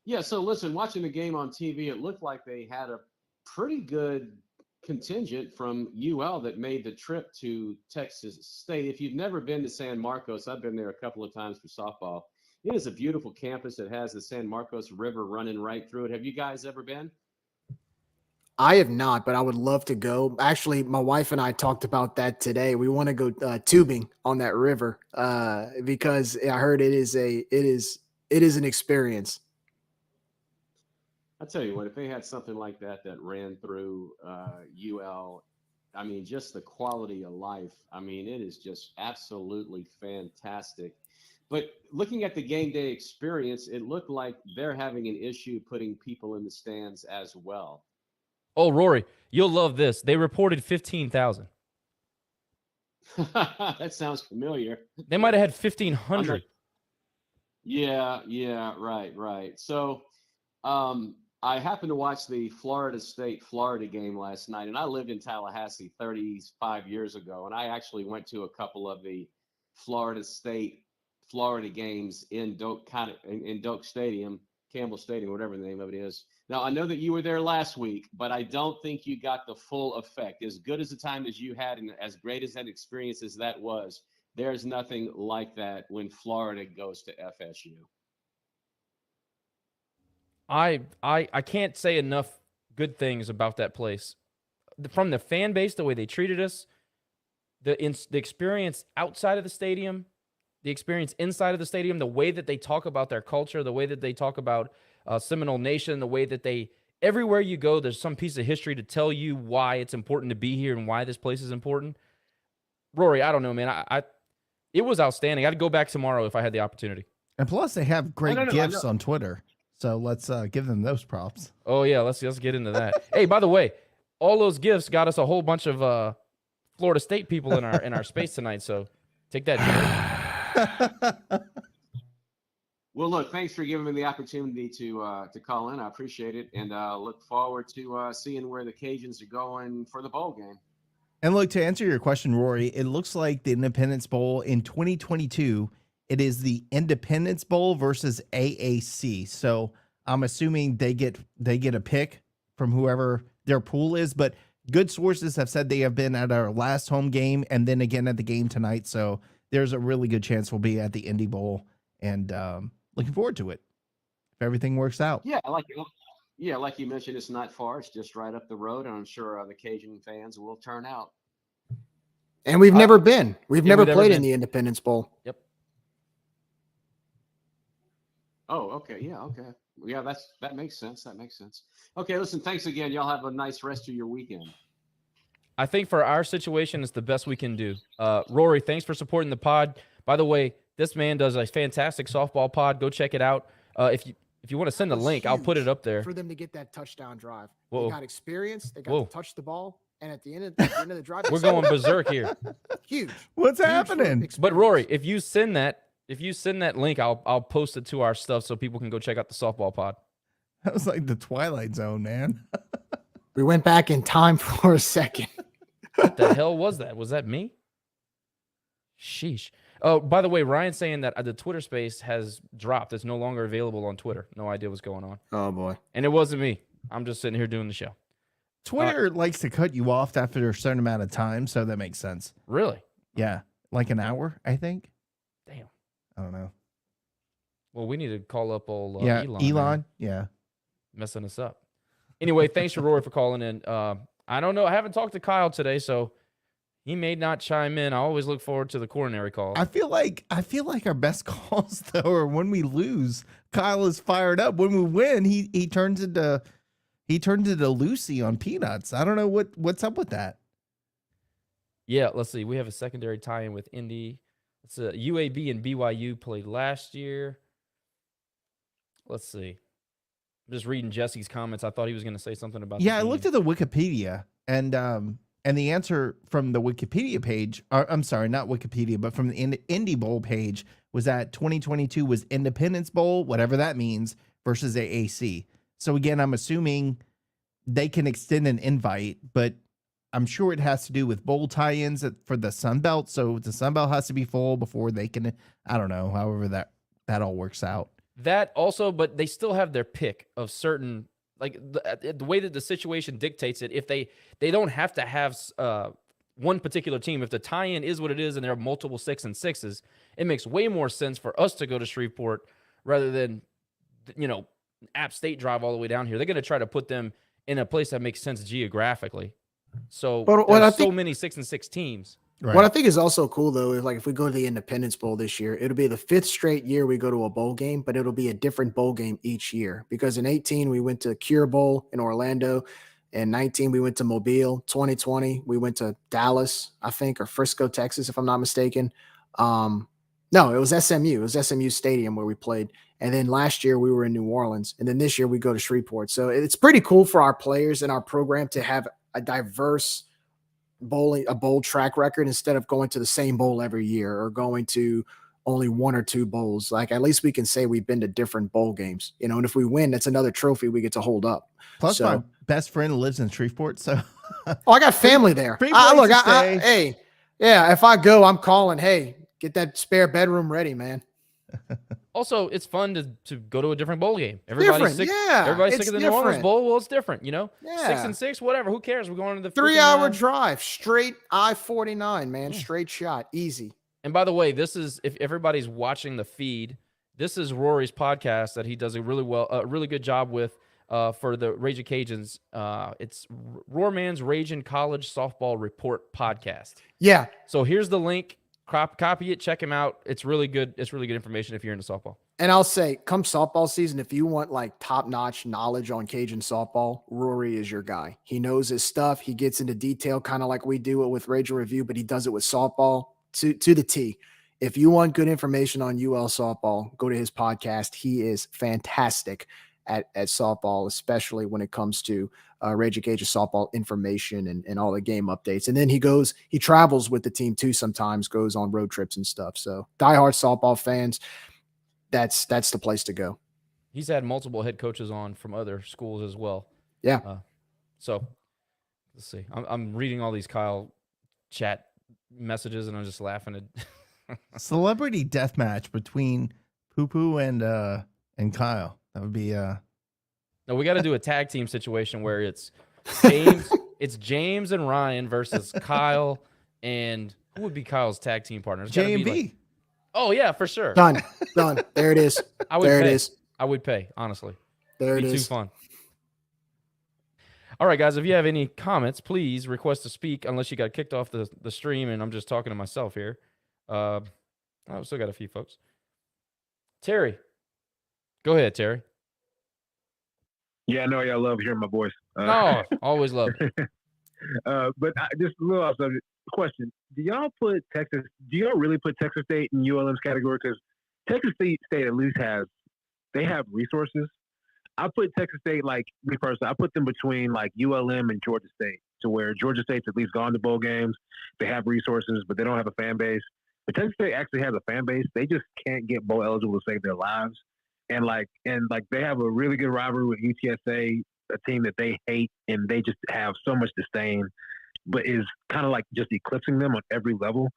S14: Yeah, so listen, watching the game on TV, it looked like they had a pretty good contingent from UL that made the trip to Texas State. If you've never been to San Marcos, I've been there a couple of times for softball. It is a beautiful campus that has the San Marcos River running right through it. Have you guys ever been?
S9: I have not, but I would love to go. Actually, my wife and I talked about that today. We want to go tubing on that river because I heard it is an experience.
S14: I tell you what, if they had something like that ran through UL, I mean, just the quality of life. I mean, it is just absolutely fantastic. But looking at the game day experience, it looked like they're having an issue putting people in the stands as well.
S7: Oh, Rory, you'll love this. They reported 15,000.
S14: That sounds familiar.
S7: They might have had 1,500.
S14: Yeah, right. So I happened to watch the Florida State-Florida game last night, and I lived in Tallahassee 35 years ago, and I actually went to a couple of the Florida State-Florida games in Doak Stadium, Campbell Stadium, whatever the name of it is. Now, I know that you were there last week, but I don't think you got the full effect. As good as the time as you had and as great as that experience as that was, there's nothing like that when Florida goes to FSU.
S7: I can't say enough good things about that place. From the fan base, the way they treated us, the experience outside of the stadium, the experience inside of the stadium, the way that they talk about their culture, the way that they talk about Seminole Nation, the way that everywhere you go, there's some piece of history to tell you why it's important to be here and why this place is important. Rory, I don't know, man. It was outstanding. I'd go back tomorrow if I had the opportunity.
S10: And plus, they have great gifts on Twitter. So let's give them those props.
S7: Oh, yeah. Let's get into that. Hey, by the way, all those gifts got us a whole bunch of Florida State people in our space tonight. So take that, Jerry.
S14: Well, look, thanks for giving me the opportunity to call in. I appreciate it, and look forward to seeing where the Cajuns are going for the bowl game.
S10: And look, to answer your question, Rory, it looks like the Independence Bowl in 2022, it is the Independence Bowl versus AAC. So I'm assuming they get a pick from whoever their pool is, but good sources have said they have been at our last home game and then again at the game tonight. So there's a really good chance we'll be at the Indy Bowl, and looking forward to it if everything works out.
S14: Yeah, like you mentioned, it's not far. It's just right up the road, and I'm sure the Cajun fans will turn out.
S9: And we've never been. We've never played in the Independence Bowl.
S7: Yep.
S14: Oh, okay. Yeah, okay. Yeah, that makes sense. Okay, listen, thanks again. Y'all have a nice rest of your weekend.
S7: I think for our situation, it's the best we can do. Rory, thanks for supporting the pod. By the way, this man does a fantastic softball pod. Go check it out. If if you want to send a link, I'll put it up there.
S9: For them to get that touchdown drive.
S7: Whoa.
S9: They got experience. They got
S7: Whoa.
S9: to touch the ball. And at the end of the drive,
S7: We're going berserk here.
S9: Huge.
S8: What's
S9: Huge
S8: happening?
S7: But Rory, if you send that link, I'll post it to our stuff so people can go check out the softball pod.
S8: That was like the Twilight Zone, man.
S9: We went back in time for a second.
S7: What the hell was that? Was that me? Sheesh. Oh, by the way, Ryan's saying that the Twitter space has dropped. It's no longer available on Twitter. No idea what's going on.
S9: Oh, boy.
S7: And it wasn't me. I'm just sitting here doing the show.
S8: Twitter likes to cut you off after a certain amount of time, so that makes sense.
S7: Really?
S8: Yeah. Like an hour, I think.
S7: Damn.
S8: I don't know.
S7: Well, we need to call up old
S8: Elon.
S7: man.
S8: Yeah.
S7: Messing us up. Anyway, thanks to Rory for calling in. I don't know. I haven't talked to Kyle today, so he may not chime in. I always look forward to the coronary call.
S8: I feel like our best calls though are when we lose. Kyle is fired up. When we win, he turns into Lucy on Peanuts. I don't know what's up with that.
S7: Yeah, let's see. We have a secondary tie-in with Indy. It's UAB and BYU played last year. Let's see. I'm just reading Jesse's comments. I thought he was going to say something about.
S8: Yeah, I looked at the Wikipedia and the answer from the Wikipedia page. I'm sorry, not Wikipedia, but from the Indy Bowl page was that 2022 was Independence Bowl, whatever that means, versus AAC. So again, I'm assuming they can extend an invite, but I'm sure it has to do with bowl tie-ins for the Sun Belt. So the Sun Belt has to be full before they can. I don't know. However that all works out.
S7: That also, but they still have their pick of certain, like the way that the situation dictates it. If they don't have to have one particular team. If the tie-in is what it is and there are multiple 6 and 6s, it makes way more sense for us to go to Shreveport rather than, App State drive all the way down here. They're going to try to put them in a place that makes sense geographically. So there's so many 6 and 6 teams.
S9: Right. What I think is also cool, though, is like if we go to the Independence Bowl this year, it'll be the 5th straight year we go to a bowl game, but it'll be a different bowl game each year. Because in 2018, we went to Cure Bowl in Orlando. In 2019, we went to Mobile. 2020, we went to Dallas, I think, or Frisco, Texas, if I'm not mistaken. No, it was SMU. It was SMU Stadium where we played. And then last year, we were in New Orleans. And then this year, we go to Shreveport. So it's pretty cool for our players and our program to have a diverse bowl track record instead of going to the same bowl every year or going to only 1 or 2 bowls. Like, at least we can say we've been to different bowl games, and if we win, that's another trophy we get to hold up.
S8: Plus, my best friend lives in Shreveport, so
S9: I got family there. Hey, if I go, I'm calling. Hey, get that spare bedroom ready, man.
S7: Also, it's fun to go to a different bowl game. Everybody's sick.
S9: Yeah,
S7: everybody's sick of the New Orleans Bowl. Well, it's different,
S9: Yeah.
S7: 6 and 6, whatever. Who cares? We're going to the
S9: 3-hour drive, straight I-49, man. Straight shot, easy.
S7: And by the way, this is, if everybody's watching the feed, this is Rory's podcast that he does a really good job with for the Raging Cajuns. It's Roarman's Raging College Softball Report podcast.
S9: Yeah.
S7: So here's the link. Copy it, check him out. It's really good. It's really good information if you're into softball.
S9: And I'll say, come softball season, if you want like top-notch knowledge on Cajun softball, Rory is your guy. He knows his stuff. He gets into detail, kind of like we do it with Rager Review, but he does it with softball to the T. If you want good information on UL softball, go to his podcast. He is fantastic at softball, especially when it comes to Raging Cajun softball information and all the game updates. And then he travels with the team too sometimes, goes on road trips and stuff. So diehard softball fans, that's the place to go.
S7: He's had multiple head coaches on from other schools as well.
S9: Yeah.
S7: So let's see. I'm reading all these Kyle chat messages and I'm just laughing at
S8: celebrity death match between Poo Poo and Kyle. That would be
S7: No, we got to do a tag team situation where it's James and Ryan versus Kyle and who would be Kyle's tag team partners?
S8: J&B.
S7: Oh yeah, for sure.
S9: Done. There it is.
S7: I would
S9: there
S7: pay.
S9: it is.
S7: I would pay, honestly.
S9: There
S7: It'd
S9: it
S7: be
S9: is.
S7: too fun. All right, guys, if you have any comments, please request to speak unless you got kicked off the stream and I'm just talking to myself here. I've still got a few folks. Terry. Go ahead, Terry.
S1: Yeah, I know y'all love hearing my voice.
S7: No, always love.
S1: But just a little off subject question: do y'all really put Texas State in ULM's category? Because Texas State at least has they have resources. I put Texas State, like me personally, I put them between like ULM and Georgia State, to where Georgia State's at least gone to bowl games. They have resources, but they don't have a fan base. But Texas State actually has a fan base. They just can't get bowl eligible to save their lives. And they have a really good rivalry with UTSA, a team that they hate, and they just have so much disdain, but is kind of like just eclipsing them on every level.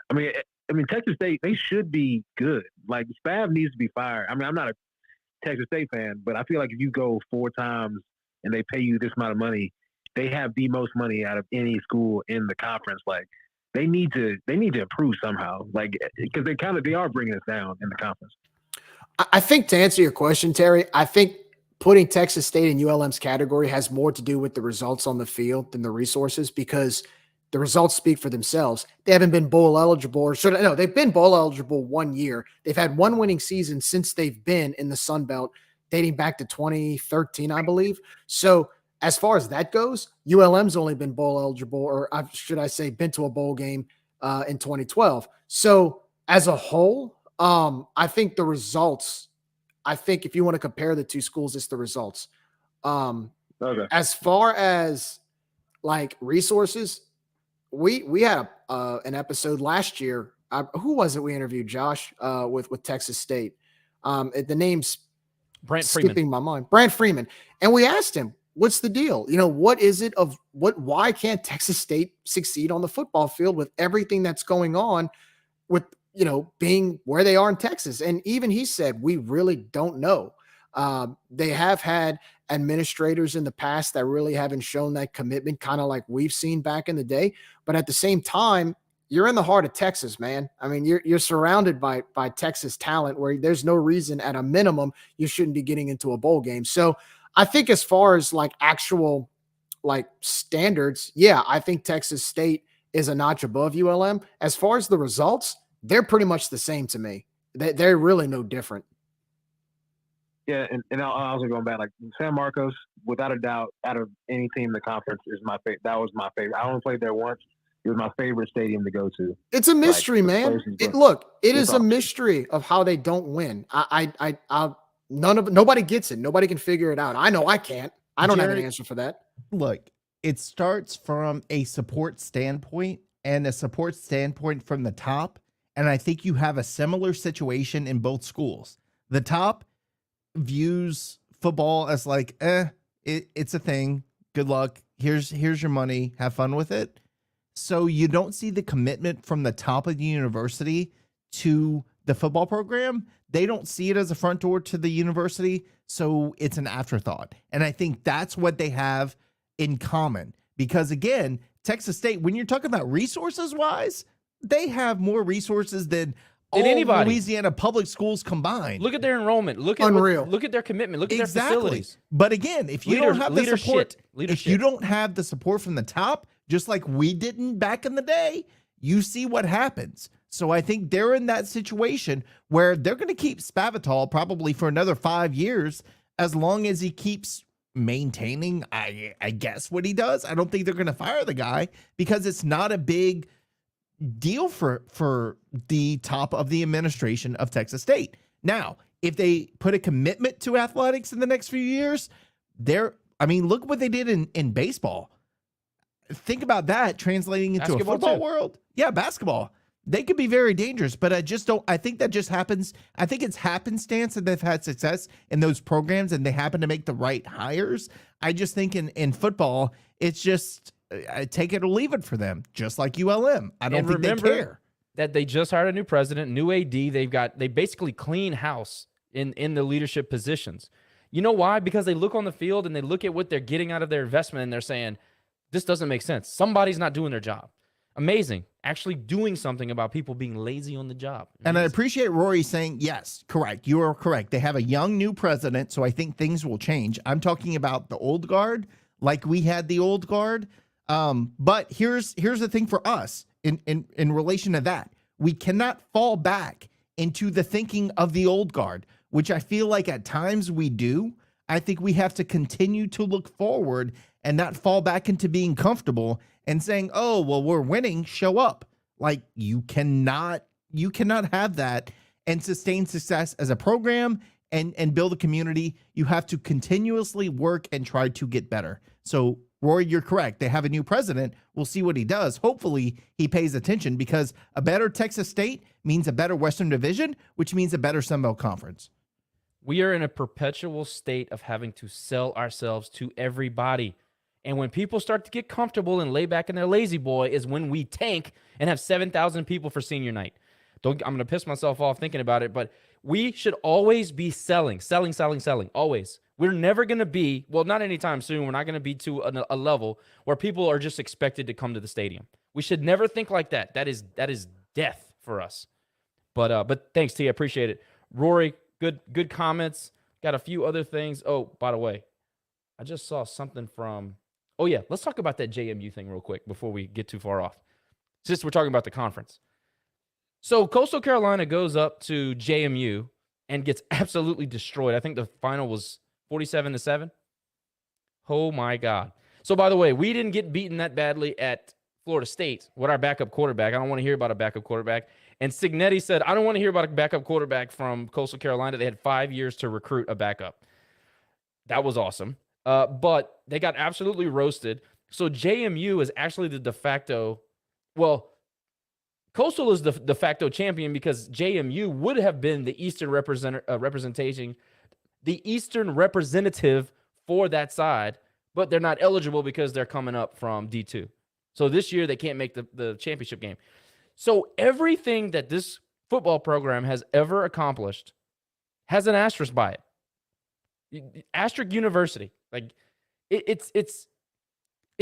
S1: I mean, Texas State, they should be good. Like, Spav needs to be fired. I mean, I'm not a Texas State fan, but I feel like if you go 4 times and they pay you this amount of money, they have the most money out of any school in the conference. Like, they need to improve somehow. Like, because they are bringing us down in the conference.
S9: I think, to answer your question, Terry, I think putting Texas State in ULM's category has more to do with the results on the field than the resources, because the results speak for themselves. They haven't been bowl eligible, they've been bowl eligible 1 year. They've had one winning season since they've been in the Sun Belt, dating back to 2013, I believe. So as far as that goes, ULM's only been bowl eligible, or should I say been to a bowl game in 2012. So as a whole, I think the results, if you want to compare the two schools, it's the results.
S1: Okay.
S9: As far as like resources, we had an episode last year. Who was it we interviewed, Josh, with Texas State? The name's
S7: Brant
S9: skipping
S7: Freeman.
S9: my mind. Brant Freeman. And we asked him, what's the deal? What is it why can't Texas State succeed on the football field with everything that's going on with, being where they are in Texas? And even he said, we really don't know. They have had administrators in the past that really haven't shown that commitment, kind of like we've seen back in the day. But at the same time, you're in the heart of Texas, man. I mean, you're surrounded by Texas talent, where there's no reason at a minimum you shouldn't be getting into a bowl game. So I think as far as like actual like standards, yeah, I think Texas State is a notch above ULM. As far as the results, they're pretty much the same to me. They're really no different.
S1: Yeah, and I'll also going back, like San Marcos, without a doubt, out of any team in the conference, is my favorite. That was my favorite. I only played there once. It was my favorite stadium to go to.
S9: It's a mystery, man. It is a mystery of how they don't win. Nobody gets it. Nobody can figure it out. I know I can't. I don't have an answer for that.
S10: Look, it starts from a support standpoint, and a support standpoint from the top. And I think you have a similar situation in both schools. The top views football as like, it's a thing. Good luck. Here's your money. Have fun with it. So you don't see the commitment from the top of the university to the football program. They don't see it as a front door to the university. So it's an afterthought. And I think that's what they have in common, because again, Texas State, when you're talking about resources wise, they have more resources than all
S7: anybody.
S10: Louisiana public schools combined.
S7: Look at their enrollment. Look at look at their commitment. Look at their facilities.
S10: But again, if you don't have the support, if you don't have the support from the top, just like we didn't back in the day, you see what happens. So I think they're in that situation where they're going to keep Spavital probably for another 5 years, as long as he keeps maintaining, I guess, what he does. I don't think they're going to fire the guy, because it's not a big deal for the top of the administration of Texas State. Now, if they put a commitment to athletics in the next few years, look what they did in baseball. Think about that translating into basketball, a football world. Yeah, basketball. They could be very dangerous, but I think that just happens. I think it's happenstance that they've had success in those programs and they happen to make the right hires. I just think in football, it's just, I take it or leave it for them, just like ULM. I don't think they care.
S7: That they just hired a new president, new AD. They basically clean house in the leadership positions. You know why? Because they look on the field and they look at what they're getting out of their investment, and they're saying, this doesn't make sense. Somebody's not doing their job. Amazing. Actually doing something about people being lazy on the job. Amazing.
S10: And I appreciate Rory saying, yes, correct. You are correct. They have a young new president, so I think things will change. I'm talking about the old guard, like we had the old guard. But here's the thing for us in relation to that. We cannot fall back into the thinking of the old guard, which I feel like at times we do. I think we have to continue to look forward and not fall back into being comfortable and saying, oh, well, we're winning, show up. Like, you cannot have that and sustain success as a program and build a community, you have to continuously work and try to get better. So, Rory, you're correct. They have a new president. We'll see what he does. Hopefully, he pays attention, because a better Texas State means a better Western Division, which means a better Sun Belt Conference.
S7: We are in a perpetual state of having to sell ourselves to everybody. And when people start to get comfortable and lay back in their lazy boy is when we tank and have 7,000 people for senior night. I'm going to piss myself off thinking about it, but we should always be selling, always. We're never going to be, well, not anytime soon, we're not going to be to a level where people are just expected to come to the stadium. We should never think like that. That is death for us. But thanks, T. I appreciate it. Rory, good comments. Got a few other things. Oh, by the way, I just saw something from, oh yeah, let's talk about that JMU thing real quick before we get too far off. Since we're talking about the conference. So Coastal Carolina goes up to JMU and gets absolutely destroyed. I think the final was 47-7. Oh my God. So by the way, we didn't get beaten that badly at Florida State with our backup quarterback. I don't want to hear about a backup quarterback. And Signetti said, I don't want to hear about a backup quarterback from Coastal Carolina. They had 5 years to recruit a backup. That was awesome. But they got absolutely roasted. So JMU is actually the de facto, well, Coastal is the de facto champion because JMU would have been the Eastern Eastern representative for that side, but they're not eligible because they're coming up from D2. So this year they can't make the championship game. So everything that this football program has ever accomplished has an asterisk by it. Asterisk University. Like it's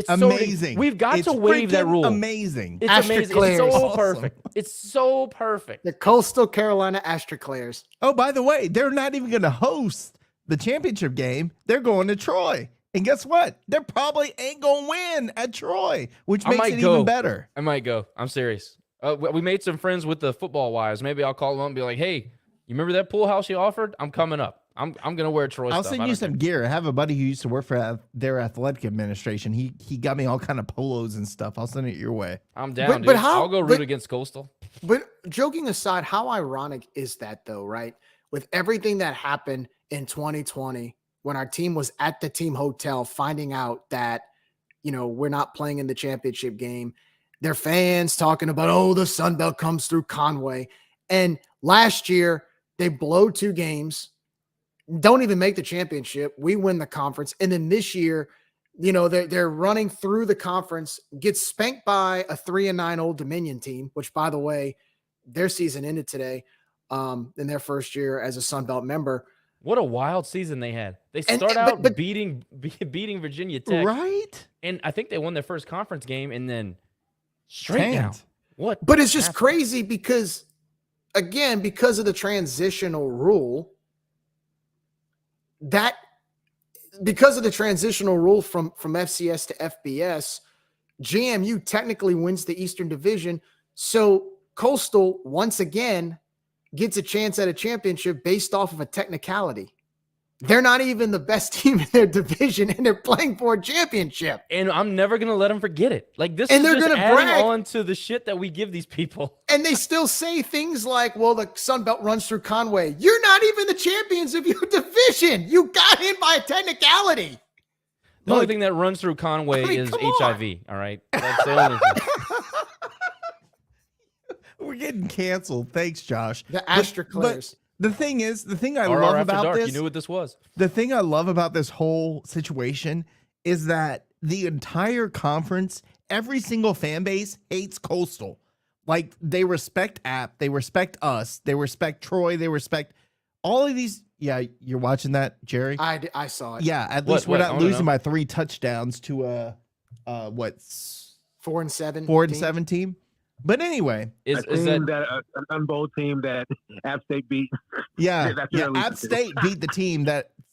S10: amazing.
S7: So, we've got to waive that rule.
S10: Amazing.
S7: It's
S9: Asterisk
S7: amazing. It's so
S10: Awesome.
S7: perfect. It's so perfect.
S9: The Coastal Carolina Astroclairs.
S10: Oh, by the way, they're not even going to host the championship game. They're going to Troy. And guess what? They probably ain't going to win at Troy, which makes it even better.
S7: I might go. I'm serious. We made some friends with the football wives. Maybe I'll call them up and be like, hey, you remember that pool house you offered? I'm coming up. I'm going to wear Troy
S10: I'll
S7: stuff.
S10: send you some gear. I have a buddy who used to work for their athletic administration. He got me all kind of polos and stuff. I'll send it your way.
S7: I'm down,
S9: But
S7: dude.
S9: how-
S7: I'll go root against Coastal.
S9: But joking aside, how ironic is that though, right? With everything that happened in 2020, when our team was at the team hotel, finding out that, we're not playing in the championship game, their fans talking about, oh, the Sun Belt comes through Conway. And last year they blow 2 games, don't even make the championship. We win the conference. And then this year, they're running through the conference, gets spanked by a 3-9 Old Dominion team, which, by the way, their season ended today in their first year as a Sun Belt member.
S7: What a wild season they had. They start out beating Virginia Tech.
S10: Right?
S7: And I think they won their first conference game and then straight down. What?
S9: But it's just crazy because, again, because of the transitional rule, because of the transitional rule from FCS to FBS, JMU technically wins the Eastern Division. So Coastal, once again, gets a chance at a championship based off of a technicality. They're not even the best team in their division, and they're playing for a championship.
S7: And I'm never going to let them forget it. Like, this
S9: And
S7: is
S9: they're
S7: just
S9: gonna
S7: adding
S9: brag.
S7: on to the shit that we give these people.
S9: And they still say things like, well, the Sun Belt runs through Conway. You're not even the champions of your division. You got in by a technicality.
S7: The only thing that runs through Conway is
S9: come
S7: HIV, all right? That's the only thing.
S10: We're getting canceled. Thanks, Josh.
S9: The Astroclairs.
S10: The thing I
S7: RR
S10: love
S7: After
S10: about
S7: Dark,
S10: this,
S7: you knew what this was.
S10: the thing I love about this whole situation is that the entire conference, every single fan base hates Coastal. Like, they respect App, they respect us, they respect Troy, they respect all of these. Yeah, you're watching that, Jerry?
S9: I saw it.
S10: Yeah, at least we're not losing by 3 touchdowns to a 4-7 team. But anyway,
S1: is that an unbold team that App State beat?
S10: Yeah,
S1: That's
S10: yeah.
S1: really-
S10: App State beat the team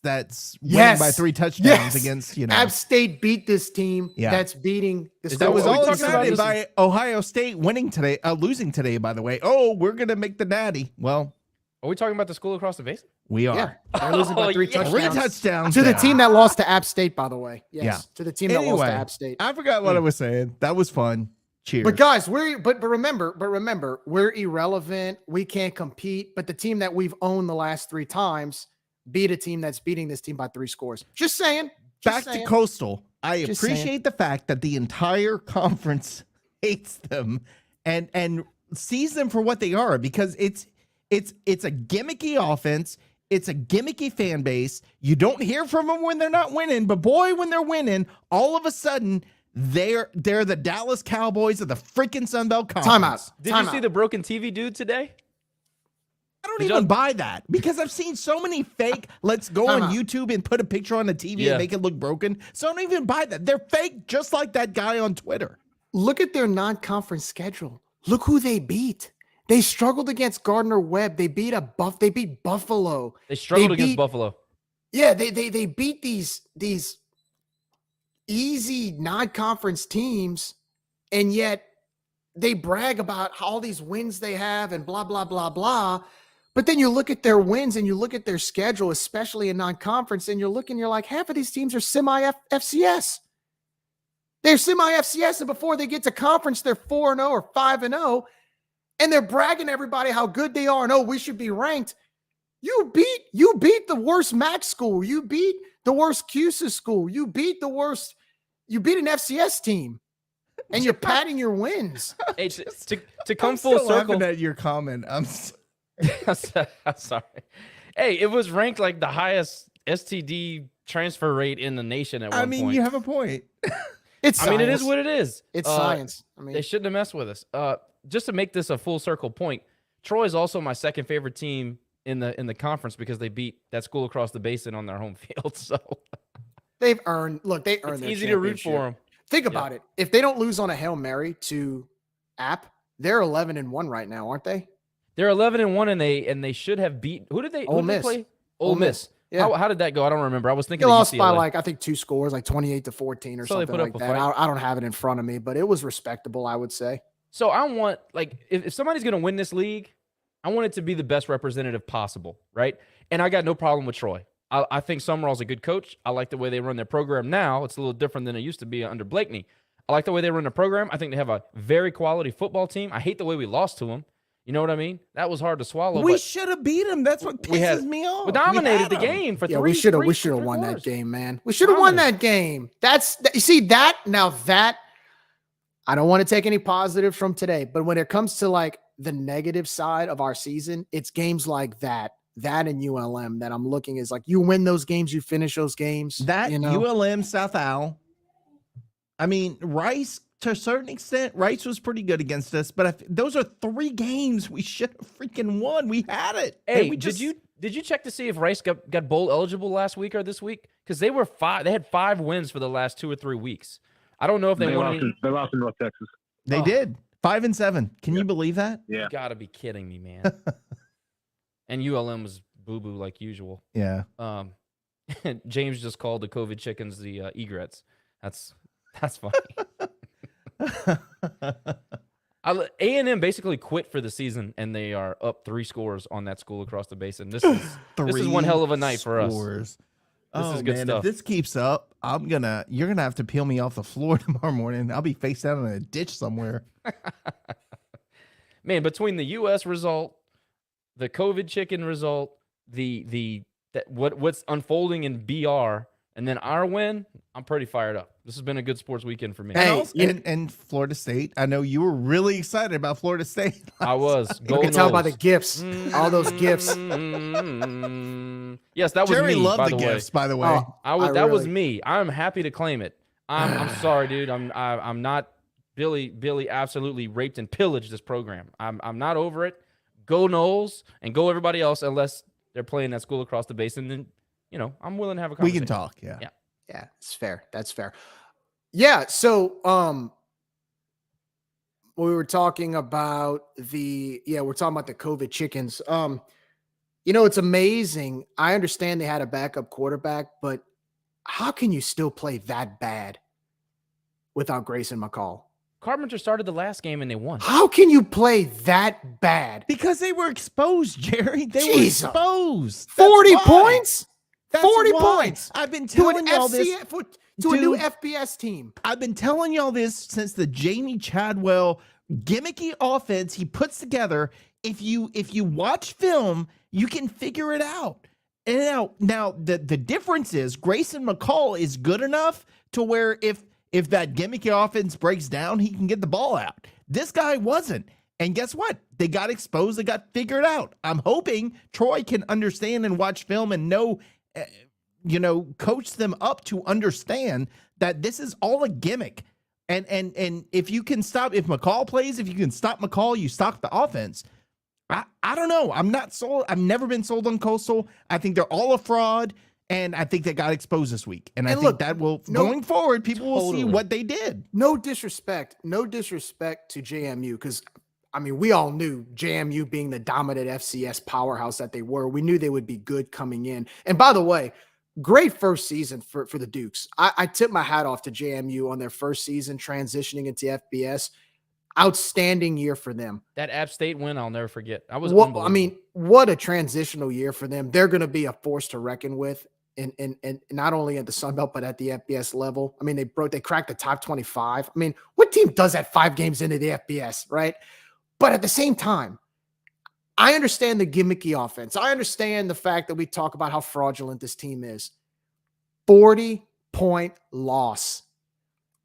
S10: that's winning by 3 touchdowns against
S9: App State beat this team
S10: Yeah.
S9: that's beating the
S10: That was all
S7: talking about
S10: decided
S7: this?
S10: by Ohio State losing today, by the way. Oh, we're going to make the natty. Well,
S7: Are we talking about the school across the basin?
S10: we are.
S9: Yeah, they're losing by 3 touchdowns.
S10: 3 touchdowns.
S9: To the
S10: down.
S9: team that lost to App State, by the way. Yes,
S10: Yeah.
S9: to the team that lost
S10: Anyway,
S9: to App State.
S10: I forgot what I was saying. That was fun. Cheers.
S9: But guys, but remember, we're irrelevant. We can't compete. But the team that we've owned the last 3 times beat a team that's beating this team by 3 scores. Just saying.
S10: Back to Coastal. I
S9: Just
S10: appreciate
S9: saying.
S10: the fact that the entire conference hates them and sees them for what they are, because it's a gimmicky offense. It's a gimmicky fan base. You don't hear from them when they're not winning, but boy, when they're winning, all of a sudden they're the Dallas Cowboys of the freaking Sun Belt Conference.
S7: Did you see the broken TV dude today?
S10: I don't even buy that, because I've seen so many fake, let's go on YouTube and put a picture on the TV and make it look broken. So I don't even buy that. They're fake, just like that guy on Twitter.
S9: Look at their non-conference schedule. Look who they beat. They struggled against Gardner-Webb. They beat Buffalo.
S7: They struggled against Buffalo.
S9: Yeah, they beat these easy non-conference teams, and yet they brag about all these wins they have and blah, blah, blah, blah. But then you look at their wins and you look at their schedule, especially in non-conference, and you're like, half of these teams are semi-FCS. They're semi-FCS, and before they get to conference, they're 4-0 or 5-0, and they're bragging to everybody how good they are and, oh, we should be ranked. You beat the worst MAC school. You beat the worst CUSA school. You beat an FCS team, and you're padding your wins.
S7: Hey, to come
S10: I'm
S7: full
S10: still
S7: circle.
S10: laughing at your comment. I'm
S7: sorry. Hey, it was ranked like the highest STD transfer rate in the nation at one point.
S10: I mean, you have a point.
S9: It's
S7: I mean, it is what it is.
S9: It's science. I mean,
S7: they shouldn't have messed with us. Just to make this a full circle point, Troy is also my second favorite team in the conference because they beat that school across the basin on their home field. So
S9: they earned
S7: it's
S9: their
S7: easy to root for them.
S9: Think about it. If they don't lose on a Hail Mary to App, they're 11-1 right now, aren't they?
S7: They're 11-1, and they should have beat. Who did they?
S9: Ole
S7: who did
S9: Miss.
S7: they play?
S9: Ole Miss. Yeah.
S7: How did that go? I don't remember. I was thinking
S9: They
S7: of
S9: lost
S7: UCLA.
S9: by like, I think 2 scores, like 28-14 or
S7: So they
S9: something
S7: put up
S9: like
S7: a
S9: that.
S7: fight.
S9: I don't have it in front of me, but it was respectable, I would say.
S7: So I want, like, if somebody's going to win this league, I want it to be the best representative possible, right? And I got no problem with Troy. I think Summerall's a good coach. I like the way they run their program now. It's a little different than it used to be under Blakeney. I like the way they run their program. I think they have a very quality football team. I hate the way we lost to them. You know what I mean? That was hard to swallow.
S10: We
S7: but
S10: should have beat them. That's what pisses me off.
S7: We dominated the game for 3
S9: we should have won that game, man. We should have won that game. You see that I don't want to take any positives from today, but when it comes to like the negative side of our season, it's games like that and ULM that I'm looking is like, you win those games, you finish those games.
S10: ULM, South Al. I mean, Rice, to a certain extent, Rice was pretty good against us, but those are 3 games we should have freaking won. We had it.
S7: Hey, did you check to see if Rice got bowl eligible last week or this week? Because they had 5 wins for the last 2 or 3 weeks. I don't know if they won.
S1: They lost in North Texas.
S10: They did 5-7. Can you believe that?
S7: Yeah, you gotta be kidding me, man. And ULM was boo boo like usual.
S10: Yeah.
S7: James just called the COVID chickens the egrets. That's funny. A&M basically quit for the season, and they are up 3 scores on that school across the basin. This is one hell of a night for us. This is good stuff.
S10: If this keeps up, you're gonna have to peel me off the floor tomorrow morning. I'll be face down in a ditch somewhere.
S7: Man, between the U.S. result, the COVID chicken result, what's unfolding in BR, and then our win, I'm pretty fired up. This has been a good sports weekend for me.
S10: Hey, and Florida State. I know you were really excited about Florida State.
S7: I was.
S9: You can tell by the gifts. All those gifts.
S7: Yes, that was
S10: Jerry
S7: me.
S10: loved the gifts, by the way.
S7: That was me. I'm happy to claim it. I'm sorry, dude. I'm not. Billy absolutely raped and pillaged this program. I'm not over it. Go Noles and go everybody else, unless they're playing that school across the basin. Then I'm willing to have a conversation.
S10: We can talk. Yeah.
S9: Yeah, it's fair. That's fair. Yeah. So, we were talking about we're talking about the COVID chickens. It's amazing. I understand they had a backup quarterback, but how can you still play that bad without Grayson McCall?
S7: Carpenter started the last game and they won.
S9: How can you play that bad?
S10: Because they were exposed, Jerry. They were
S9: Jesus.
S10: exposed.
S9: 40 points?
S10: That's
S9: 40
S10: why.
S9: points.
S10: I've been telling y'all this.
S9: To a new FBS team.
S10: I've been telling y'all this since the Jamie Chadwell gimmicky offense he puts together. If you watch film, you can figure it out. And now the difference is Grayson McCall is good enough to where if that gimmicky offense breaks down, he can get the ball out. This guy wasn't. And guess what? They got exposed. They got figured out. I'm hoping Troy can understand and watch film and know, coach them up to understand that this is all a gimmick. And if you can stop, if McCall plays, if you can stop McCall, you stop the offense. I don't know. I'm not sold. I've never been sold on Coastal. I think they're all a fraud, and I think they got exposed this week. And I think that will, going forward, people will see what they did.
S9: No disrespect to JMU, because, I mean, we all knew JMU being the dominant FCS powerhouse that they were. We knew they would be good coming in. And by the way, great first season for the Dukes. I tip my hat off to JMU on their first season transitioning into FBS. Outstanding year for them.
S7: That App State win, I'll never forget. I was
S9: I mean, what a transitional year for them. They're going to be a force to reckon with, and not only at the Sun Belt but at the FBS level. I mean, they cracked the top 25. I mean, what team does that 5 games into the FBS, right? But at the same time, I understand the gimmicky offense. I understand the fact that we talk about how fraudulent this team is. 40-point loss.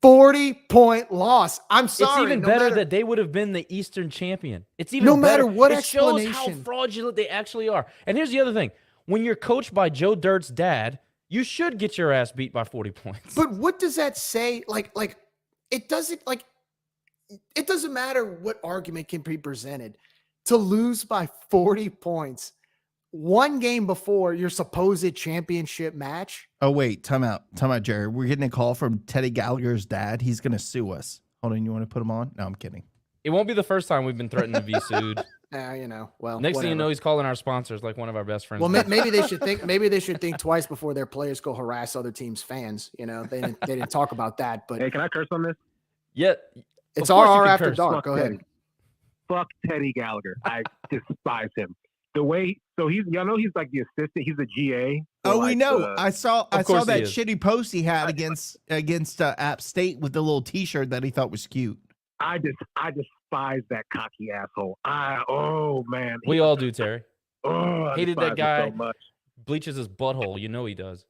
S9: 40-point loss. I'm sorry.
S7: It's even better that they would have been the Eastern champion. It's even
S9: no
S7: better.
S9: matter what
S7: it
S9: explanation.
S7: shows how fraudulent they actually are. And here's the other thing. When you're coached by Joe Dirt's dad, you should get your ass beat by 40 points.
S9: But what does that say? Like it doesn't matter what argument can be presented. To lose by 40 points one game before your supposed championship match.
S10: Oh, wait. Time out, Jerry. We're getting a call from Teddy Gallagher's dad. He's going to sue us. Hold on. You want to put him on? No, I'm kidding.
S7: It won't be the first time we've been threatened to be sued.
S9: Well,
S7: next thing you know, he's calling our sponsors like one of our best friends.
S9: Well, maybe they should think. Maybe they should think twice before their players go harass other teams' fans. They didn't talk about that. But
S1: hey, can I curse on this?
S7: Yeah,
S9: it's RR After Dark. Go ahead.
S1: Fuck Teddy Gallagher. I despise him. The way, so he's like the assistant. He's the GA.
S10: Oh, we know. I saw that shitty post he had against App State with the little T-shirt that he thought was cute.
S1: I despise that cocky asshole. Oh man,
S7: we all do, Terry.
S1: Oh,
S7: hated that guy.
S1: So much.
S7: Bleaches his butthole. You know he does.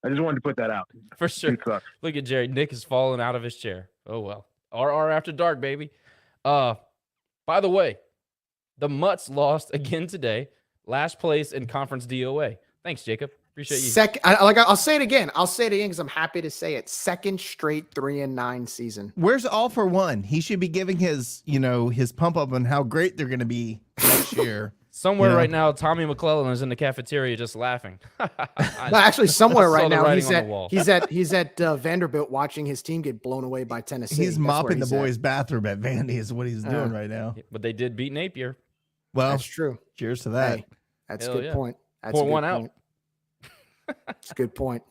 S1: I just wanted to put that out
S7: for sure. Look at Jerry. Nick is falling out of his chair. Oh well. RR After Dark, baby. By the way, the Mutts lost again today. Last place in conference DOA. Thanks, Jacob. Appreciate you.
S9: I'll say it again. Because I'm happy to say it. Second straight 3-9 season.
S10: Where's All for One? He should be giving his pump up on how great they're going to be next year.
S7: Somewhere right now, Tommy McClellan is in the cafeteria just laughing.
S9: No, actually, somewhere right now he's at Vanderbilt watching his team get blown away by Tennessee.
S10: He's mopping the boys' bathroom at Vandy is what he's doing right now.
S7: But they did beat Napier.
S10: Well,
S9: that's true.
S10: Cheers to that.
S9: Hey, that's a good point. That's
S7: Pour one out.
S9: It's a good point.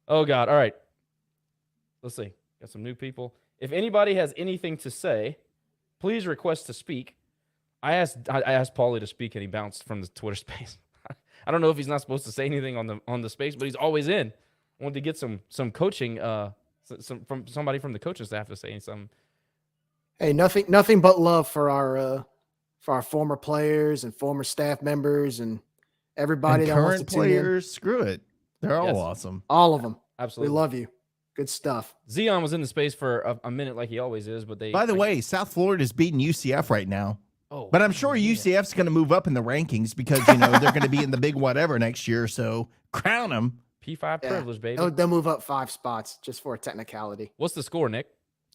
S7: Oh God! All right. Let's see. Got some new people. If anybody has anything to say, please request to speak. I asked Paulie to speak, and he bounced from the Twitter space. I don't know if he's not supposed to say anything on the space, but he's always in. I wanted to get some coaching, from somebody from the coaching staff to say something.
S9: Hey, nothing but love for our former players and former staff members and everybody that wants to tune in.
S10: Current players, screw it. They're all awesome.
S9: All of them.
S7: Absolutely.
S9: We love you. Good stuff.
S7: Zion was in the space for a minute like he always is, but
S10: By the way, South Florida is beating UCF right now.
S7: Oh,
S10: but I'm sure UCF's going to move up in the rankings because, they're going to be in the big whatever next year. So crown them.
S7: P5 privilege, baby.
S9: They'll move up 5 spots just for a technicality.
S7: What's the score, Nick?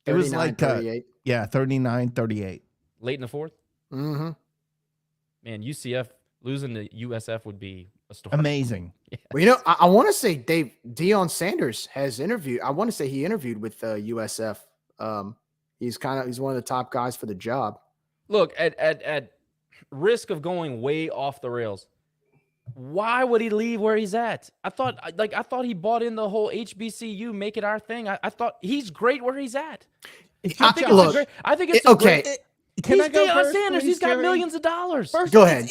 S10: It was like
S9: 38.
S10: 39-38.
S7: Late in the fourth?
S9: Mm-hmm.
S7: Man, UCF losing to USF would be a story.
S10: Amazing.
S9: Yeah. Well, I want to say Deion Sanders has interviewed. I want to say he interviewed with USF. He's one of the top guys for the job.
S7: Look, at risk of going way off the rails, why would he leave where he's at? I thought he bought in the whole HBCU, make it our thing. I thought he's great where he's at. I think it's
S9: okay.
S10: Can I go
S7: Deion
S10: first,
S7: Sanders.
S10: please,
S7: He's got
S10: Jerry?
S7: millions of dollars.
S10: First,
S9: go ahead.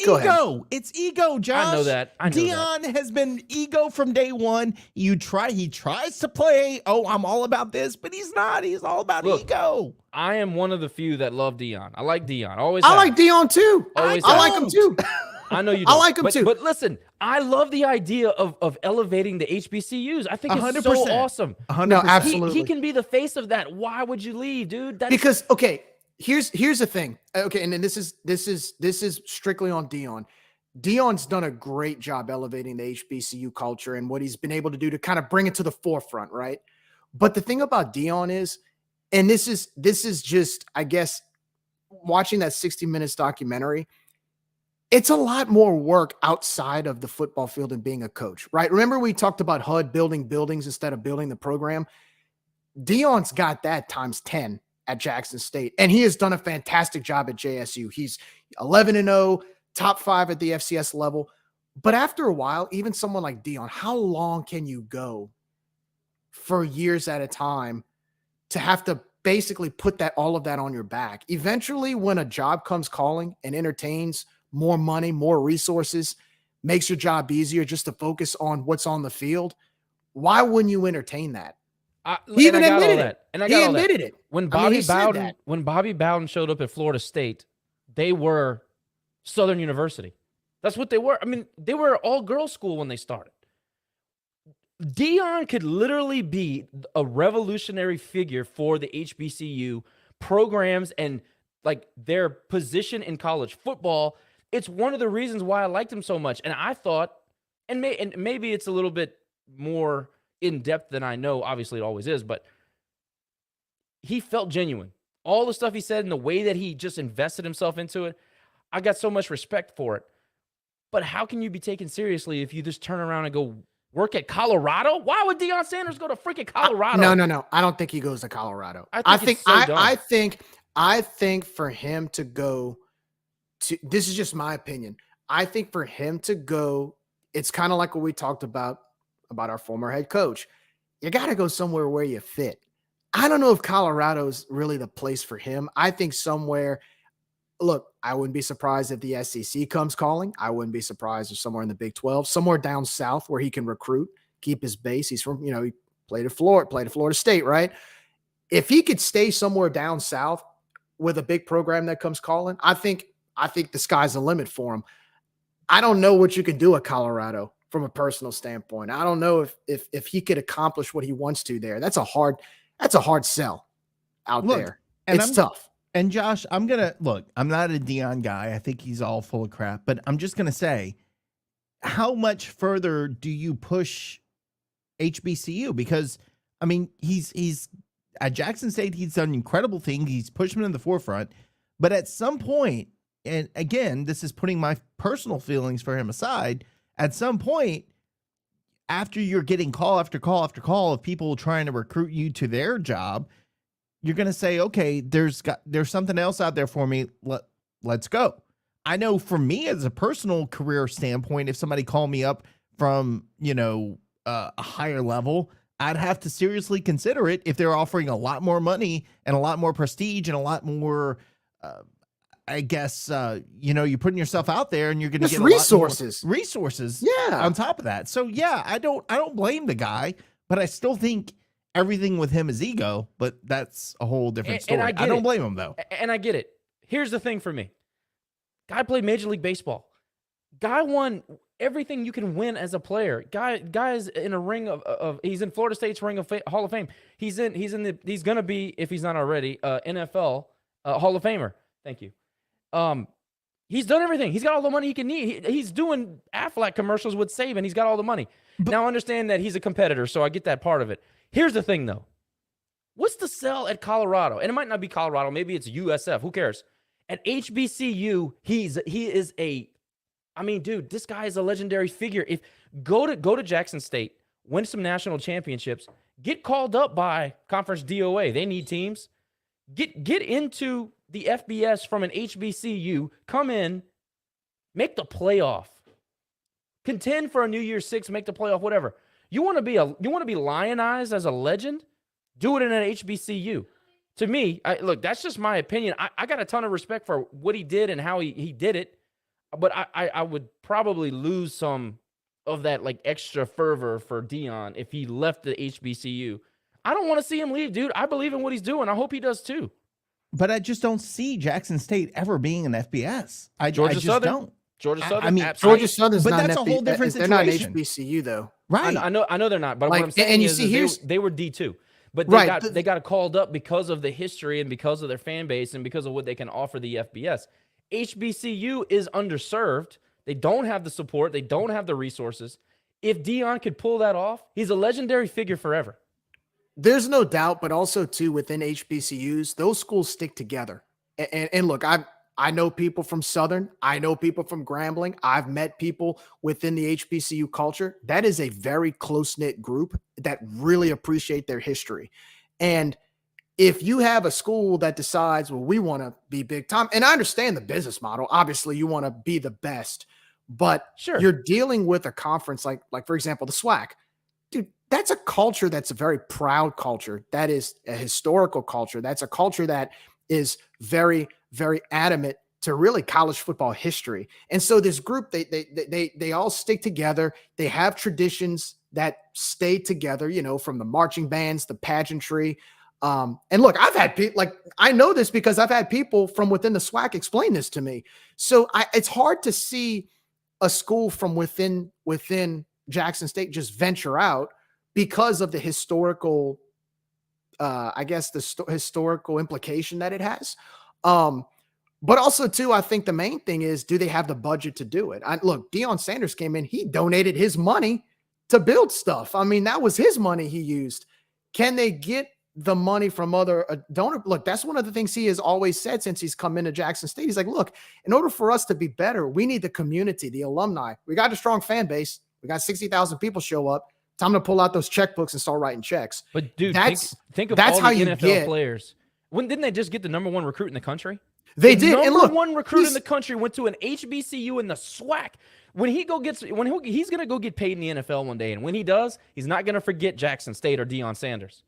S10: It's ego, Josh.
S7: I know that.
S10: Deion has been ego from day one. He tries to play, I'm all about this, but he's not. He's all about ego.
S7: I am one of the few that love Deion. I like Deion.
S9: I like Deion too.
S7: Always
S9: I like him too.
S7: I know you don't.
S9: I like him too.
S7: But listen, I love the idea of elevating the HBCUs. I think it's
S8: 100%.
S7: so awesome.
S8: 100%.
S9: No, absolutely.
S7: He can be the face of that. Why would you leave, dude?
S9: Because okay, here's the thing. Okay, and then this is strictly on Dion. Dion's done a great job elevating the HBCU culture and what he's been able to do to kind of bring it to the forefront, right? But the thing about Dion is, and this is just, I guess, watching that 60 Minutes documentary, it's a lot more work outside of the football field and being a coach, right? Remember we talked about HUD building buildings instead of building the program? Dion's got that times 10 at Jackson State, and he has done a fantastic job at JSU. He's 11-0, top 5 at the FCS level. But after a while, even someone like Dion, how long can you go for years at a time to have to basically put all of that on your back? Eventually, when a job comes calling and entertains more money, more resources, makes your job easier just to focus on what's on the field, why wouldn't you entertain that? He even admitted it.
S7: And I
S9: he
S7: got
S9: admitted it.
S7: When Bobby Bowden showed up at Florida State, they were Southern University. That's what they were. I mean, they were all girls school when they started. Dion could literally be a revolutionary figure for the HBCU programs and like their position in college football. It's one of the reasons why I liked him so much. And I thought, and maybe it's a little bit more in depth than I know. Obviously, it always is, but he felt genuine. All the stuff he said and the way that he just invested himself into it, I got so much respect for it. But how can you be taken seriously if you just turn around and go work at Colorado? Why would Deion Sanders go to freaking Colorado?
S9: No. I don't think he goes to Colorado.
S7: I
S9: think for him to go to, this is just my opinion. I think for him to go, it's kind of like what we talked about our former head coach. You got to go somewhere where you fit. I don't know if Colorado is really the place for him. I think somewhere, look, I wouldn't be surprised if the SEC comes calling. I wouldn't be surprised if somewhere in the Big 12, somewhere down south where he can recruit, keep his base. He's from, he played at Florida State, right? If he could stay somewhere down south with a big program that comes calling, I think the sky's the limit for him. I don't know what you can do at Colorado from a personal standpoint. I don't know if he could accomplish what he wants to there. That's a hard sell out there.
S8: And
S9: it's tough.
S8: And Josh, I'm not a Dion guy. I think he's all full of crap, but I'm just going to say, how much further do you push HBCU? Because I mean, he's at Jackson State, he's done incredible things. He's pushed them in the forefront, but at some point, and again, this is putting my personal feelings for him aside, at some point, after you're getting call after call after call of people trying to recruit you to their job, you're going to say, okay, there's something else out there for me. Let's go. I know for me as a personal career standpoint, if somebody called me up from, a higher level, I'd have to seriously consider it if they're offering a lot more money and a lot more prestige and a lot more, I guess, you're putting yourself out there and you're going to get resources.
S9: Yeah.
S8: On top of that. So yeah, I don't blame the guy, but I still think everything with him is ego, but that's a whole different story. I don't blame him though.
S7: And I get it. Here's the thing for me. Guy played Major League Baseball. Guy won everything you can win as a player. Guy is in a ring of he's in Florida State's ring of Hall of Fame. He's gonna be, if he's not already, NFL Hall of Famer. Thank you. He's done everything. He's got all the money he can need. He's doing Aflac commercials with Saban. He's got all the money. Now I understand that he's a competitor, so I get that part of it. Here's the thing, though. What's the sell at Colorado? And it might not be Colorado. Maybe it's USF. Who cares? At HBCU, dude, this guy is a legendary figure. If go to Jackson State, win some national championships, get called up by Conference DOA. They need teams. Get into the FBS from an HBCU, come in, make the playoff, contend for a New Year's Six, make the playoff, whatever. You want to be lionized as a legend? Do it in an HBCU. To me, look, that's just my opinion. I got a ton of respect for what he did and how he did it, but I would probably lose some of that like extra fervor for Dion if he left the HBCU. I don't want to see him leave, dude. I believe in what he's doing. I hope he does too.
S8: But I just don't see Jackson State ever being an FBS. I
S7: Georgia
S8: just
S7: Southern?
S8: don't.
S7: Georgia Southern.
S8: I mean,
S7: absolutely.
S8: Georgia Southern's
S9: but
S8: not
S9: that's a whole different
S8: They're not an
S9: situation.
S8: HBCU though,
S9: Right?
S7: I know they're not. But
S8: Like,
S7: what I'm saying
S8: and you
S7: is,
S8: see, here's
S7: they were D2, but they got called up because of the history and because of their fan base and because of what they can offer the FBS. HBCU is underserved. They don't have the support. They don't have the resources. If Deion could pull that off, he's a legendary figure forever.
S9: There's no doubt, but also too within HBCUs, those schools stick together. And look, I know people from Southern. I know people from Grambling. I've met people within the HBCU culture. That is a very close-knit group that really appreciate their history. And if you have a school that decides, well, we want to be big time, and I understand the business model. Obviously, you want to be the best, but
S7: Sure,
S9: you're dealing with a conference like for example, the SWAC. Dude, that's a culture that's a very proud culture. That is a historical culture. That's a culture that is very, very adamant to really college football history. And so this group, they all stick together. They have traditions that stay together, you know, from the marching bands, the pageantry. And look, I've had people I know this because I've had people from within the SWAC explain this to me. So it's hard to see a school from within Jackson State just venture out because of the historical, historical implication that it has. But also too, I think the main thing is, do they have the budget to do it? Look, Deion Sanders came in, he donated his money to build stuff. I mean, that was his money he used. Can they get the money from other donor? Look, that's one of the things he has always said since he's come into Jackson State. He's like, look, in order for us to be better, we need the community, the alumni. We got a strong fan base. We got 60,000 people show up. Time to pull out those checkbooks and start writing checks.
S7: but dude, think of
S9: that's
S7: all
S9: how
S7: the
S9: you
S7: NFL
S9: get
S7: players. Didn't they just get the #1 recruit in the country?
S9: They
S7: The
S9: did. And
S7: number
S9: look,
S7: one recruit in the country went to an HBCU in the SWAC. He's going to go get paid in the NFL one day, and when he does, he's not going to forget Jackson State or Deion Sanders.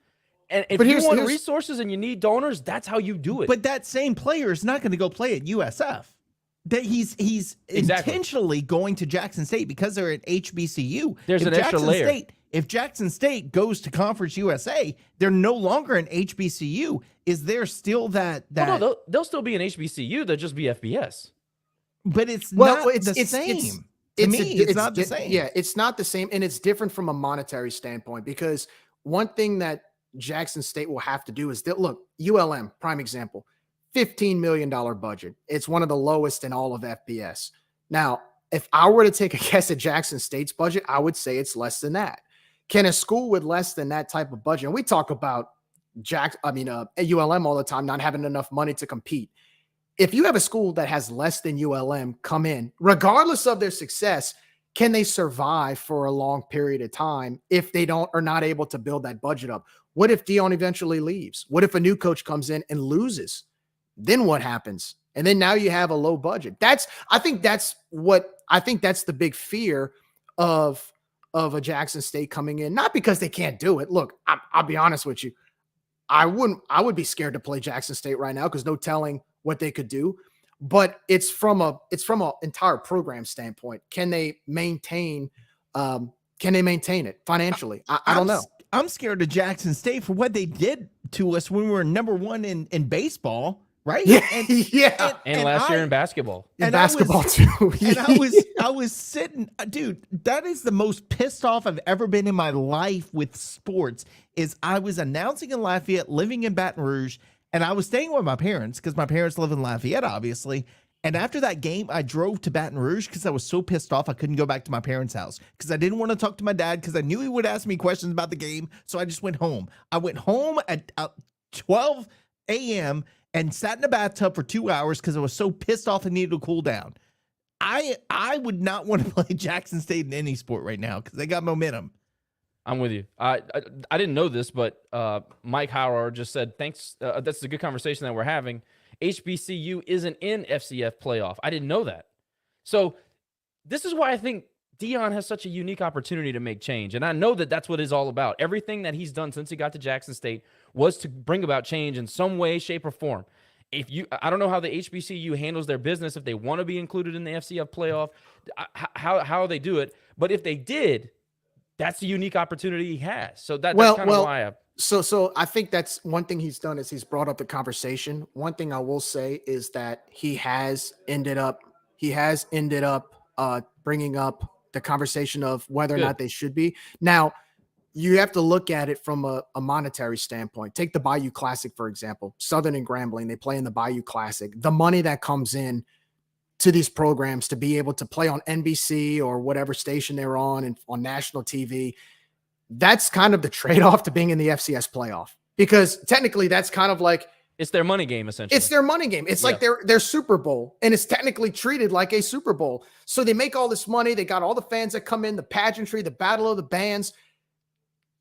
S7: And if you want resources and you need donors, that's how you do it.
S10: But that same player is not going to go play at USF. That he's
S7: Exactly.
S10: intentionally going to Jackson State because they're at HBCU.
S7: There's an extra layer.
S10: If Jackson State goes to Conference USA, they're no longer an HBCU. Is there still that?
S7: Well, no, they'll still be an HBCU. They'll just be FBS.
S10: But it's not the same.
S9: It's
S10: not the same.
S9: Yeah, it's not the same. And it's different from a monetary standpoint, because one thing that Jackson State will have to do is that, look, ULM, prime example, $15 million budget. It's one of the lowest in all of FBS. Now, if I were to take a guess at Jackson State's budget, I would say it's less than that. Can a school with less than that type of budget, and we talk about ULM all the time, not having enough money to compete. If you have a school that has less than ULM come in, regardless of their success, can they survive for a long period of time if they are not able to build that budget up? What if Deion eventually leaves? What if a new coach comes in and loses? Then what happens? And then now you have a low budget. I think that's the big fear of a Jackson State coming in, not because they can't do it. Look, I'll be honest with you. I would be scared to play Jackson State right now because no telling what they could do. But it's from an entire program standpoint. Can they maintain it financially? I don't know.
S10: I'm scared of Jackson State for what they did to us when we were #1 in baseball, right?
S9: Yeah,
S7: And last year in basketball.
S9: In basketball too.
S10: And I was sitting, dude, that is the most pissed off I've ever been in my life with sports. Is I was announcing in Lafayette, living in Baton Rouge, and I was staying with my parents because my parents live in Lafayette, obviously. And after that game, I drove to Baton Rouge because I was so pissed off I couldn't go back to my parents' house because I didn't want to talk to my dad because I knew he would ask me questions about the game. So I just went home. I went home at 12 a.m. and sat in a bathtub for 2 hours because I was so pissed off and needed to cool down. I would not want to play Jackson State in any sport right now because they got momentum.
S7: I'm with you. I didn't know this, but Mike Howard just said, thanks. That's a good conversation that we're having. HBCU isn't in FCF playoff. I didn't know that. So this is why I think Deion has such a unique opportunity to make change. And I know that that's what it's all about. Everything that he's done since he got to Jackson State was to bring about change in some way, shape, or form. I don't know how the HBCU handles their business, if they want to be included in the FCF playoff, how they do it. But if they did, that's the unique opportunity he has. So that's kind of why
S9: So I think that's one thing he's done is he's brought up the conversation. One thing I will say is that he has ended up he has ended up bringing up the conversation of whether or
S7: Good.
S9: not they should be. Now, you have to look at it from a monetary standpoint. Take the Bayou Classic, for example. Southern and Grambling, they play in the Bayou Classic. The money that comes in to these programs to be able to play on NBC or whatever station they're on and on national TV, that's kind of the trade-off to being in the FCS playoff. Because technically that's kind of like,
S7: it's their money game, essentially.
S9: it's their money game. It's like their Super Bowl, and it's technically treated like a Super Bowl. So they make all this money. They got all the fans that come in, the pageantry, the battle of the bands.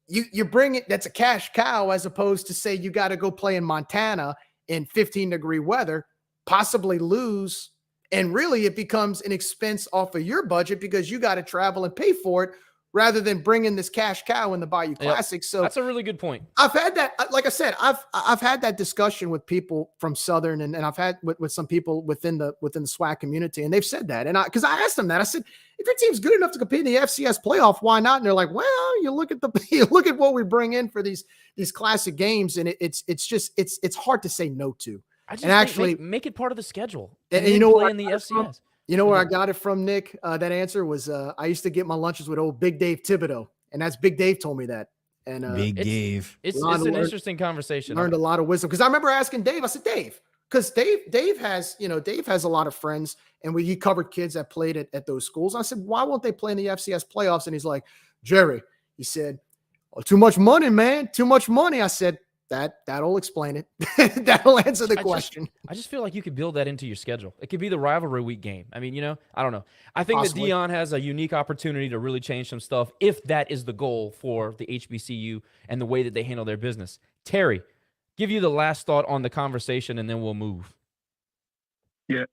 S9: You bring it, that's a cash cow, as opposed to say you got to go play in Montana in 15-degree weather, possibly lose, and really it becomes an expense off of your budget because you got to travel and pay for it rather than bringing this cash cow in the Bayou Classic. So
S7: that's a really good point.
S9: I've had that, like I said, I've had that discussion with people from Southern, and I've had with some people within the SWAC community, and they've said that. And because I asked them that, I said, if your team's good enough to compete in the FCS playoff, why not? And they're like, well, you look at what we bring in for these classic games, and it's hard to say no to.
S7: I just
S9: and actually
S7: make it part of the schedule.
S9: And
S7: you
S9: know
S7: play
S9: what
S7: in the FCS.
S9: You know where I got it from, Nick? That answer was I used to get my lunches with old Big Dave Thibodeau, and that's Big Dave told me that. And
S10: Big Dave,
S7: it's an interesting conversation.
S9: Learned a lot of wisdom because I remember asking Dave. I said, Dave, because Dave has a lot of friends, and he covered kids that played at those schools. I said, why won't they play in the FCS playoffs? And he's like, Jerry, he said, oh, too much money, man, too much money. I said, that'll explain it. That'll answer the question.
S7: I just feel like you could build that into your schedule. It could be the rivalry week game. I mean, I don't know. I think that Deion has a unique opportunity to really change some stuff if that is the goal for the HBCU and the way that they handle their business. Terry, give you the last thought on the conversation, and then we'll move.
S1: Yeah.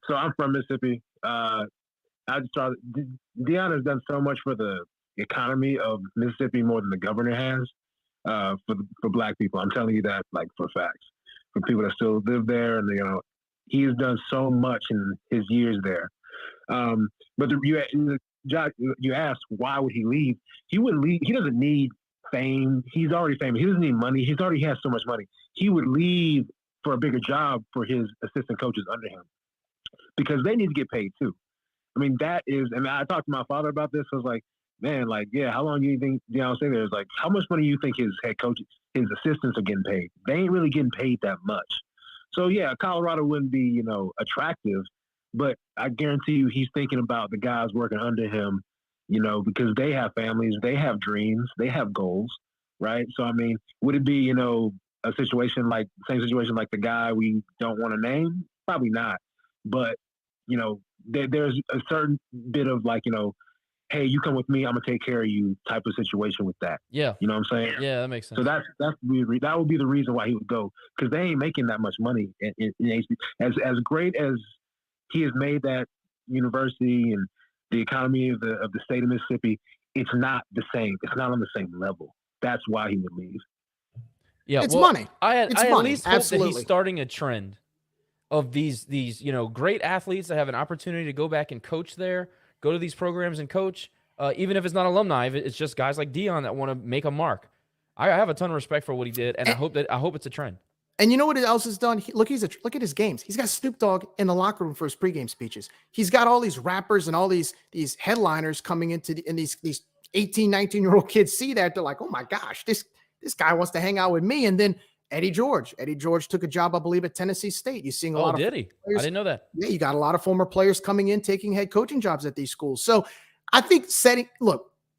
S1: So I'm from Mississippi. I just thought Deion has done so much for the economy of Mississippi more than the governor has. For Black people, I'm telling you that like for facts. For people that still live there, and he has done so much in his years there. But you asked why would he leave? He wouldn't leave. He doesn't need fame. He's already famous. He doesn't need money. He already has so much money. He would leave for a bigger job for his assistant coaches under him because they need to get paid too. I mean, that is. And I talked to my father about this. I was like, man, like, yeah, how long do you think Deion stay there? It's like, how much money do you think his head coaches, his assistants are getting paid? They ain't really getting paid that much. So, yeah, Colorado wouldn't be, attractive, but I guarantee you he's thinking about the guys working under him, because they have families, they have dreams, they have goals, right? So, I mean, would it be, a situation like, same situation like the guy we don't want to name? Probably not. But, there's a certain bit of like, hey, you come with me, I'm gonna take care of you type of situation with that.
S7: Yeah.
S1: You know what I'm saying?
S7: Yeah, that makes sense.
S1: So that would be the reason why he would go, because they ain't making that much money in HB. As great as he has made that university and the economy of the state of Mississippi, it's not the same. It's not on the same level. That's why he would leave.
S9: Yeah, it's money.
S7: I at least hope that he's
S9: Absolutely.
S7: starting a trend of these great athletes that have an opportunity to go back and coach there. Go to these programs and coach, even if it's not alumni. If it's just guys like Deion that want to make a mark. I have a ton of respect for what he did, and I hope it's a trend.
S9: And you know what else is done? Look at his games. He's got Snoop Dogg in the locker room for his pregame speeches. He's got all these rappers and all these headliners coming into these 18, 19-year-old kids see that. They're like, oh my gosh, this guy wants to hang out with me. And then Eddie George took a job, I believe, at Tennessee State. You're seeing a lot of
S7: did he?
S9: players.
S7: I didn't know that.
S9: Yeah, you got a lot of former players coming in, taking head coaching jobs at these schools. So I think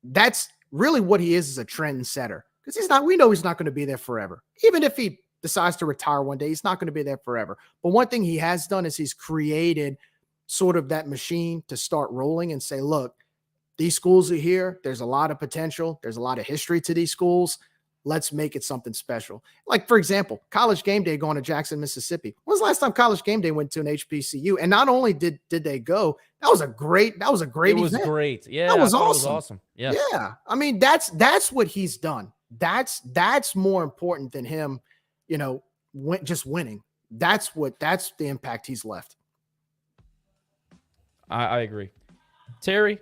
S9: that's really what he is a trend setter. Because we know he's not going to be there forever. Even if he decides to retire one day, he's not going to be there forever. But one thing he has done is he's created sort of that machine to start rolling and say, look, these schools are here. There's a lot of potential. There's a lot of history to these schools. Let's make it something special. Like, for example, College Game Day going to Jackson, Mississippi. When was the last time College Game Day went to an HBCU? And not only did they go, that was a great event.
S7: It was great. Yeah,
S9: that was
S7: awesome.
S9: awesome.
S7: It was awesome. Yeah.
S9: Yeah. I mean, that's what he's done. That's more important than him, just winning. That's the impact he's left.
S7: I agree. Terry,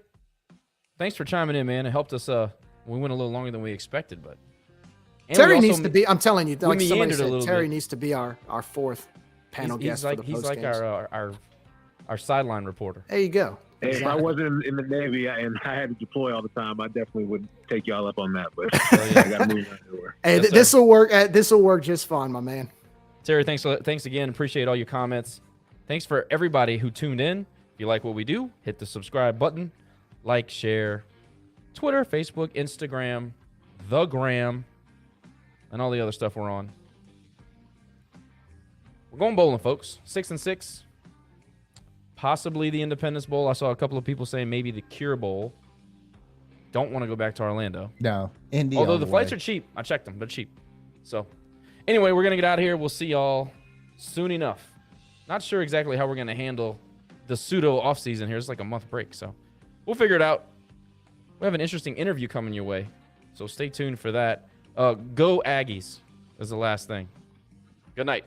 S7: thanks for chiming in, man. It helped us. We went a little longer than we expected, but
S9: Terry needs to be. I'm telling you, like somebody said, Terry
S7: bit.
S9: needs to be our fourth panel guest for the postgames.
S7: He's like our our sideline reporter.
S9: There you go.
S1: Hey,
S9: Exactly.
S1: if I wasn't in the Navy and I had to deploy all the time, I definitely would take y'all up on that. But I got to move around everywhere.
S9: Hey,
S7: Yes,
S9: this will work. This will work just fine, my man.
S7: Terry, thanks again. Appreciate all your comments. Thanks for everybody who tuned in. If you like what we do, hit the subscribe button, like, share, Twitter, Facebook, Instagram, the Gram, and all the other stuff we're on. We're going bowling, folks. 6-6. Possibly the Independence Bowl. I saw a couple of people saying maybe the Cure Bowl. Don't want to go back to Orlando.
S10: No, Indy.
S7: Although the flights are cheap. I checked them. They're cheap. So, anyway, we're going to get out of here. We'll see y'all soon enough. Not sure exactly how we're going to handle the pseudo offseason here. It's like a month break. So, we'll figure it out. We have an interesting interview coming your way. So, stay tuned for that. Go Aggies is the last thing. Good night.